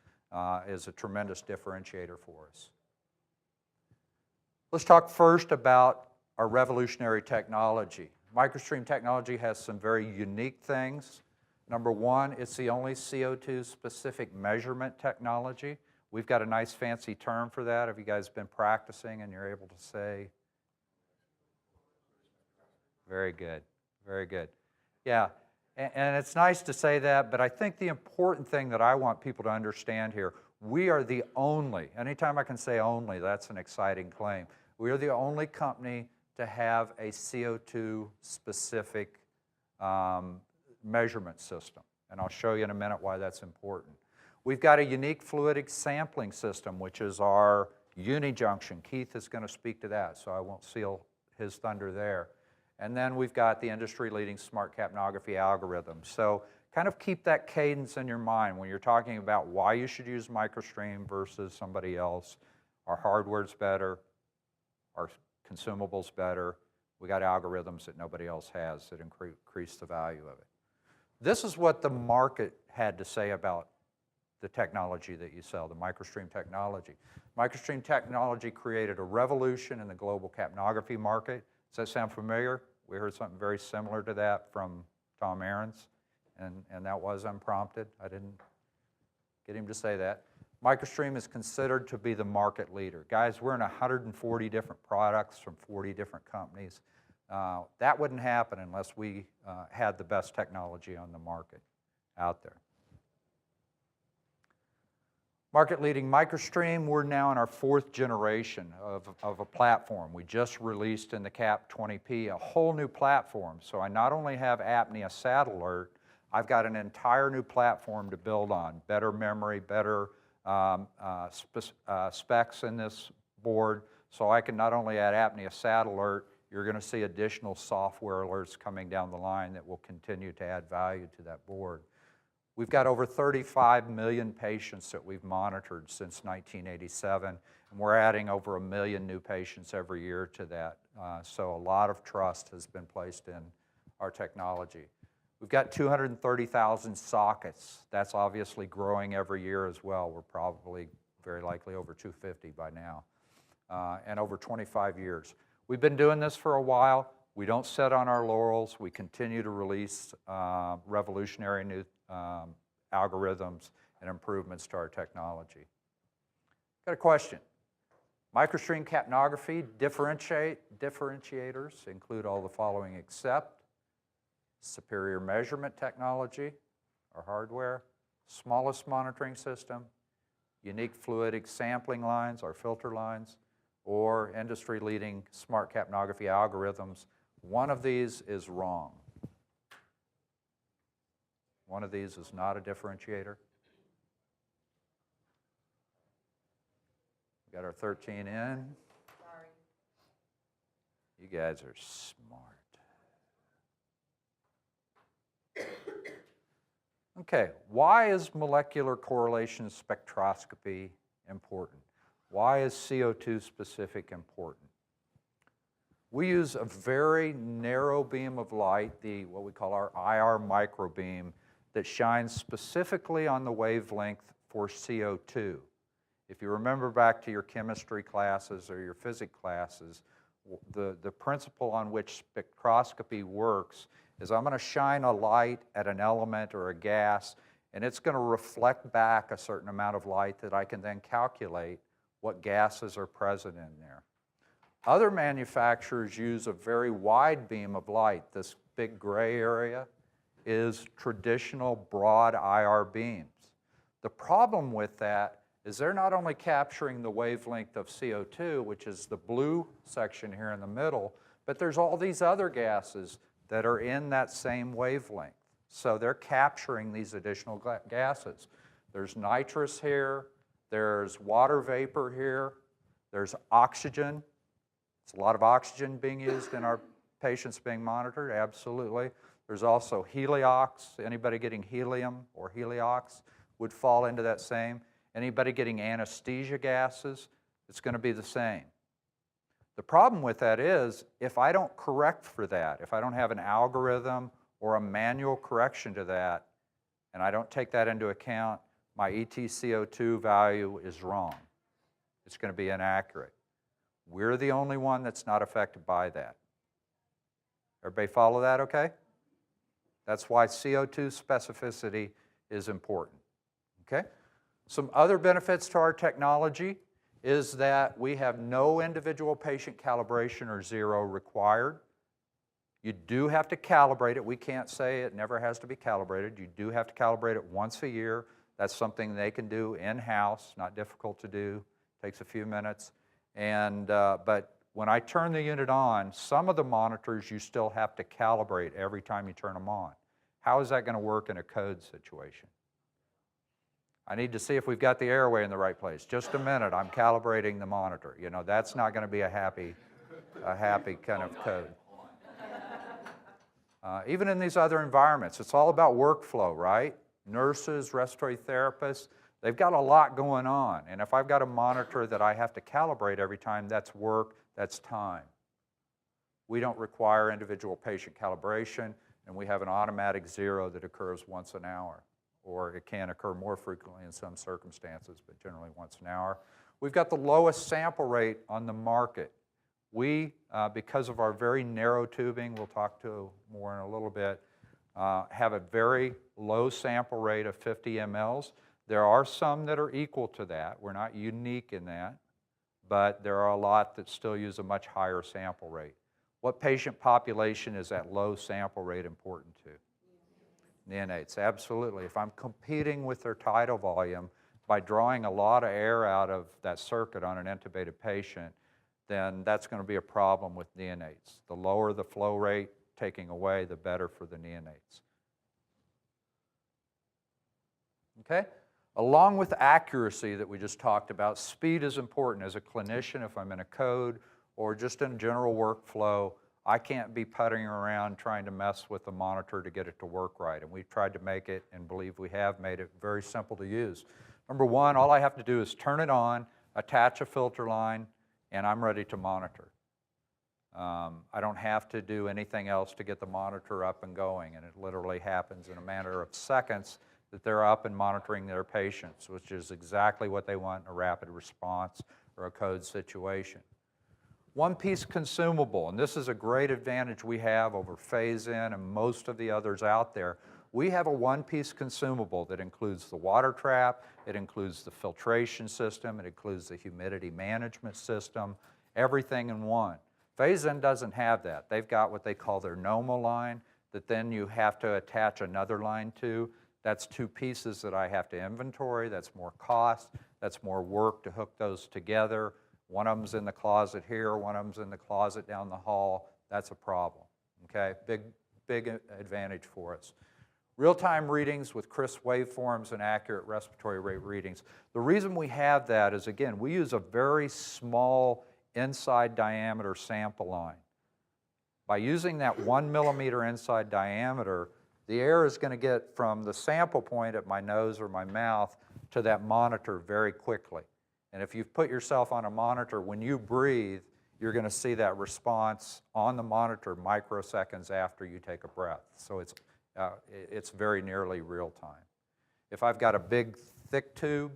is a tremendous differentiator for us. Let's talk first about our revolutionary technology. MicroStream technology has some very unique things. Number one, it's the only CO2-specific measurement technology. We've got a nice fancy term for that. Have you guys been practicing and you're able to say? Very good, very good. Yeah, and it's nice to say that, but I think the important thing that I want people to understand here, we are the only, anytime I can say only, that's an exciting claim. We are the only company to have a CO2-specific measurement system, and I'll show you in a minute why that's important. We've got a unique fluidic sampling system, which is our unijunction. Keith is going to speak to that, so I won't steal his thunder there. And then we've got the industry-leading smart capnography algorithm. So kind of keep that cadence in your mind when you're talking about why you should use MicroStream versus somebody else. Our hardware's better, our consumables better. We got algorithms that nobody else has that increase the value of it. This is what the market had to say about the technology that you sell, the MicroStream technology. MicroStream technology created a revolution in the global capnography market. Does that sound familiar? We heard something very similar to that from Tom Ahrens, and that was unprompted. I didn't get him to say that. MicroStream is considered to be the market leader. Guys, we're in 140 different products from 40 different companies. That wouldn't happen unless we had the best technology on the market out there. Market-leading MicroStream, we're now in our 4th generation of a platform. We just released in the CAP 20P a whole new platform. So I not only have apnea sat alert, I've got an entire new platform to build on. Better memory, better specs in this board. So I can not only add apnea sat alert, you're going to see additional software alerts coming down the line that will continue to add value to that board. We've got over 35 million patients that we've monitored since 1987, and we're adding over 1 million new patients every year to that. So a lot of trust has been placed in our technology. We've got 230,000 sockets. That's obviously growing every year as well. We're probably very likely over 250 by now, and over 25 years. We've been doing this for a while. We don't sit on our laurels. We continue to release revolutionary new algorithms and improvements to our technology. Got a question. MicroStream capnography differentiators include all the following except superior measurement technology, our hardware, smallest monitoring system, unique fluidic sampling lines, our filter lines, or industry-leading smart capnography algorithms, one of these is wrong. One of these is not a differentiator. We got our 13 in. Sorry. You guys are smart. Okay, why is molecular correlation spectroscopy important? Why is CO2 specific important? We use a very narrow beam of light, what we call our IR microbeam, that shines specifically on the wavelength for CO2. If you remember back to your chemistry classes or your physics classes, the principle on which spectroscopy works is I'm going to shine a light at an element or a gas, and it's going to reflect back a certain amount of light that I can then calculate what gases are present in there. Other manufacturers use a very wide beam of light. This big gray area is traditional broad IR beams. The problem with that is they're not only capturing the wavelength of CO2, which is the blue section here in the middle, but there's all these other gases that are in that same wavelength. So they're capturing these additional gases. There's nitrous here, there's water vapor here, there's oxygen. There's a lot of oxygen being used in our patients being monitored, absolutely. There's also heliox. Anybody getting helium or heliox would fall into that same. Anybody getting anesthesia gases, it's going to be the same. The problem with that is, if I don't correct for that, if I don't have an algorithm or a manual correction to that, and I don't take that into account, my EtCO2 value is wrong. It's going to be inaccurate. We're the only one that's not affected by that. Everybody follow that okay? That's why CO2 specificity is important. Okay? Some other benefits to our technology is that we have no individual patient calibration or zero required. You do have to calibrate it. We can't say it never has to be calibrated. You do have to calibrate it once a year. That's something they can do in-house, not difficult to do, takes a few minutes. But when I turn the unit on, some of the monitors you still have to calibrate every time you turn them on. How is that going to work in a code situation? I need to see if we've got the airway in the right place. Just a minute, I'm calibrating the monitor. You know, that's not going to be a happy kind of code. Even in these other environments, it's all about workflow, right? Nurses, respiratory therapists, they've got a lot going on. And if I've got a monitor that I have to calibrate every time, that's work, that's time. We don't require individual patient calibration, and we have an automatic zero that occurs once an hour. Or it can occur more frequently in some circumstances, but generally once an hour. We've got the lowest sample rate on the market. We, because of our very narrow tubing, we'll talk to more in a little bit, have a very low sample rate of 50 mLs. There are some that are equal to that. We're not unique in that, but there are a lot that still use a much higher sample rate. What patient population is that low sample rate important to? Neonates, absolutely. If I'm competing with their tidal volume by drawing a lot of air out of that circuit on an intubated patient, then that's going to be a problem with neonates. The lower the flow rate taking away, the better for the neonates. Okay? Along with accuracy that we just talked about, speed is important. As a clinician, if I'm in a code or just in general workflow, I can't be puttering around trying to mess with the monitor to get it to work right. And we've tried to make it, and believe we have made it, very simple to use. Number one, all I have to do is turn it on, attach a filter line, and I'm ready to monitor. I don't have to do anything else to get the monitor up and going, and it literally happens in a matter of seconds that they're up and monitoring their patients, which is exactly what they want in a rapid response or a code situation. One-piece consumable, and this is a great advantage we have over phase-in and most of the others out there. We have a one-piece consumable that includes the water trap, it includes the filtration system, it includes the humidity management system, everything in one. Phase-in doesn't have that. They've got what they call their NOMO line that then you have to attach another line to. That's two pieces that I have to inventory. That's more cost. That's more work to hook those together. One of them's in the closet here, one of them's in the closet down the hall. That's a problem, okay? Big advantage for us. Real-time readings with crisp waveforms and accurate respiratory rate readings. The reason we have that is, again, we use a very small inside diameter sample line. By using that 1 millimeter inside diameter, the air is going to get from the sample point at my nose or my mouth to that monitor very quickly. And if you've put yourself on a monitor, when you breathe, you're going to see that response on the monitor microseconds after you take a breath. So it's very nearly real time. If I've got a big, thick tube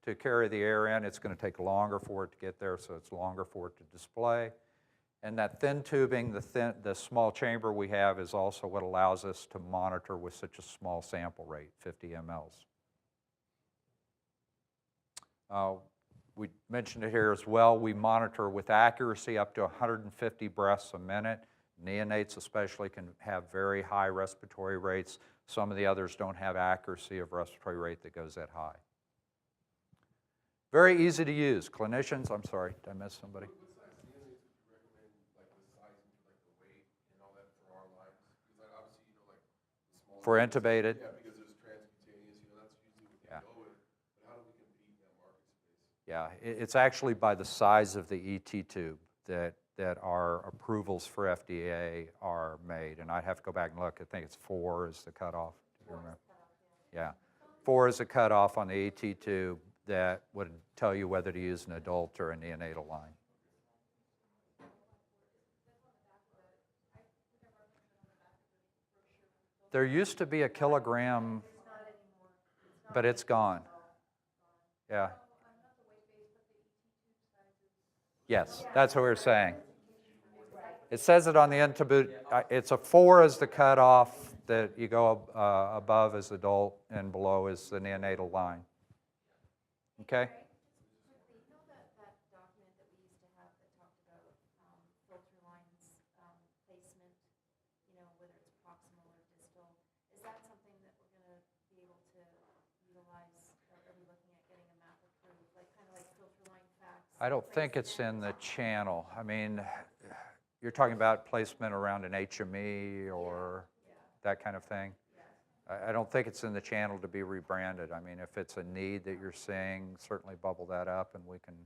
to carry the air in, it's going to take longer for it to get there, so it's longer for it to display. And that thin tubing, the small chamber we have, is also what allows us to monitor with such a small sample rate, 50 mLs. We mentioned it here as well. We monitor with accuracy up to 150 breaths a minute. Neonates especially can have very high respiratory rates. Some of the others don't have accuracy of respiratory rate that goes that high. Very easy to use. Clinicians, I'm sorry, did I miss somebody? What size neonates would you recommend, like the size and like the weight and all that for our lives? Because like obviously, you know, like the smaller. For intubated? Yeah, because there's transcutaneous, you know, that's usually what they go with. But how do we compete in that market space? Yeah, it's actually by the size of the ET tube that our approvals for FDA are made. And I'd have to go back and look. I think it's 4 is the cutoff. Do you remember? Yeah. 4 is the cutoff on the ET tube that would tell you whether to use an adult or a neonatal line. There used to be a kilogram, but it's gone. Yeah. Yes, that's what we're saying. It says it on the intubate. It's a 4 is the cutoff that you go above as adult and below is the neonatal line. Okay? You know that document that we used to have that talked about filter lines placement, you know, whether it's proximal or distal, is that something that we're going to be able to utilize? Or are we looking at getting a map approved, like kind of like filter line facts? I don't think it's in the channel. I mean, you're talking about placement around an HME or that kind of thing. I don't think it's in the channel to be rebranded. I mean, if it's a need that you're seeing, certainly bubble that up and we can.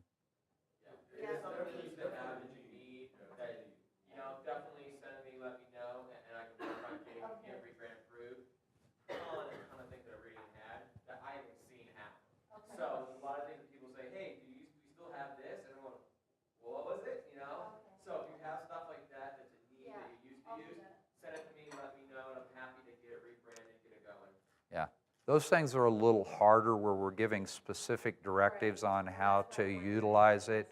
Yeah, some needs that have that you need that, you know, definitely send me, let me know, and I can work on getting rebrand approved. On the things that I already had that I haven't seen happen. So a lot of things that people say, hey, do you still have this? And I'm going, well, what was it? You know? So if you have stuff like that that's a need that you used to use, send it to me, let me know, and I'm happy to get it rebranded, get it going. Yeah. Those things are a little harder where we're giving specific directives on how to utilize it.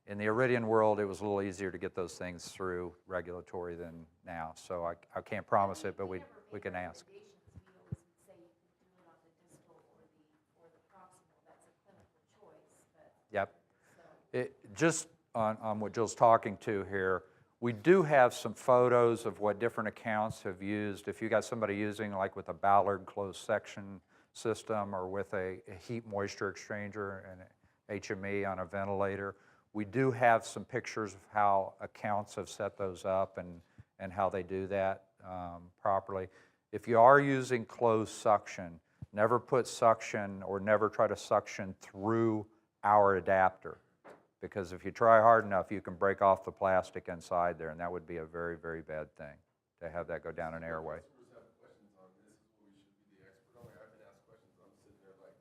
In the Iridian world, it was a little easier to get those things through regulatory than now. So I can't promise it, but we can ask. Yep. Just on what Jill's talking to here, we do have some photos of what different accounts have used. If you got somebody using like with a Ballard closed section system or with a heat moisture exchanger and HME on a ventilator, we do have some pictures of how accounts have set those up and how they do that properly. If you are using closed suction, never put suction or never try to suction through our adapter. Because if you try hard enough, you can break off the plastic inside there, and that would be a very, very bad thing to have that go down an airway. Customers have questions on this, is what we should be the expert on. Like, I've been asked questions, I'm sitting there like.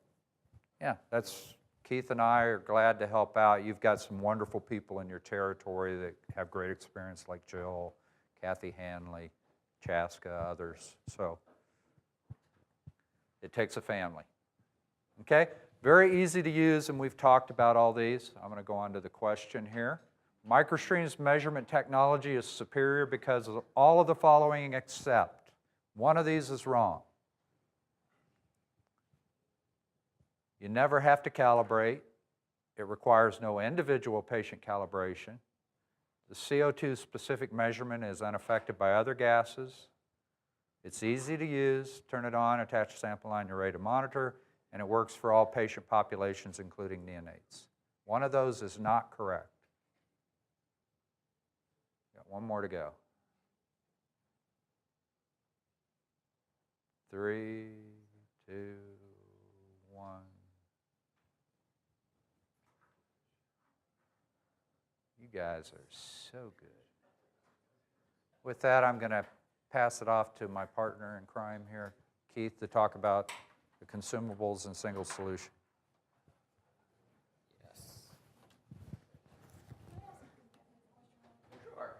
Yeah, that's, Keith and I are glad to help out. You've got some wonderful people in your territory that have great experience like Jill, Kathy Hanley, Chaska, others. So it takes a family. Okay? Very easy to use, and we've talked about all these. I'm going to go on to the question here. MicroStream's measurement technology is superior because of all of the following except one of these is wrong. You never have to calibrate. It requires no individual patient calibration. The CO2 specific measurement is unaffected by other gases. It's easy to use. Turn it on, attach a sample line, you're ready to monitor. And it works for all patient populations, including neonates. One of those is not correct. Got one more to go. 3, 2, 1. You guys are so good. With that, I'm going to pass it off to my partner in crime here, Keith, to talk about the consumables and single solution. Sure.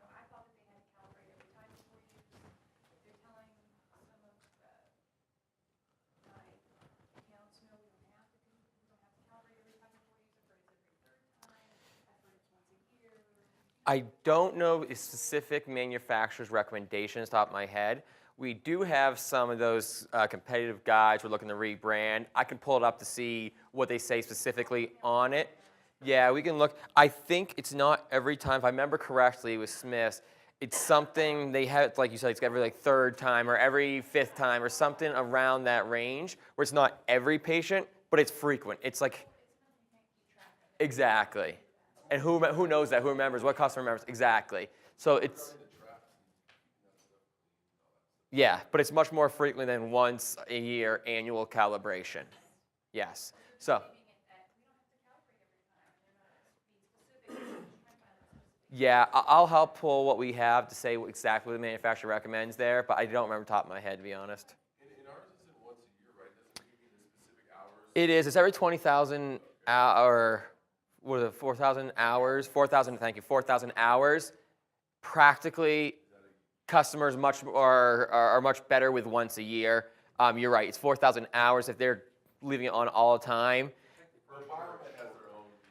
I thought that they had to calibrate every time before you, they're telling some of my accounts, no, we don't have to calibrate every time before you use it, but it's every third time, I've heard it's once a year. I don't know a specific manufacturer's recommendations top of my head. We do have some of those competitive guides we're looking to rebrand. I can pull it up to see what they say specifically on it. Yeah, we can look. I think it's not every time. If I remember correctly with Smith's, it's something they have, like you said, it's every like third time or every fifth time or something around that range where it's not every patient, but it's frequent. It's like, exactly. And who knows that? Who remembers? What customer remembers? Exactly. So it's, yeah, but it's much more frequent than once a year annual calibration. Yes. So, yeah, I'll help pull what we have to say exactly what the manufacturer recommends there, but I don't remember top of my head, to be honest. In ours, isn't once a year, right? Doesn't give you the specific hours? It is. It's every 20,000 or what is it, 4,000 hours? 4,000. Thank you. 4,000 hours. Practically, customers are much better with once a year. You're right. It's 4,000 hours if they're leaving it on all the time.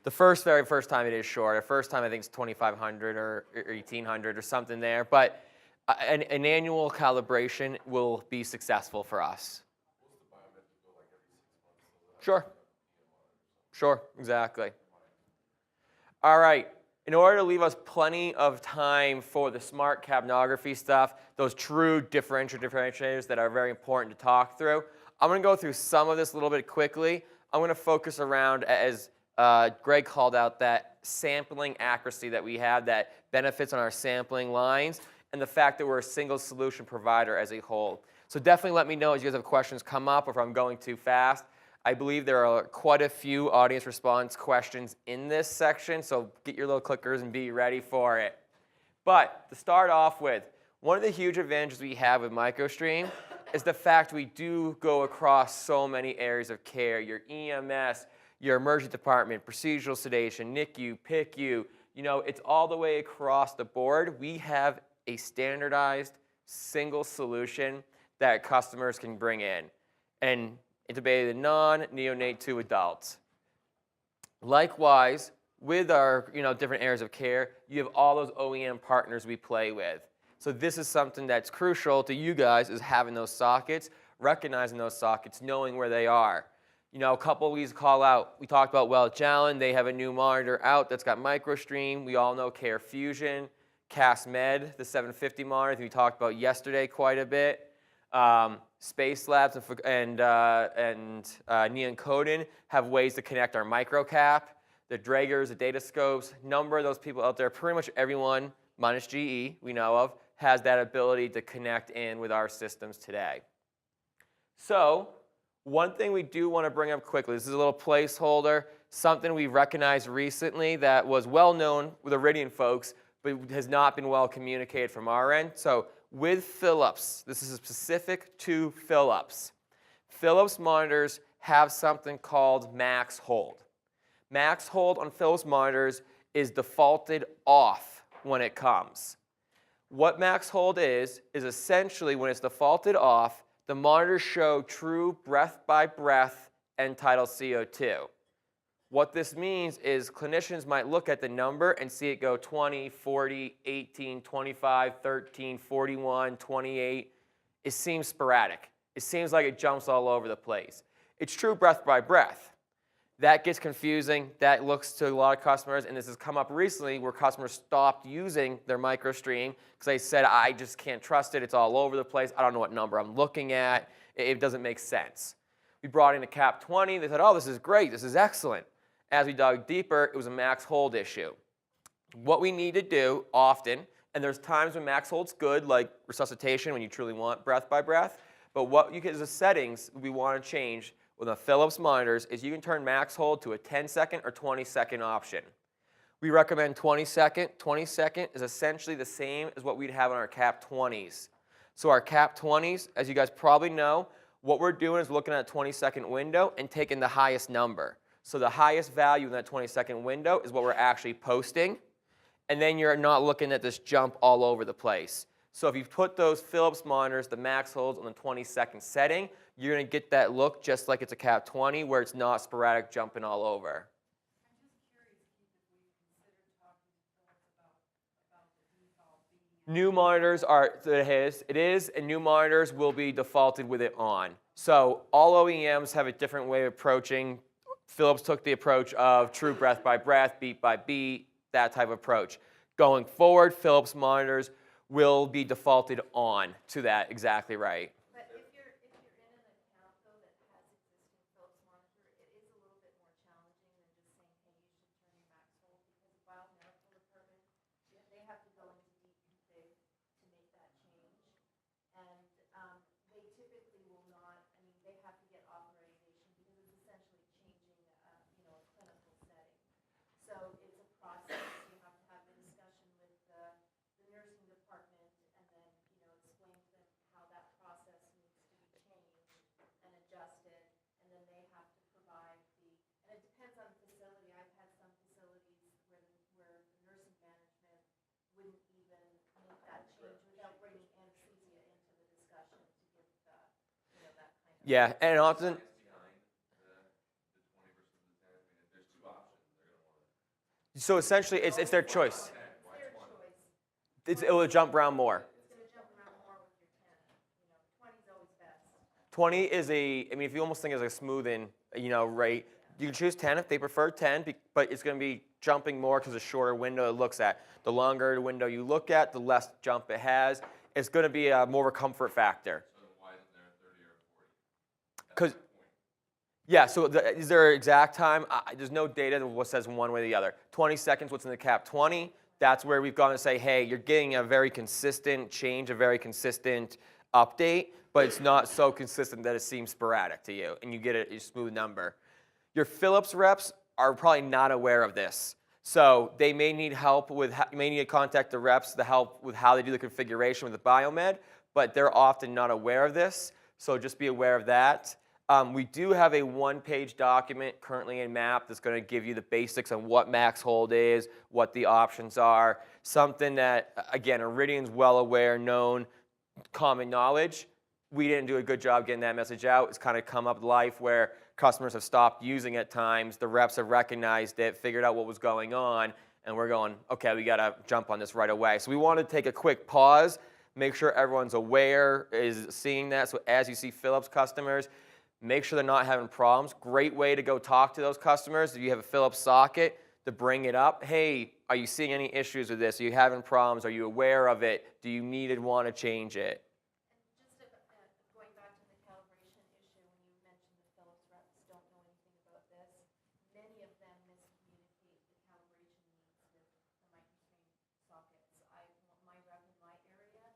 The very first time it is short. The first time I think it's 2,500 or 1,800 or something there. But an annual calibration will be successful for us. Sure. Sure, exactly. All right. In order to leave us plenty of time for the smart capnography stuff, those true differentiators that are very important to talk through, I'm going to go through some of this a little bit quickly. I'm going to focus around, as Greg called out, that sampling accuracy that we have that benefits on our sampling lines and the fact that we're a single solution provider as a whole. So definitely let me know as you guys have questions come up or if I'm going too fast. I believe there are quite a few audience response questions in this section, so get your little clickers and be ready for it. But to start off with, one of the huge advantages we have with MicroStream is the fact we do go across so many areas of care, your EMS, your emergency department, procedural sedation, NICU, PICU, it's all the way across the board. We have a standardized single solution that customers can bring in. And intubated non-neonate to adults. Likewise, with our different areas of care, you have all those OEM partners we play with. So this is something that's crucial to you guys, is having those sockets, recognizing those sockets, knowing where they are. A couple we call out. We talked about Welch Allyn. They have a new monitor out that's got MicroStream. We all know CareFusion, CastMed, the 750 monitor that we talked about yesterday quite a bit. Space Labs and Neon Coden have ways to connect our microcap. The Dragers, the Datascopes, number of those people out there, pretty much everyone, minus GE, we know of, has that ability to connect in with our systems today. So one thing we do want to bring up quickly, this is a little placeholder, something we recognized recently that was well known with Iridian folks, but has not been well communicated from our end. So with Philips, this is specific to Philips. Philips monitors have something called max hold. Max hold on Philips monitors is defaulted off when it comes. What max hold is essentially when it's defaulted off, the monitors show true breath by breath end tidal CO2. What this means is clinicians might look at the number and see it go 20, 40, 18, 25, 13, 41, 28. It seems sporadic. It seems like it jumps all over the place. It's true breath by breath. That gets confusing. That looks to a lot of customers, and this has come up recently where customers stopped using their MicroStream because they said, I just can't trust it. It's all over the place. I don't know what number I'm looking at. It doesn't make sense. We brought in a CAP 20. They said, oh, this is great. This is excellent. As we dug deeper, it was a max hold issue. What we need to do often, and there's times when max hold's good, like resuscitation when you truly want breath by breath, but what you get is the settings we want to change with the Philips monitors is you can turn max hold to a 10-second or 20-second option. We recommend 20-second. 20-second is essentially the same as what we'd have on our CAP 20s. So our CAP 20s, as you guys probably know, what we're doing is looking at a 20-second window and taking the highest number. So the highest value in that 20-second window is what we're actually posting. And then you're not looking at this jump all over the place. So if you put those Philips monitors, the max holds on the 20-second setting, you're going to get that look just like it's a CAP 20 where it's not sporadic jumping all over. New monitors are, it is, and new monitors will be defaulted with it on. So all OEMs have a different way of approaching. Philips took the approach of true breath by breath, beat by beat, that type of approach. Going forward, Philips monitors will be defaulted on to that, exactly right. But if you're in an account though that has existing Philips monitor, it is a little bit more challenging than just saying, hey, you should turn your max hold because the biomedical department, they have to go into deep config to make that change. And they typically will not, I mean, they have to get authorization because it's essentially changing, a clinical setting. So it's a process. You have to have the discussion with the nursing department and then, explain to them how that process needs to be changed and adjusted. And then they have to provide and it depends on the facility. I've had some facilities where the nursing management wouldn't even make that change without bringing anesthesia into the discussion to give that kind of. Yeah, and often, so essentially it's their choice. It will jump around more. It's going to jump around more with your 10. 20 is always best. 20 is if you almost think of a smoothing, rate, you can choose 10 if they prefer 10, but it's going to be jumping more because the shorter window it looks at. The longer the window you look at, the less jump it has. It's going to be more of a comfort factor. So why isn't there a 30 or a 40? Because, yeah, so is there an exact time? There's no data that says one way or the other. 20 seconds, what's in the CAP 20? That's where we've gone to say, hey, you're getting a very consistent change, a very consistent update, but it's not so consistent that it seems sporadic to you, and you get a smooth number. Your Philips reps are probably not aware of this. So they may need help with, you may need to contact the reps to help with how they do the configuration with the Biomed, but they're often not aware of this, so just be aware of that. We do have a one-page document currently in MAP that's going to give you the basics on what max hold is, what the options are, something that, again, Iridian's well aware, known, common knowledge. We didn't do a good job getting that message out. It's kind of come up life where customers have stopped using at times. The reps have recognized it, figured out what was going on, and we're going, okay, we got to jump on this right away. So we want to take a quick pause, make sure everyone's aware, is seeing that. So as you see Philips customers, make sure they're not having problems. Great way to go talk to those customers. If you have a Philips socket, to bring it up. Hey, are you seeing any issues with this? Are you having problems? Are you aware of it? Do you need and want to change it? And just going back to the calibration issue, when you mentioned the Philips reps don't know anything about this, many of them miscommunicate the calibration needs with the MicroStream sockets. My rep in my area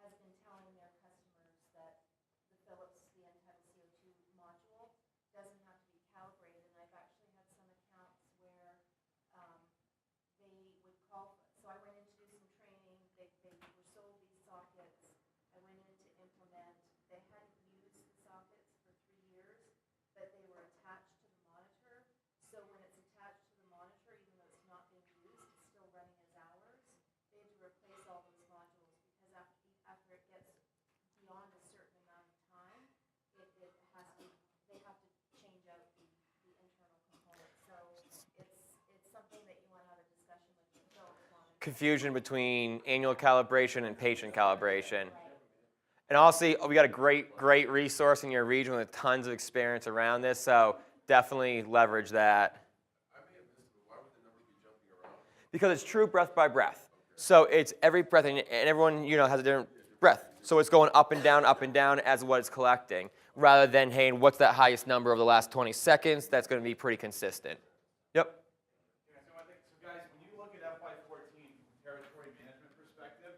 has been telling their customers that the Philips, the end-tidal CO2 module, doesn't have to be calibrated. And I've actually had some accounts where they would call, so I went in to do some training, they were sold these sockets, I went in to implement, they hadn't used the sockets for 3 years, but they were attached to the monitor, so when it's attached to the monitor, even though it's not being used, it's still running as hours. They had to replace all those modules because after it gets beyond a certain amount of time, it has to, they have to change out the internal components. So it's something that you want to have a discussion with the Philips on. Confusion between annual calibration and patient calibration. And honestly, we got a great resource in your region with tons of experience around this. So definitely leverage that. I may have missed it, but why would the number be jumping around? Because it's true breath by breath. So it's every breath, and everyone has a different breath. So it's going up and down as what it's collecting, rather than, hey, what's that highest number over the last 20 seconds? That's going to be pretty consistent. Yep. Yeah, so I think, so guys, when you look at FY14 from a territory management perspective,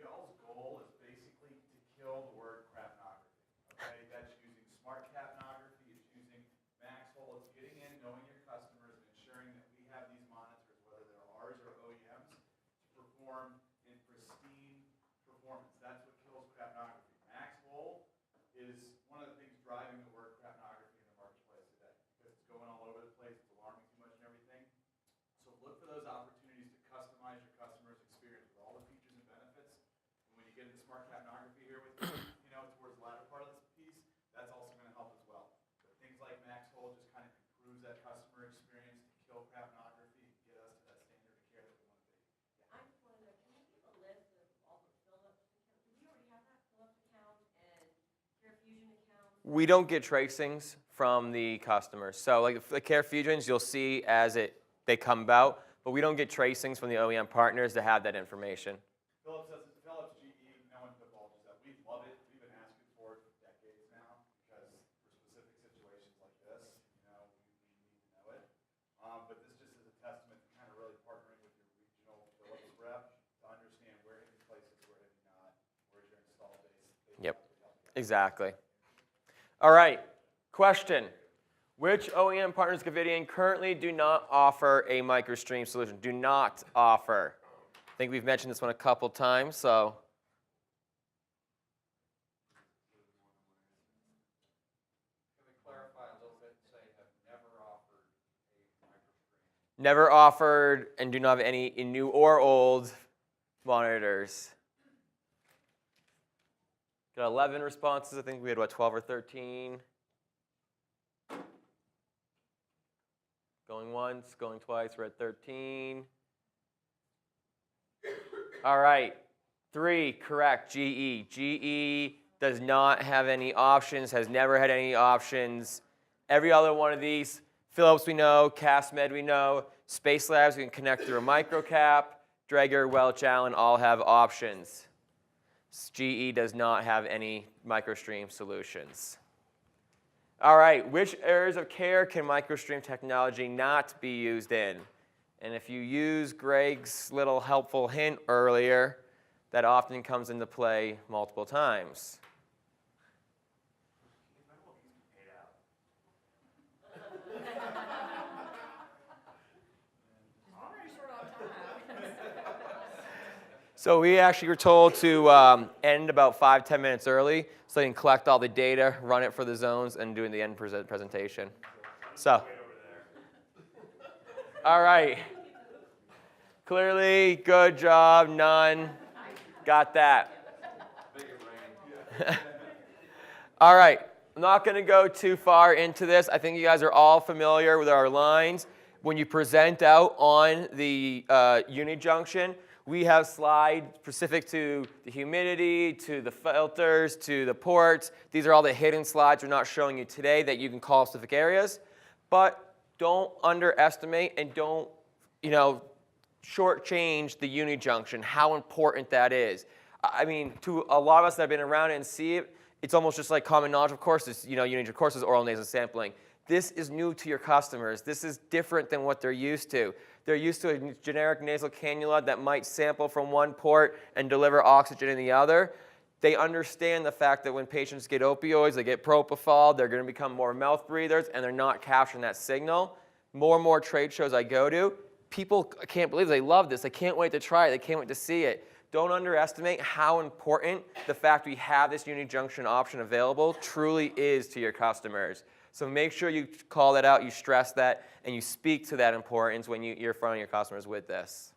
y'all's goal is basically to kill the word crapnography. Okay, that's using smart capnography, it's using Maxwell, it's getting in, knowing your customers, and ensuring that we have these monitors, whether they're ours or OEMs, to perform in pristine performance. That's what kills crapnography. Maxwell is one of the things driving the word crapnography in the marketplace today, because it's going all over the place, it's alarming too much and everything. So look for those opportunities to customize your customer's experience with all the features and benefits. And when you get into smart capnography here with, towards the latter part of this piece, that's also going to help as well. But things like Maxwell just kind of improves that customer experience to kill crapnography and get us to that standard of care that we want to be. I just wanted to know, can you give a list of all the Philips accounts? Do we already have that Philips account and CareFusion account? We don't get tracings from the customers. So like the CareFusions, you'll see as they come about, but we don't get tracings from the OEM partners to have that information. Philips, GE, no one divulges that. We love it. We've been asking for it for decades now because for specific situations like this, we need to know it. But this just is a testament to kind of really partnering with your regional Philips rep to understand where have you places, where have you not, where's your install base. Yep, exactly. All right, question. Which OEM partners of Covidien currently do not offer a MicroStream solution? Do not offer. I think we've mentioned this one a couple times, so. Can we clarify a little bit and say have never offered a MicroStream? Never offered and do not have any new or old monitors. Got 11 responses. I think we had, 12 or 13? Going once, going twice, we're at 13. All right, 3, correct, GE. GE does not have any options, has never had any options. Every other one of these, Philips we know, CastMed we know, Space Labs we can connect through a microcap, Draeger, Welch Allen all have options. GE does not have any MicroStream solutions. All right, which areas of care can MicroStream technology not be used in? And if you use Greg's little helpful hint earlier, that often comes into play multiple times. So we actually were told to end about 5-10 minutes early so they can collect all the data, run it for the zones, and do the end presentation. So, all right. Clearly, good job, none. Got that. All right, I'm not going to go too far into this. I think you guys are all familiar with our lines. When you present out on the Unijunction, we have slides specific to the humidity, to the filters, to the ports. These are all the hidden slides we're not showing you today that you can call specific areas. But don't underestimate and don't, shortchange the Unijunction, how important that is. I mean, to a lot of us that have been around it and see it, it's almost just like common knowledge of courses. Unijunction courses, oral nasal sampling. This is new to your customers. This is different than what they're used to. They're used to a generic nasal cannula that might sample from one port and deliver oxygen in the other. They understand the fact that when patients get opioids, they get propofol, they're going to become more mouth breathers, and they're not capturing that signal. More and more trade shows I go to, people can't believe it. They love this. They can't wait to try it. They can't wait to see it. Don't underestimate how important the fact we have this Unijunction option available truly is to your customers. So make sure you call that out, you stress that, and you speak to that importance when you're in front of your customers with this.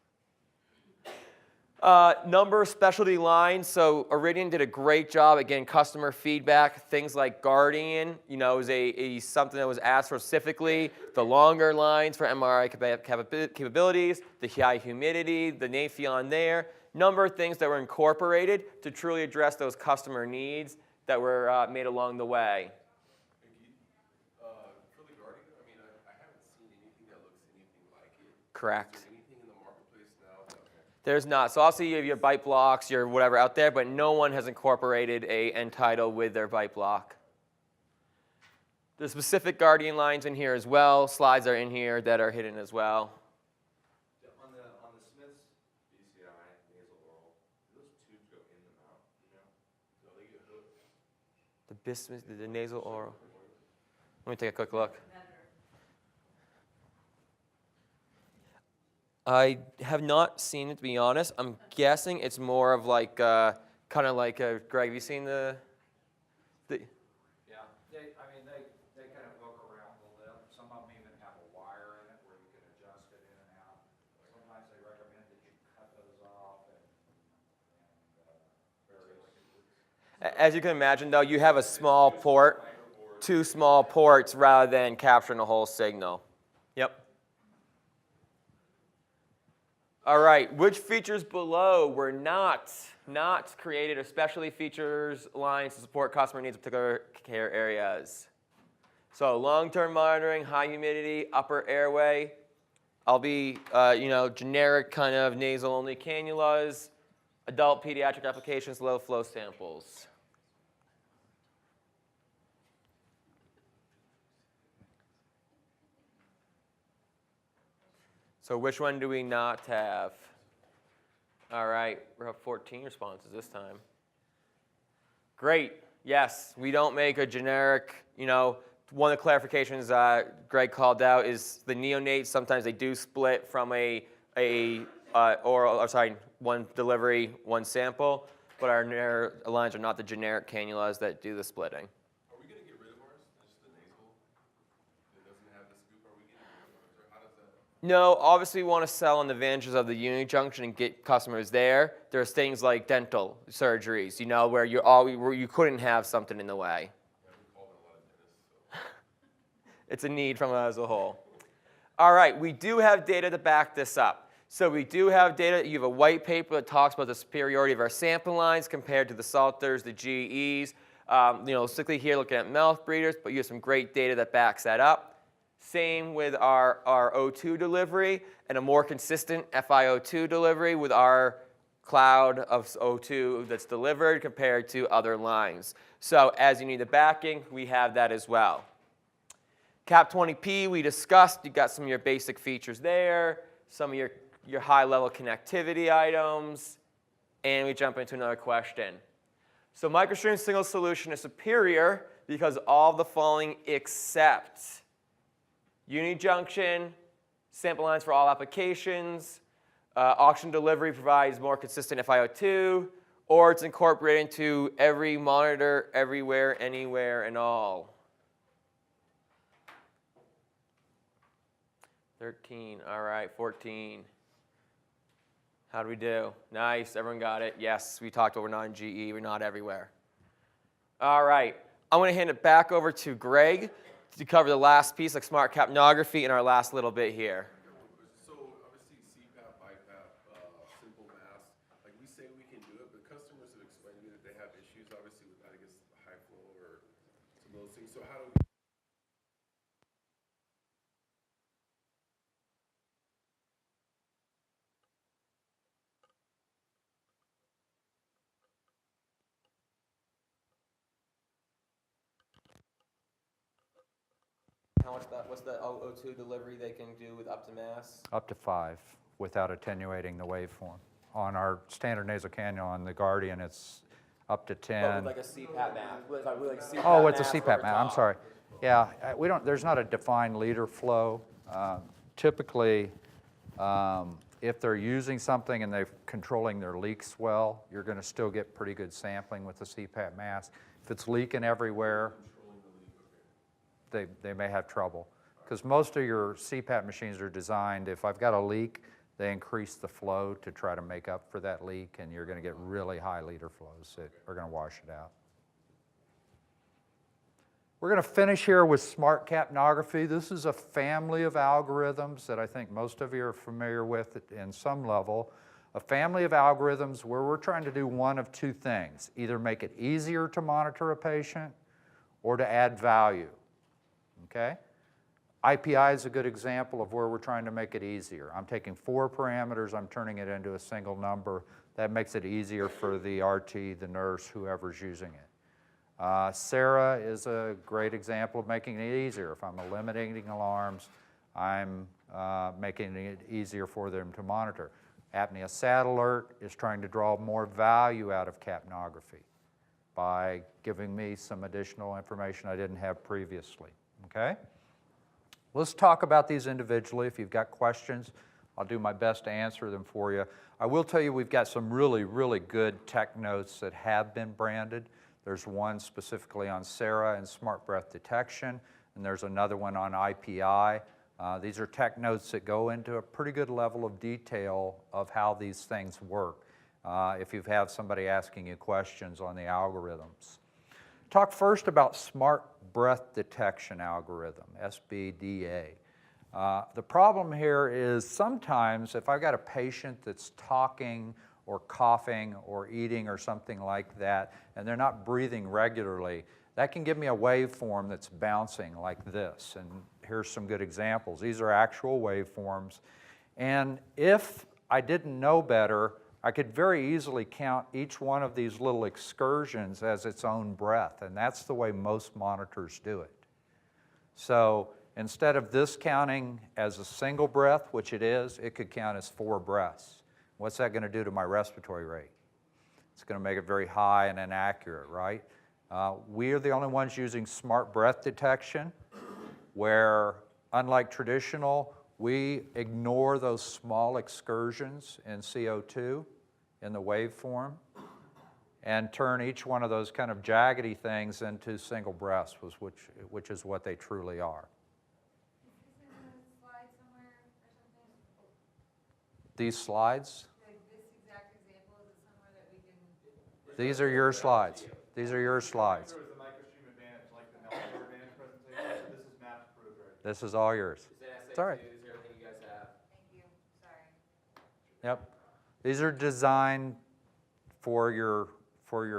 Number of specialty lines. So Iridian did a great job at getting customer feedback. Things like Guardian, is something that was asked for specifically. The longer lines for MRI capabilities, the high humidity, the Nafion there. Number of things that were incorporated to truly address those customer needs that were made along the way. For the Guardian correct. Anything in the marketplace now? Okay. There's not. So obviously you have your bite blocks, your whatever out there, but no one has incorporated a end title with their bite block. There's specific Guardian lines in here as well. Slides are in here that are hidden as well. On the Smiths BCI nasal oral, do those tubes go in the mouth? You know? So they get hooked. The bismuth, the nasal oral. Let me take a quick look. I have not seen it, to be honest. I'm guessing it's more of like, kind of like, Greg, have you seen the Yeah, I mean, they kind of hook around the lip. Some of them even have a wire in it where you can adjust it in and out. Sometimes they recommend that you cut those off and As you can imagine, though, you have a small port, 2 small ports rather than capturing the whole signal. Yep. All right, which features below were not created, especially features lines to support customer needs in particular care areas? So long-term monitoring, high humidity, upper airway. I'll be, generic kind of nasal-only cannulas, adult pediatric applications, low flow samples. So which one do we not have? All right, we're up 14 responses this time. Great, yes, we don't make a generic, one of the clarifications Greg called out is the neonates, sometimes they do split from one delivery, one sample, but our lines are not the generic cannulas that do the splitting. Are we going to get rid of ours? Just the nasal? It doesn't have the scoop. Are we getting rid of ours? Or how does that? No, obviously we want to sell on the advantages of the unijunction and get customers there. There's things like dental surgeries, where you couldn't have something in the way. Yeah, we call it a lot of dentists. So. It's a need from us as a whole. All right, we do have data to back this up. So we do have data. You have a white paper that talks about the superiority of our sample lines compared to the Salters, the GEs. Strictly here looking at mouth breathers, but you have some great data that backs that up. Same with our O2 delivery and a more consistent FiO2 delivery with our cloud of O2 that's delivered compared to other lines. So as you need the backing, we have that as well. CAP20P we discussed. You got some of your basic features there, some of your high-level connectivity items, and we jump into another question. So MicroStream single solution is superior because all of the following except unijunction, sample lines for all applications, auction delivery provides more consistent FiO2, or it's incorporated into every monitor, everywhere, anywhere, and all. 13, all right, 14. How do we do? Nice, everyone got it. Yes, we talked over non-GE, we're not everywhere. All right, I'm gonna hand it back over to Greg to cover the last piece, like smart capnography, in our last little bit here. So obviously CPAP, BiPAP, simple mask, like we say we can do it, but customers have explained to me that they have issues obviously with, I guess, high flow or some of those things. So how do we? What's the O2 delivery they can do with up to mass? Up to 5 without attenuating the waveform. On our standard nasal cannula on the Guardian, it's up to 10. But with like a CPAP mask. With like a CPAP Oh, it's a mask CPAP over mask. I'm top. sorry. Yeah, there's not a defined liter flow. Typically, if they're using something and they're controlling their leaks well, you're going to still get pretty good sampling with the CPAP mask. If it's leaking everywhere, they may have trouble. Because most of your CPAP machines are designed, if I've got a leak, they increase the flow to try to make up for that leak, and you're going to get really high liter flows that are going to wash it out. We're going to finish here with smart capnography. This is a family of algorithms that I think most of you are familiar with in some level. A family of algorithms where we're trying to do one of two things, either make it easier to monitor a patient or to add value, okay? IPI is a good example of where we're trying to make it easier. I'm taking 4 parameters, I'm turning it into a single number. That makes it easier for the RT, the nurse, whoever's using it. Sarah is a great example of making it easier. If I'm eliminating alarms, I'm making it easier for them to monitor. Apnea Sat Alert is trying to draw more value out of capnography by giving me some additional information I didn't have previously, okay? Let's talk about these individually. If you've got questions, I'll do my best to answer them for you. I will tell you we've got some really, really good tech notes that have been branded. There's one specifically on Sarah and smart breath detection, and there's another one on IPI. These are tech notes that go into a pretty good level of detail of how these things work if you have somebody asking you questions on the algorithms. Talk first about smart breath detection algorithm, SBDA. The problem here is sometimes if I've got a patient that's talking or coughing or eating or something like that, and they're not breathing regularly, that can give me a waveform that's bouncing like this. And here's some good examples. These are actual waveforms. And if I didn't know better, I could very easily count each one of these little excursions as its own breath, and that's the way most monitors do it. So instead of this counting as a single breath, which it is, it could count as 4 breaths. What's that going to do to my respiratory rate? It's going to make it very high and inaccurate, right? We are the only ones using smart breath detection, where unlike traditional, we ignore those small excursions in CO2 in the waveform and turn each one of those kind of jaggedy things into single breaths, which is what they truly are. Is this in a slide somewhere or something? These slides, Like this exact example, is it somewhere that we can? these are your slides. These are your slides. There was the MicroStream Advantage, like the Nelson Advantage presentation, so this is Maps approved right here. This is all yours. It's all right. Is there anything you guys have? Thank you, sorry. Yep. These are designed for your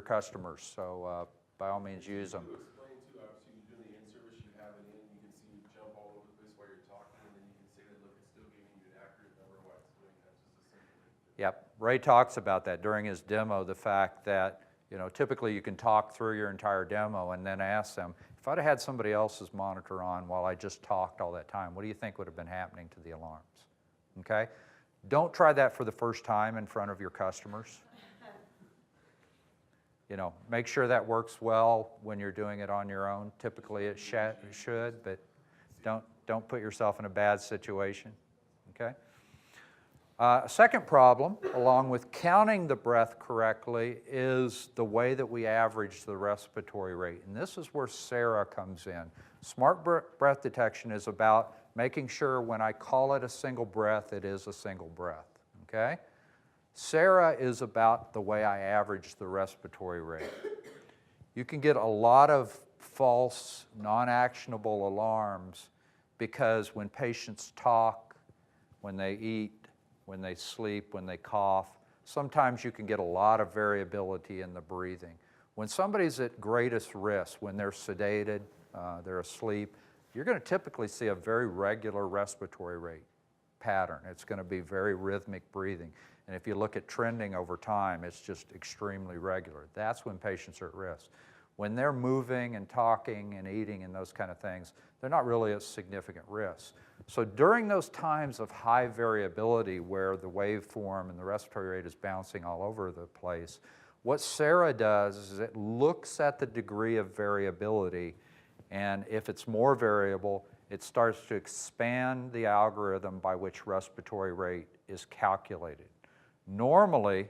customers, so by all means use them. To explain too, obviously you're doing the in-service, you have it in, you can see it jump all over the place while you're talking, and then you can say that, look, it's still giving you an accurate number while it's doing that, just a simple. Yep. Ray talks about that during his demo, the fact that, you know, typically you can talk through your entire demo and then ask them, if I'd have had somebody else's monitor on while I just talked all that time, what do you think would have been happening to the alarms? Okay? Don't try that for the first time in front of your customers. You know, make sure that works well when you're doing it on your own. Typically it should, but don't put yourself in a bad situation, okay? A second problem, along with counting the breath correctly, is the way that we average the respiratory rate. And this is where Sarah comes in. Smart breath detection is about making sure when I call it a single breath, it is a single breath, okay? Sarah is about the way I average the respiratory rate. You can get a lot of false, non-actionable alarms because when patients talk, when they eat, when they sleep, when they cough, sometimes you can get a lot of variability in the breathing. When somebody's at greatest risk, when they're sedated, they're asleep, you're going to typically see a very regular respiratory rate pattern. It's going to be very rhythmic breathing. And if you look at trending over time, it's just extremely regular. That's when patients are at risk. When they're moving and talking and eating and those kind of things, they're not really at significant risk. So during those times of high variability where the waveform and the respiratory rate is bouncing all over the place, what Sarah does is it looks at the degree of variability, and if it's more variable, it starts to expand the algorithm by which respiratory rate is calculated. Normally,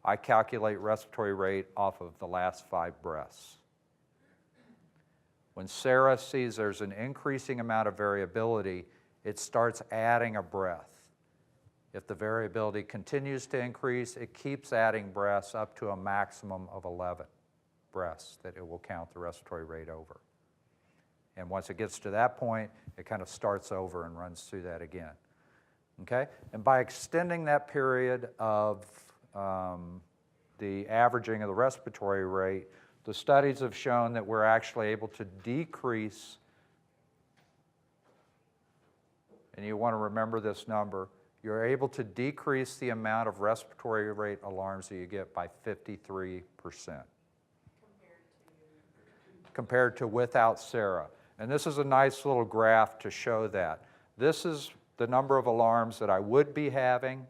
I calculate respiratory rate off of the last 5 breaths. When Sarah sees there's an increasing amount of variability, it starts adding a breath. If the variability continues to increase, it keeps adding breaths up to a maximum of 11 breaths that it will count the respiratory rate over. And once it gets to that point, it kind of starts over and runs through that again. Okay? And by extending that period of the averaging of the respiratory rate, the studies have shown that we're actually able to decrease and you want to remember this number, you're able to decrease the amount of respiratory rate alarms that you get by 53%. Compared to without Sarah. And this is a nice little graph to show that. This is the number of alarms that I would be having,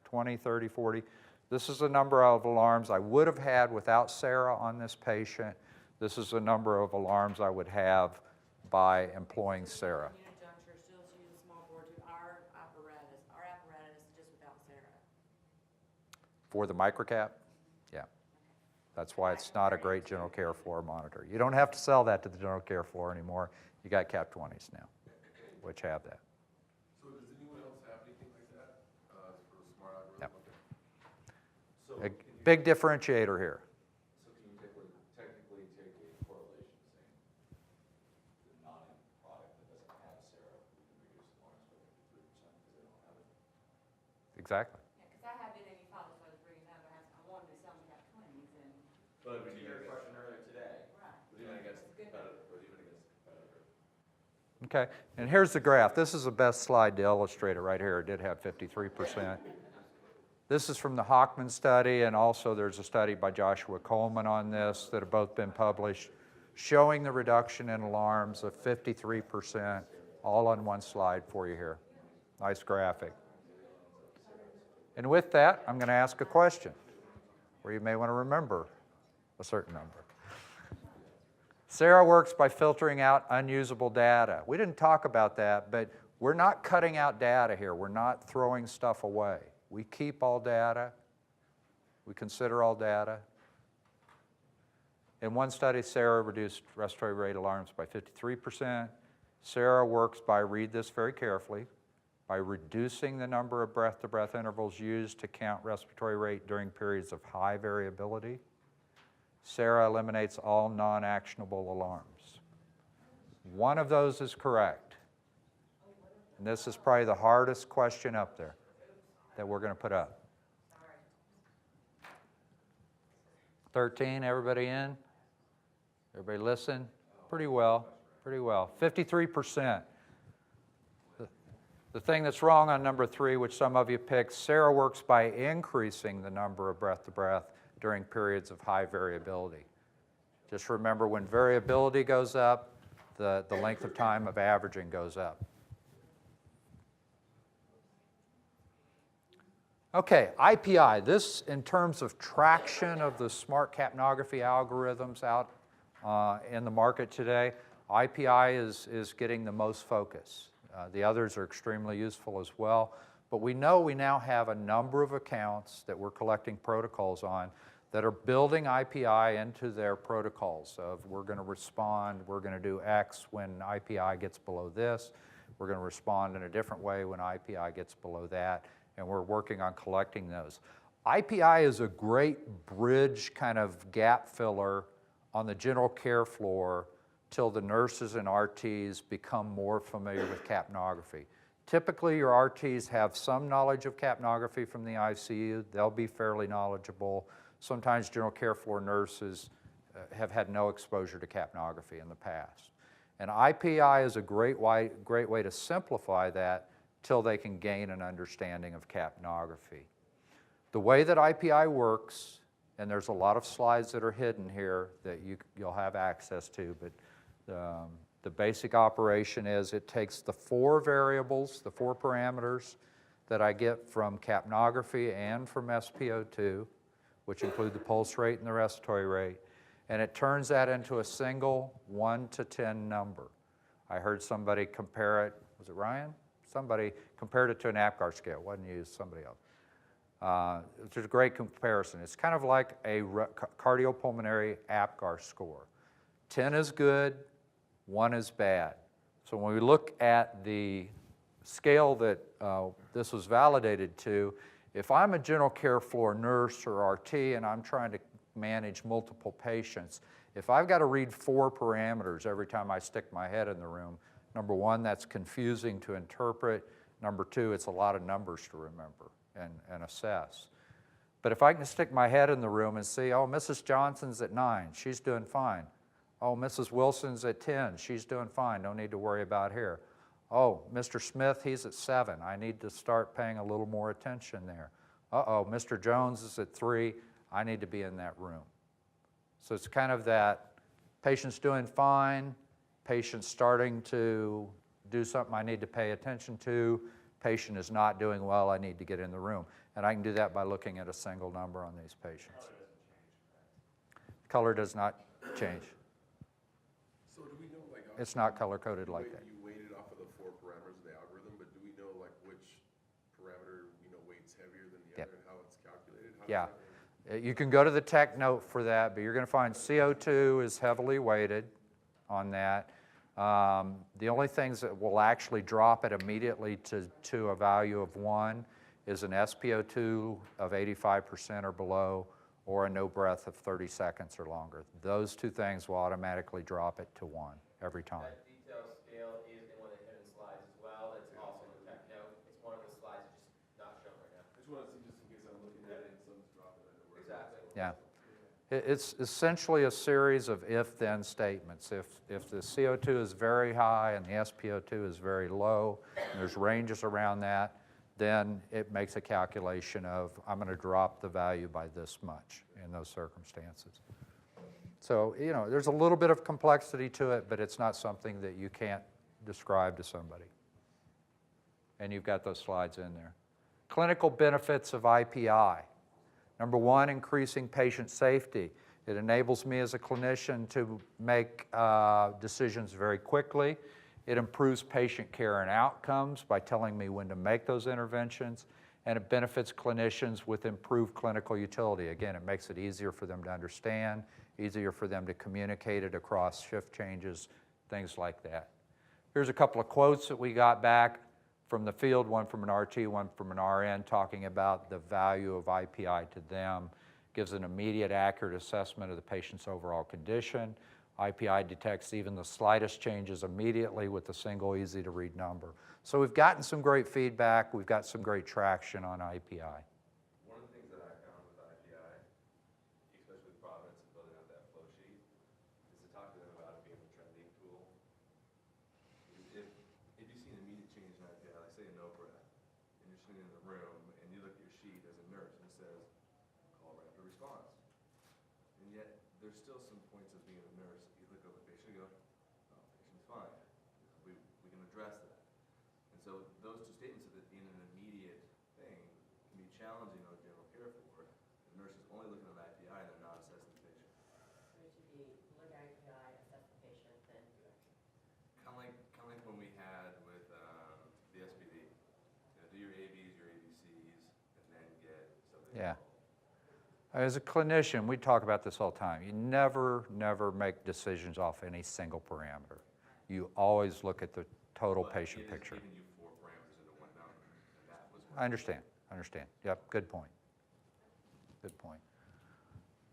20, 30, 40. This is the number of alarms I would have had without Sarah on this patient. This is the number of alarms I would have by employing Sarah. Unijuncture still use a small bore to our apparatus. Our apparatus is just without Sarah. For the microcap? Yeah. That's why it's not a great general care floor monitor. You don't have to sell that to the general care floor anymore. You got Cap 20s now, which have that. So does anyone else have anything like that for smart algorithm? Yep. Okay. So A big differentiator here. So can you technically take a correlation saying the non-end product that doesn't have Sarah, we can reduce alarms by 53% because they don't have it? Exactly. Yeah, because I have it in any file, that's why I was bringing it up. I wanted to sell them Cap 20s and. But to your question earlier today, Right. even against the competitor, or even against the competitor. Okay, and here's the graph. This is the best slide to illustrate it right here. It did have 53%. This is from the Hockman study, and also there's a study by Joshua Coleman on this that have both been published, showing the reduction in alarms of 53%, all on one slide for you here. Nice graphic. And with that, I'm going to ask a question where you may want to remember a certain number. Sarah works by filtering out unusable data. We didn't talk about that, but we're not cutting out data here. We're not throwing stuff away. We keep all data. We consider all data. In one study, Sarah reduced respiratory rate alarms by 53%. Sarah works by, read this very carefully, by reducing the number of breath-to-breath intervals used to count respiratory rate during periods of high variability. Sarah eliminates all non-actionable alarms. One of those is correct. And this is probably the hardest question up there that we're going to put up. 13, everybody in? Everybody listen? Pretty well, pretty well. 53%. The thing that's wrong on number 3, which some of you picked, Sarah works by increasing the number of breath-to-breath during periods of high variability. Just remember, when variability goes up, the length of time of averaging goes up. Okay, IPI. This, in terms of traction of the smart capnography algorithms out in the market today, IPI is getting the most focus. The others are extremely useful as well. But we know we now have a number of accounts that we're collecting protocols on that are building IPI into their protocols of we're going to respond, we're going to do X when IPI gets below this, we're going to respond in a different way when IPI gets below that, and we're working on collecting those. IPI is a great bridge kind of gap filler on the general care floor till the nurses and RTs become more familiar with capnography. Typically, your RTs have some knowledge of capnography from the ICU. They'll be fairly knowledgeable. Sometimes general care floor nurses have had no exposure to capnography in the past. And IPI is a great way to simplify that till they can gain an understanding of capnography. The way that IPI works, and there's a lot of slides that are hidden here that you'll have access to, but the basic operation is it takes the 4 variables, the 4 parameters that I get from capnography and from SpO2, which include the pulse rate and the respiratory rate, and it turns that into a single 1 to 10 number. I heard somebody compare it, was it Ryan? Somebody compared it to an APGAR scale. It wasn't you, somebody else. It's a great comparison. It's kind of like a cardiopulmonary APGAR score. 10 is good, 1 is bad. So when we look at the scale that this was validated to, if I'm a general care floor nurse or RT and I'm trying to manage multiple patients, if I've got to read 4 parameters every time I stick my head in the room, number 1, that's confusing to interpret. Number 2, it's a lot of numbers to remember and assess. But if I can stick my head in the room and see, oh, Mrs. Johnson's at 9, she's doing fine. Oh, Mrs. Wilson's at 10, she's doing fine, no need to worry about here. Oh, Mr. Smith, he's at 7. I need to start paying a little more attention there. Uh-oh, Mr. Jones is at 3. I need to be in that room. So it's kind of that patient's doing fine, patient's starting to do something I need to pay attention to, patient is not doing well, I need to get in the room. And I can do that by looking at a single number on these patients. Color does not change. So do we know, like, It's not color-coded like that. you weighted off of the 4 parameters of the algorithm, but do we know, like, which parameter, weights heavier than the Yep. other and how it's calculated? How does Yeah. that work? You can go to the tech note for that, but you're going to find CO2 is heavily weighted on that. The only things that will actually drop it immediately to a value of 1 is an SpO2 of 85% or below, or a no breath of 30 seconds or longer. Those 2 things will automatically drop it to 1 every time. That detail scale is in one of the hidden slides as well. It's also in the tech note. It's one of the slides, it's just not shown right now. I just want to see, just in case I'm looking at it and something's dropping, I know where it is. Exactly. Yeah. It's essentially a series of if-then statements. If the CO2 is very high and the SpO2 is very low, and there's ranges around that, then it makes a calculation of, I'm going to drop the value by this much in those circumstances. So, there's a little bit of complexity to it, but it's not something that you can't describe to somebody. And you've got those slides in there. Clinical benefits of IPI. Number 1, increasing patient safety. It enables me as a clinician to make decisions very quickly. It improves patient care and outcomes by telling me when to make those interventions, and it benefits clinicians with improved clinical utility. Again, it makes it easier for them to understand, easier for them to communicate it across shift changes, things like that. Here's a couple of quotes that we got back from the field, one from an RT, one from an RN, talking about the value of IPI to them. Gives an immediate, accurate assessment of the patient's overall condition. IPI detects even the slightest changes immediately with a single, easy-to-read number. So we've gotten some great feedback. We've got some great traction on IPI. One of the things that I found with IPI, especially with Providence and building out that flow sheet, is to talk to them about it being a trending tool. If you see an immediate change in IPI, like say a no breath, and you're sitting in the room and you look at your sheet as a nurse and it says, call rapid response. And yet, there's still some points of being a nurse, you look over the patient and go, oh, patient's fine. We can address that. And so those 2 statements of it being an immediate thing can be challenging on a general care floor. The nurse is only looking at IPI and they're not assessing the patient. So it should be look at IPI, assess the patient, then do it. Kind of like when we had with the SPD. Do your ABs, your ABCs, and then get something. Yeah. As a clinician, we talk about this all the time. You never make decisions off any single parameter. You always look at the total patient picture. Giving you 4 parameters into one number, and that was I understand. Yep, good point. Good point.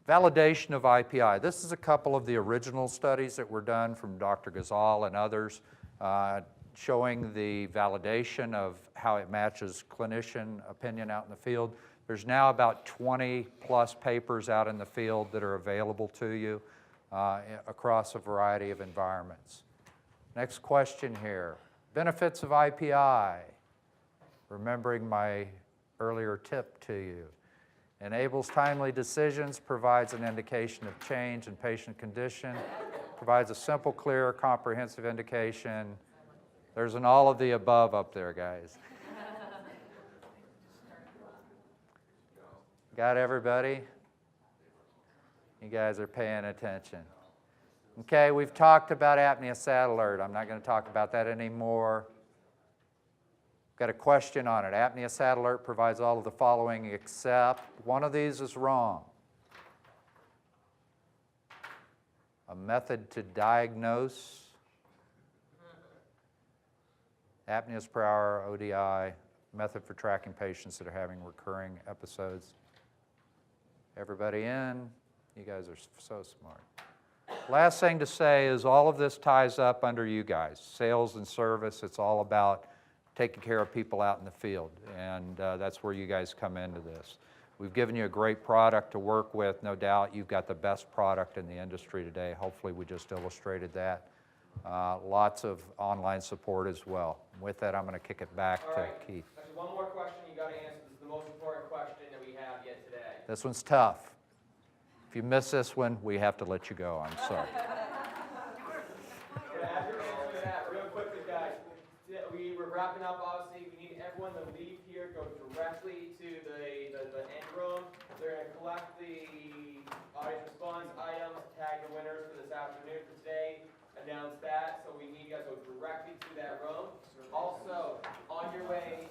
Validation of IPI. This is a couple of the original studies that were done from Dr. Ghazal and others showing the validation of how it matches clinician opinion out in the field. There's now about 20 plus papers out in the field that are available to you across a variety of environments. Next question here. Benefits of IPI. Remembering my earlier tip to you. Enables timely decisions, provides an indication of change in patient condition, provides a simple, clear, comprehensive indication. There's an all of the above up there, guys. Got everybody? You guys are paying attention. Okay, we've talked about apnea sat alert. I'm not going to talk about that anymore. Got a question on it. Apnea sat alert provides all of the following except one of these is wrong. A method to diagnose apneas per hour, ODI, method for tracking patients that are having recurring episodes. Everybody in? You guys are so smart. Last thing to say is all of this ties up under you guys. Sales and service, it's all about taking care of people out in the field, and that's where you guys come into this. We've given you a great product to work with, no doubt. You've got the best product in the industry today. Hopefully we just illustrated that. Lots of online support as well. With that, I'm going to kick it back All to right. Keith. Actually, one more question you got to answer. This is the most important question that we have yet today. This one's tough. If you miss this one, we have to let you go. I'm sorry. As you're answering that, real quickly, guys, we're wrapping up. Obviously, we need everyone to leave here, go directly to the end room. They're going to collect the audience response items, tag the winners for this afternoon for today, announce that. So we need you guys to go directly to that room. Also, on your way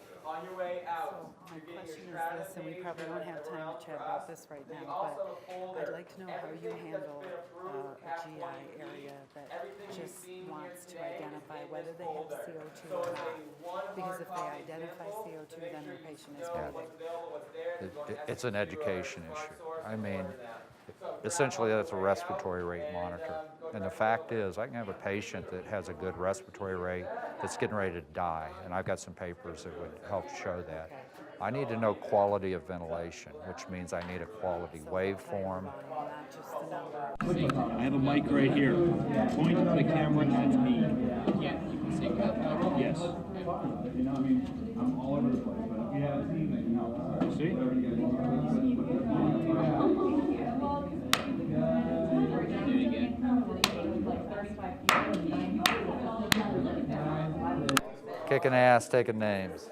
out, My you're getting question your is Strata this, and we page, probably you're don't gonna have head time around to chat for about us. this right Then now, you also have a but folder, I'd like to know how you everything that's handle been approved, a Cap GI 20E, area that everything you've just seen here wants to today is identify in whether this they have folder. CO2 So or it's a not. one Because hard if they copy identify example CO2, to make then sure their you patient is know treated. what's available, what's there. There's going to It's an SSQ or education Smart issue. Source I and mean, order that. So grab essentially, on that's a the way out respiratory rate and, monitor. go And the directly fact over. is, I can have a patient that has a good respiratory rate that's getting ready to die, and I've got some papers that would help show that. I need to know quality of ventilation, which means I need a quality waveform. Not just the number. I have a mic right here. Point the camera at me. Yeah, you can say that. Yes. You know, I mean, I'm all over the place, but if you have a team that can help. See? Kicking ass, taking names.